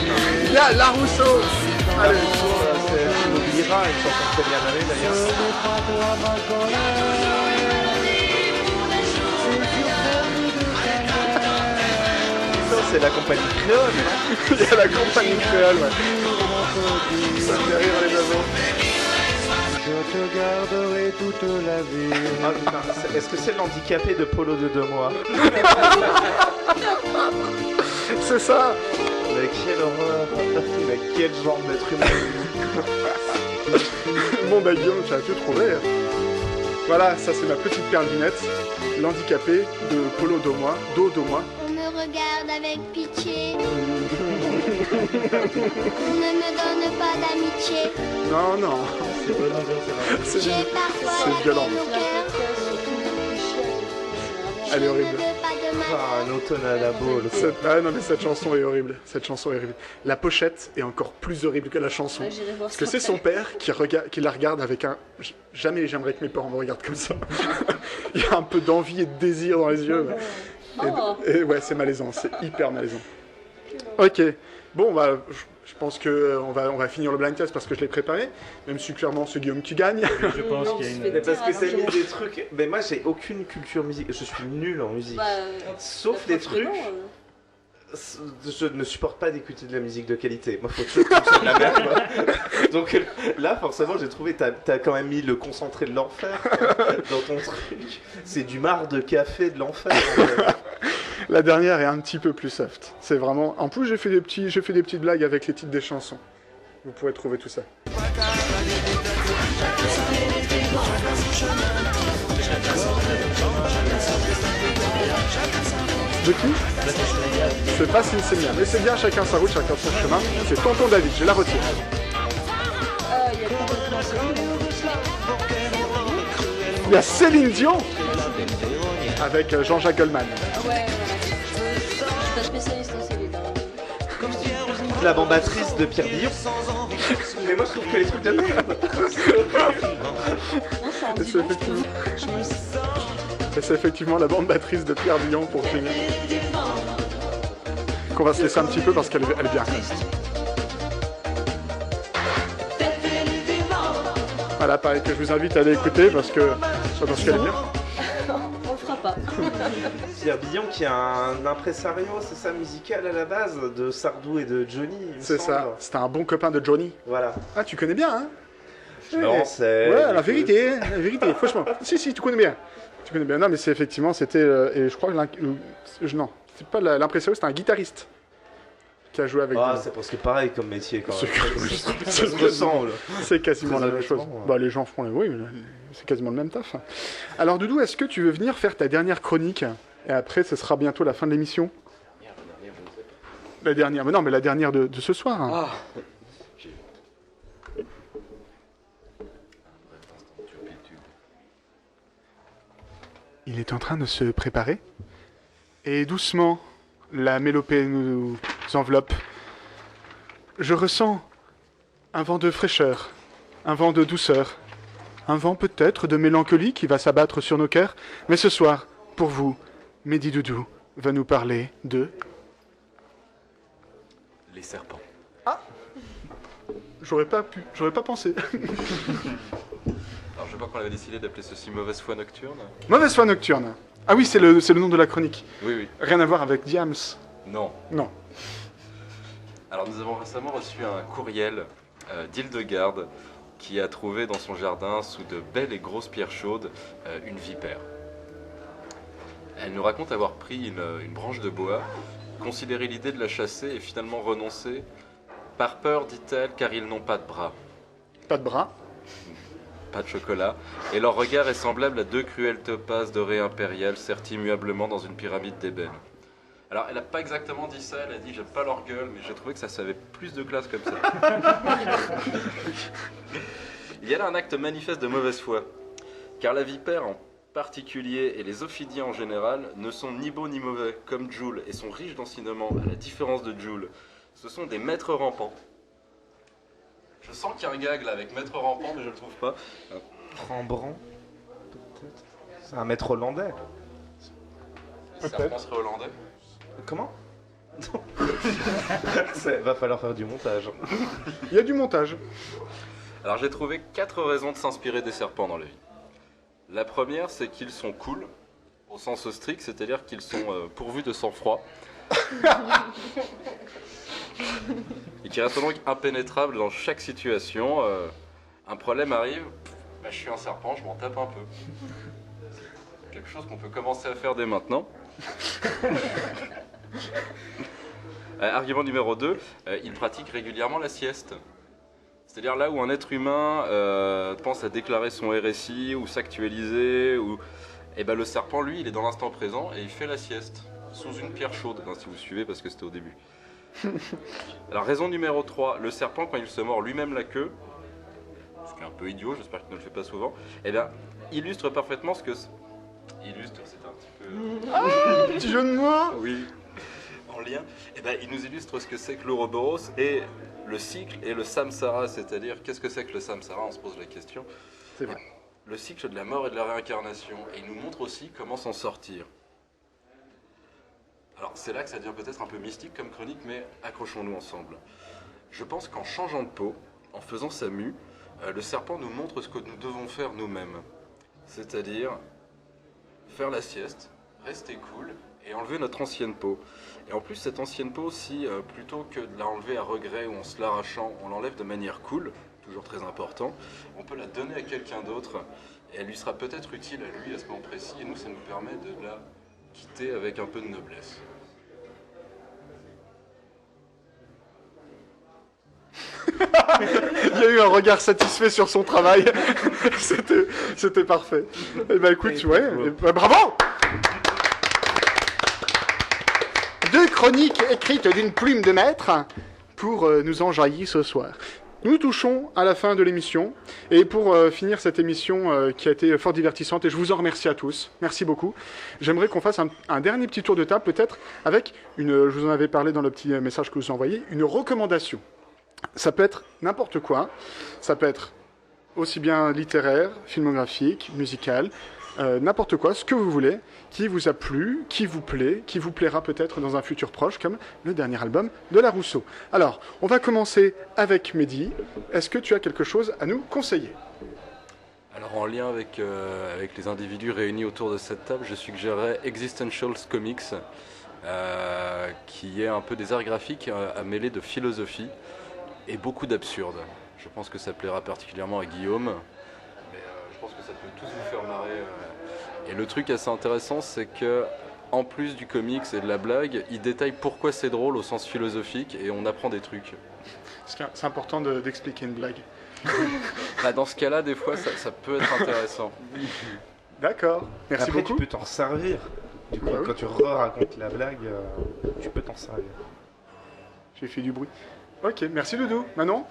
A: Il y a La Rousseau. Allez.
F: On oubliera une chanson de Première année d'ailleurs. Ça, c'est la compagnie créole.
A: Il y a la compagnie créole, ouais. Ça me fait rire les oiseaux.
J: Je te garderai toute la vie.
F: Ah, putain, est-ce que c'est l'handicapé de Polo de 2 mois?
A: C'est ça.
F: Mais quelle horreur. Mais quel genre d'être humain.
A: Bon, bah Guillaume, tu as tout trouvé. Voilà, ça c'est ma petite perlinette. L'handicapé de Polo Domois.
K: On me regarde avec pitié. On ne me donne pas d'amitié.
A: Non, non. C'est
K: J'ai parfois
A: c'est violent.
K: fait mon cœur.
A: Elle est horrible.
K: Je ne veux pas de mal.
F: Ah, un automne à la boule.
A: Ah non, mais cette chanson est horrible. Cette chanson est horrible. La pochette est encore plus horrible que la chanson.
C: Ouais, j'irai voir
A: Parce que
C: ça
A: c'est son
C: après.
A: père qui la regarde avec un... Jamais j'aimerais que mes parents me regardent comme ça. Il y a un peu d'envie et de désir dans les yeux.
C: Oh.
A: Et ouais, c'est malaisant. C'est hyper malaisant. Ok. Bon, bah, je pense qu'on va finir le blind test parce que je l'ai préparé. Même si clairement c'est Guillaume qui gagne.
E: Je pense qu'il y a une...
F: Mais parce que c'est mis des trucs. Mais moi j'ai aucune culture musique. Je suis nul en musique.
C: Bah,
F: Sauf
C: la
F: les
C: preuve que
F: trucs.
C: non,
F: Je ne supporte pas d'écouter de la musique de qualité. Moi, faut toujours que ce soit de la merde. Quoi. Donc là, forcément, j'ai trouvé. T'as quand même mis le concentré de l'enfer dans ton truc. C'est du marc de café de l'enfer. En fait.
A: La dernière est un petit peu plus soft. C'est vraiment... En plus, j'ai fait des petites blagues avec les titres des chansons. Vous pourrez trouver tout ça. De qui? C'est pas si c'est bien, mais c'est bien, chacun sa route, chacun son chemin. C'est Tonton David, je la retire.
C: Il y a complètement
A: Il y a Céline Dion avec Jean-Jacques Goldman.
C: Ouais, voilà. Je suis pas spécialiste en Céline.
F: La bambatrice de Pierre Dion. Mais moi je trouve que les trucs de merde.
A: Et c'est effectivement la bande battrice de Pierre Dion pour finir. Qu'on va se laisser un petit peu parce qu'elle est bien. Voilà, pareil que je vous invite à aller écouter parce qu'elle est bien.
C: On le fera pas.
F: Pierre Dion qui est un impresario, c'est ça, musical à la base, de Sardou et de Johnny.
A: C'est ça, c'était un bon copain de Johnny.
F: Voilà.
A: Ah, tu connais bien, hein?
F: Non, c'est...
A: Ouais, la vérité, franchement. Si, tu connais bien. Tu connais bien. Non, mais c'est effectivement, c'était... et je crois que... non, c'est pas l'impresario, c'était un guitariste qui a joué avec...
F: Ah, c'est presque pareil comme métier, quand même.
A: Ça se ressemble. C'est quasiment la même chose.
F: Ouais.
A: Bah, les gens font les... Oui, mais c'est quasiment le même taf. Alors, Doudou, est-ce que tu veux venir faire ta dernière chronique? Et après, ce sera bientôt la fin de l'émission. La dernière, mais non, mais la dernière de ce soir. Hein.
B: Ah.
A: Il est en train de se préparer. Et doucement, la mélopée nous enveloppe. Je ressens un vent de fraîcheur, un vent de douceur, un vent peut-être de mélancolie qui va s'abattre sur nos cœurs. Mais ce soir, pour vous, Mehdi Doudou va nous parler de...
B: Les serpents.
A: Ah, j'aurais pas pensé.
B: Alors je vois qu'on avait décidé d'appeler ceci Mauvaise foi nocturne.
A: Mauvaise foi nocturne. Ah oui, c'est le nom de la chronique.
B: Oui.
A: Rien à voir avec Diams.
B: Non. Alors nous avons récemment reçu un courriel d'Île-de-Garde qui a trouvé dans son jardin, sous de belles et grosses pierres chaudes, une vipère. Elle nous raconte avoir pris une branche de bois, considéré l'idée de la chasser et finalement renoncé, par peur, dit-elle, car ils n'ont pas de bras.
A: Pas de bras?
B: Pas de chocolat, et leur regard est semblable à deux cruelles topazes dorées impériales serties immuablement dans une pyramide d'ébène. Alors, elle n'a pas exactement dit ça, elle a dit « j'aime pas leur gueule », mais j'ai trouvé que ça avait plus de classe comme ça. Il y a là un acte manifeste de mauvaise foi, car la vipère en particulier et les ophidiens en général ne sont ni beaux ni mauvais, comme Joule, et sont riches d'enseignements, à la différence de Joule. Ce sont des maîtres rampants. Je sens qu'il y a un gag là avec maître rampant, mais je le trouve pas.
F: Rembrandt, peut-être. C'est un maître hollandais.
B: Serpent serait hollandais.
F: Comment? Va falloir faire du montage.
A: Il y a du montage.
B: Alors j'ai trouvé 4 raisons de s'inspirer des serpents dans la vie. La première, c'est qu'ils sont cool, au sens strict, c'est-à-dire qu'ils sont pourvus de sang-froid. Et qui restent donc impénétrables dans chaque situation. Un problème arrive, je suis un serpent, je m'en tape un peu. Quelque chose qu'on peut commencer à faire dès maintenant. Argument numéro 2, ils pratiquent régulièrement la sieste. C'est-à-dire là où un être humain pense à déclarer son RSI ou s'actualiser, et ben le serpent, lui, il est dans l'instant présent et il fait la sieste, sous une pierre chaude, si vous suivez parce que c'était au début. Alors raison numéro 3, le serpent quand il se mord lui-même la queue, ce qui est un peu idiot, j'espère qu'il ne le fait pas souvent, et bien illustre parfaitement ce que... Illustre, c'est un petit peu...
A: Ah, petit jeu de mots.
B: Oui, en lien. Et ben il nous illustre ce que c'est que l'Ouroboros et le cycle et le samsara, c'est-à-dire qu'est-ce que c'est que le samsara, on se pose la question.
A: C'est vrai.
B: Le cycle de la mort et de la réincarnation, et il nous montre aussi comment s'en sortir. Alors c'est là que ça devient peut-être un peu mystique comme chronique, mais accrochons-nous ensemble. Je pense qu'en changeant de peau, en faisant sa mue, le serpent nous montre ce que nous devons faire nous-mêmes. C'est-à-dire faire la sieste, rester cool et enlever notre ancienne peau. Et en plus cette ancienne peau, si plutôt que de la enlever à regret ou en se l'arrachant, on l'enlève de manière cool, toujours très important, on peut la donner à quelqu'un d'autre et elle lui sera peut-être utile à lui à ce moment précis, et nous ça nous permet de la quitter avec un peu de noblesse.
A: y a eu un regard satisfait sur son travail. C'était parfait. Eh ben écoute, bravo. 2 chroniques écrites d'une plume de maître pour nous enjailler ce soir. Nous touchons à la fin de l'émission, et pour finir cette émission qui a été fort divertissante, et je vous en remercie à tous, merci beaucoup, j'aimerais qu'on fasse un dernier petit tour de table, peut-être avec je vous en avais parlé dans le petit message que je vous ai envoyé, une recommandation. Ça peut être n'importe quoi, ça peut être aussi bien littéraire, filmographique, musical, n'importe quoi, ce que vous voulez, qui vous a plu, qui vous plaît, qui vous plaira peut-être dans un futur proche, comme le dernier album de La Rousseau. Alors, on va commencer avec Mehdi. Est-ce que tu as quelque chose à nous conseiller ?
B: Alors, en lien avec les individus réunis autour de cette table, je suggérerais Existentials Comics, qui est un peu des arts graphiques à mêler de philosophie et beaucoup d'absurde. Je pense que ça plaira particulièrement à Guillaume, mais je pense que ça peut tous vous faire marrer. Et le truc assez intéressant, c'est que en plus du comics et de la blague, il détaille pourquoi c'est drôle au sens philosophique et on apprend des trucs.
A: C'est important d'expliquer une blague.
B: Dans ce cas-là, des fois, ça peut être intéressant.
A: D'accord, merci
F: Après,
A: beaucoup.
F: tu peux t'en servir. Du coup, quand tu racontes la blague, tu peux t'en servir.
A: J'ai fait du bruit. Ok, merci Doudou. Manon ?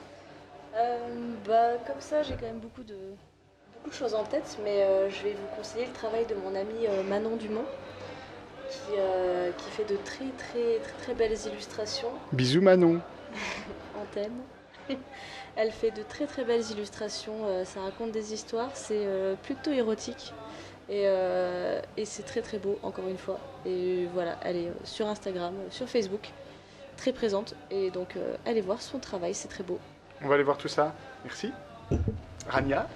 C: Comme ça, j'ai quand même beaucoup de choses en tête, mais je vais vous conseiller le travail de mon amie Manon Dumont, qui fait de très très très très belles illustrations.
A: Bisous Manon.
C: En thème. Elle fait de très très belles illustrations, ça raconte des histoires, c'est plutôt érotique et c'est très très beau encore une fois. Et voilà, elle est sur Instagram, sur Facebook, très présente, et donc allez voir son travail, c'est très beau.
A: On va aller voir tout ça. Merci. Rania ?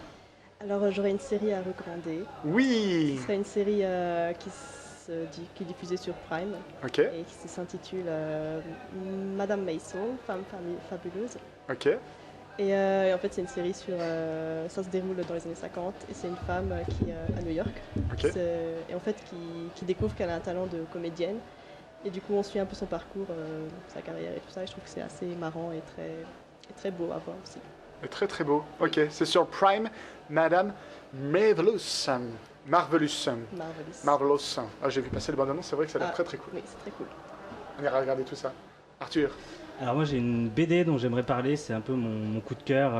D: Alors j'aurais une série à recommander.
A: Oui.
D: Ce serait une série qui est diffusée sur Prime.
A: Ok.
D: Et qui s'intitule Madame Maison, femme fabuleuse.
A: Ok.
D: Et en fait c'est une série ça se déroule dans les années 50 et c'est une femme qui est à New York.
A: Ok.
D: Et en fait qui découvre qu'elle a un talent de comédienne. Et du coup on suit un peu son parcours, sa carrière et tout ça. Et je trouve que c'est assez marrant et très beau à voir aussi.
A: Très très beau. Ok, c'est sur Prime, Madame Marvelous. Marvelous. Ah, j'ai vu passer le bande-annonce, c'est vrai que ça a l'air très très cool.
D: Oui, c'est très cool.
A: On ira regarder tout ça. Arthur.
E: Alors moi j'ai une BD dont j'aimerais parler, c'est un peu mon coup de cœur.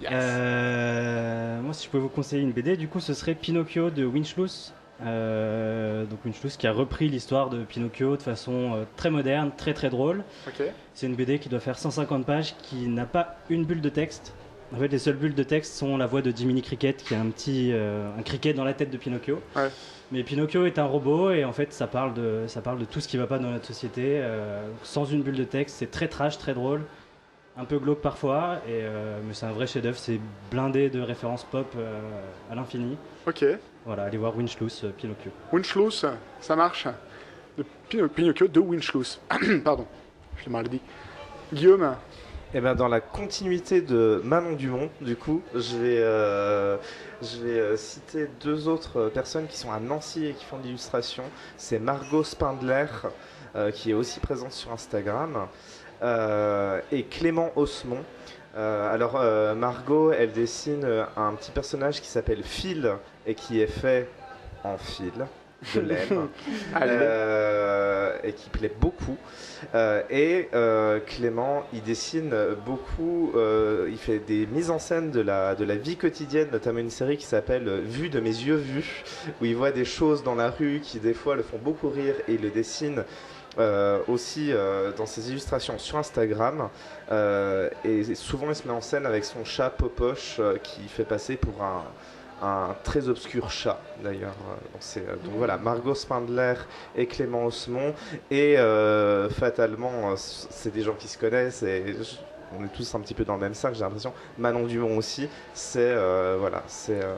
E: Moi si je pouvais vous conseiller une BD, du coup ce serait Pinocchio de Winchloos. Donc Winchloos qui a repris l'histoire de Pinocchio de façon très moderne, très très drôle.
A: Okay.
E: C'est une BD qui doit faire 150 pages, qui n'a pas une bulle de texte. En fait, les seules bulles de texte sont la voix de Jiminy Cricket, qui a un cricket dans la tête de Pinocchio.
A: Ouais.
E: Mais Pinocchio est un robot et en fait, ça parle de tout ce qui va pas dans notre société, sans une bulle de texte. C'est très trash, très drôle, un peu glauque parfois, mais c'est un vrai chef-d'œuvre. C'est blindé de références pop à l'infini.
A: Ok.
E: Voilà, allez voir Winchloos, Pinocchio.
A: Winchloos, ça marche. Pinocchio de Winchloos. Pardon, je l'ai mal dit. Guillaume.
F: Dans la continuité de Manon Dumont, du coup, je vais citer 2 autres personnes qui sont à Nancy et qui font de l'illustration. C'est Margot Spindler, qui est aussi présente sur Instagram, et Clément Osmond. Margot, elle dessine un petit personnage qui s'appelle Phil et qui est fait en fil de laine et qui plaît beaucoup. Clément, il dessine beaucoup, il fait des mises en scène de la vie quotidienne, notamment une série qui s'appelle Vue de mes yeux vus, où il voit des choses dans la rue qui des fois le font beaucoup rire et il le dessine aussi dans ses illustrations sur Instagram, et souvent il se met en scène avec son chat Popoche qui fait passer pour un très obscur chat d'ailleurs. Donc voilà, Margot Spindler et Clément Osmond, et fatalement c'est des gens qui se connaissent et on est tous un petit peu dans le même sac, j'ai l'impression. Manon Dumont aussi,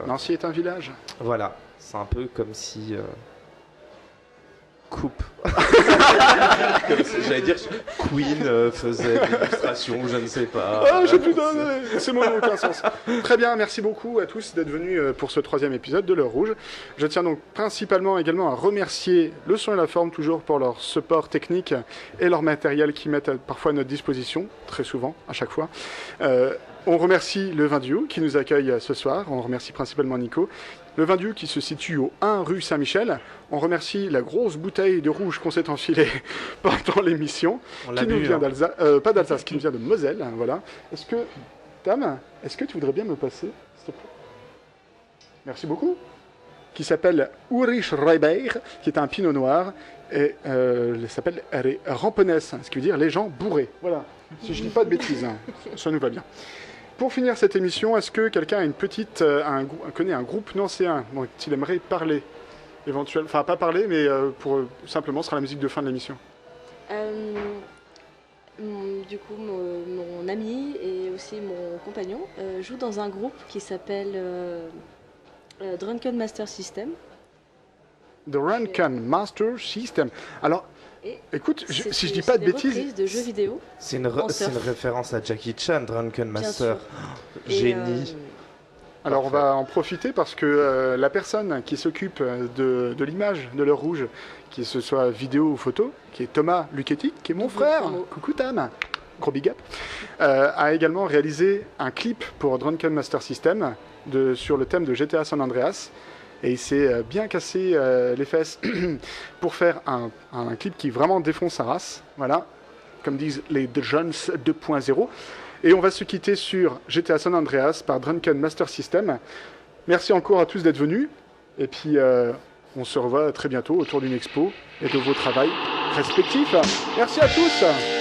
A: Nancy est un village.
F: Voilà, c'est un peu comme si coupe. J'allais dire Queen faisait de l'illustration, je ne sais pas.
A: Ah, j'ai plus donné. Ces mots n'ont aucun sens. Très bien, merci beaucoup à tous d'être venus pour ce 3e épisode de l'Heure Rouge. Je tiens donc principalement également à remercier Le Son et la Forme, toujours pour leur support technique et leur matériel qu'ils mettent parfois à notre disposition, très souvent, à chaque fois. On remercie le Vin Dieu qui nous accueille ce soir. On remercie principalement Nico. Le Vin Dieu qui se situe au 1 rue Saint-Michel. On remercie la grosse bouteille de rouge qu'on s'est enfilée pendant l'émission. Qui nous vient d'Alsace, pas d'Alsace, qui nous vient de Moselle. Hein, voilà. Est-ce que, Dame, est-ce que tu voudrais bien me passer, s'il te plaît? Merci beaucoup. Qui s'appelle Ulrich Reiber, qui est un pinot noir. Et il s'appelle Rampones, ce qui veut dire les gens bourrés. Voilà. Si je dis pas de bêtises, hein, ça nous va bien. Pour finir cette émission, est-ce que quelqu'un a une petite, connaît un groupe nancéen dont il aimerait parler éventuellement, enfin pas parler, mais pour simplement ce sera la musique de fin de l'émission.
C: Du coup, mon ami et aussi mon compagnon jouent dans un groupe qui s'appelle Drunken Master System.
A: The Drunken Master System. Alors, écoute, si je dis pas de bêtises,
C: de jeux vidéo.
F: C'est une référence à Jackie Chan, Drunken Master. Génie.
A: Alors on va en profiter parce que la personne qui s'occupe de l'image de l'heure rouge, que ce soit vidéo ou photo, qui est Thomas Luchetti, qui est mon frère, coucou Tam, gros big up, a également réalisé un clip pour Drunken Master System sur le thème de GTA San Andreas. Et il s'est bien cassé les fesses pour faire un clip qui vraiment défonce sa race. Voilà, comme disent les The Jones 2.0. Et on va se quitter sur GTA San Andreas par Drunken Master System. Merci encore à tous d'être venus. Et puis, on se revoit très bientôt autour d'une expo et de vos travails respectifs. Merci à tous.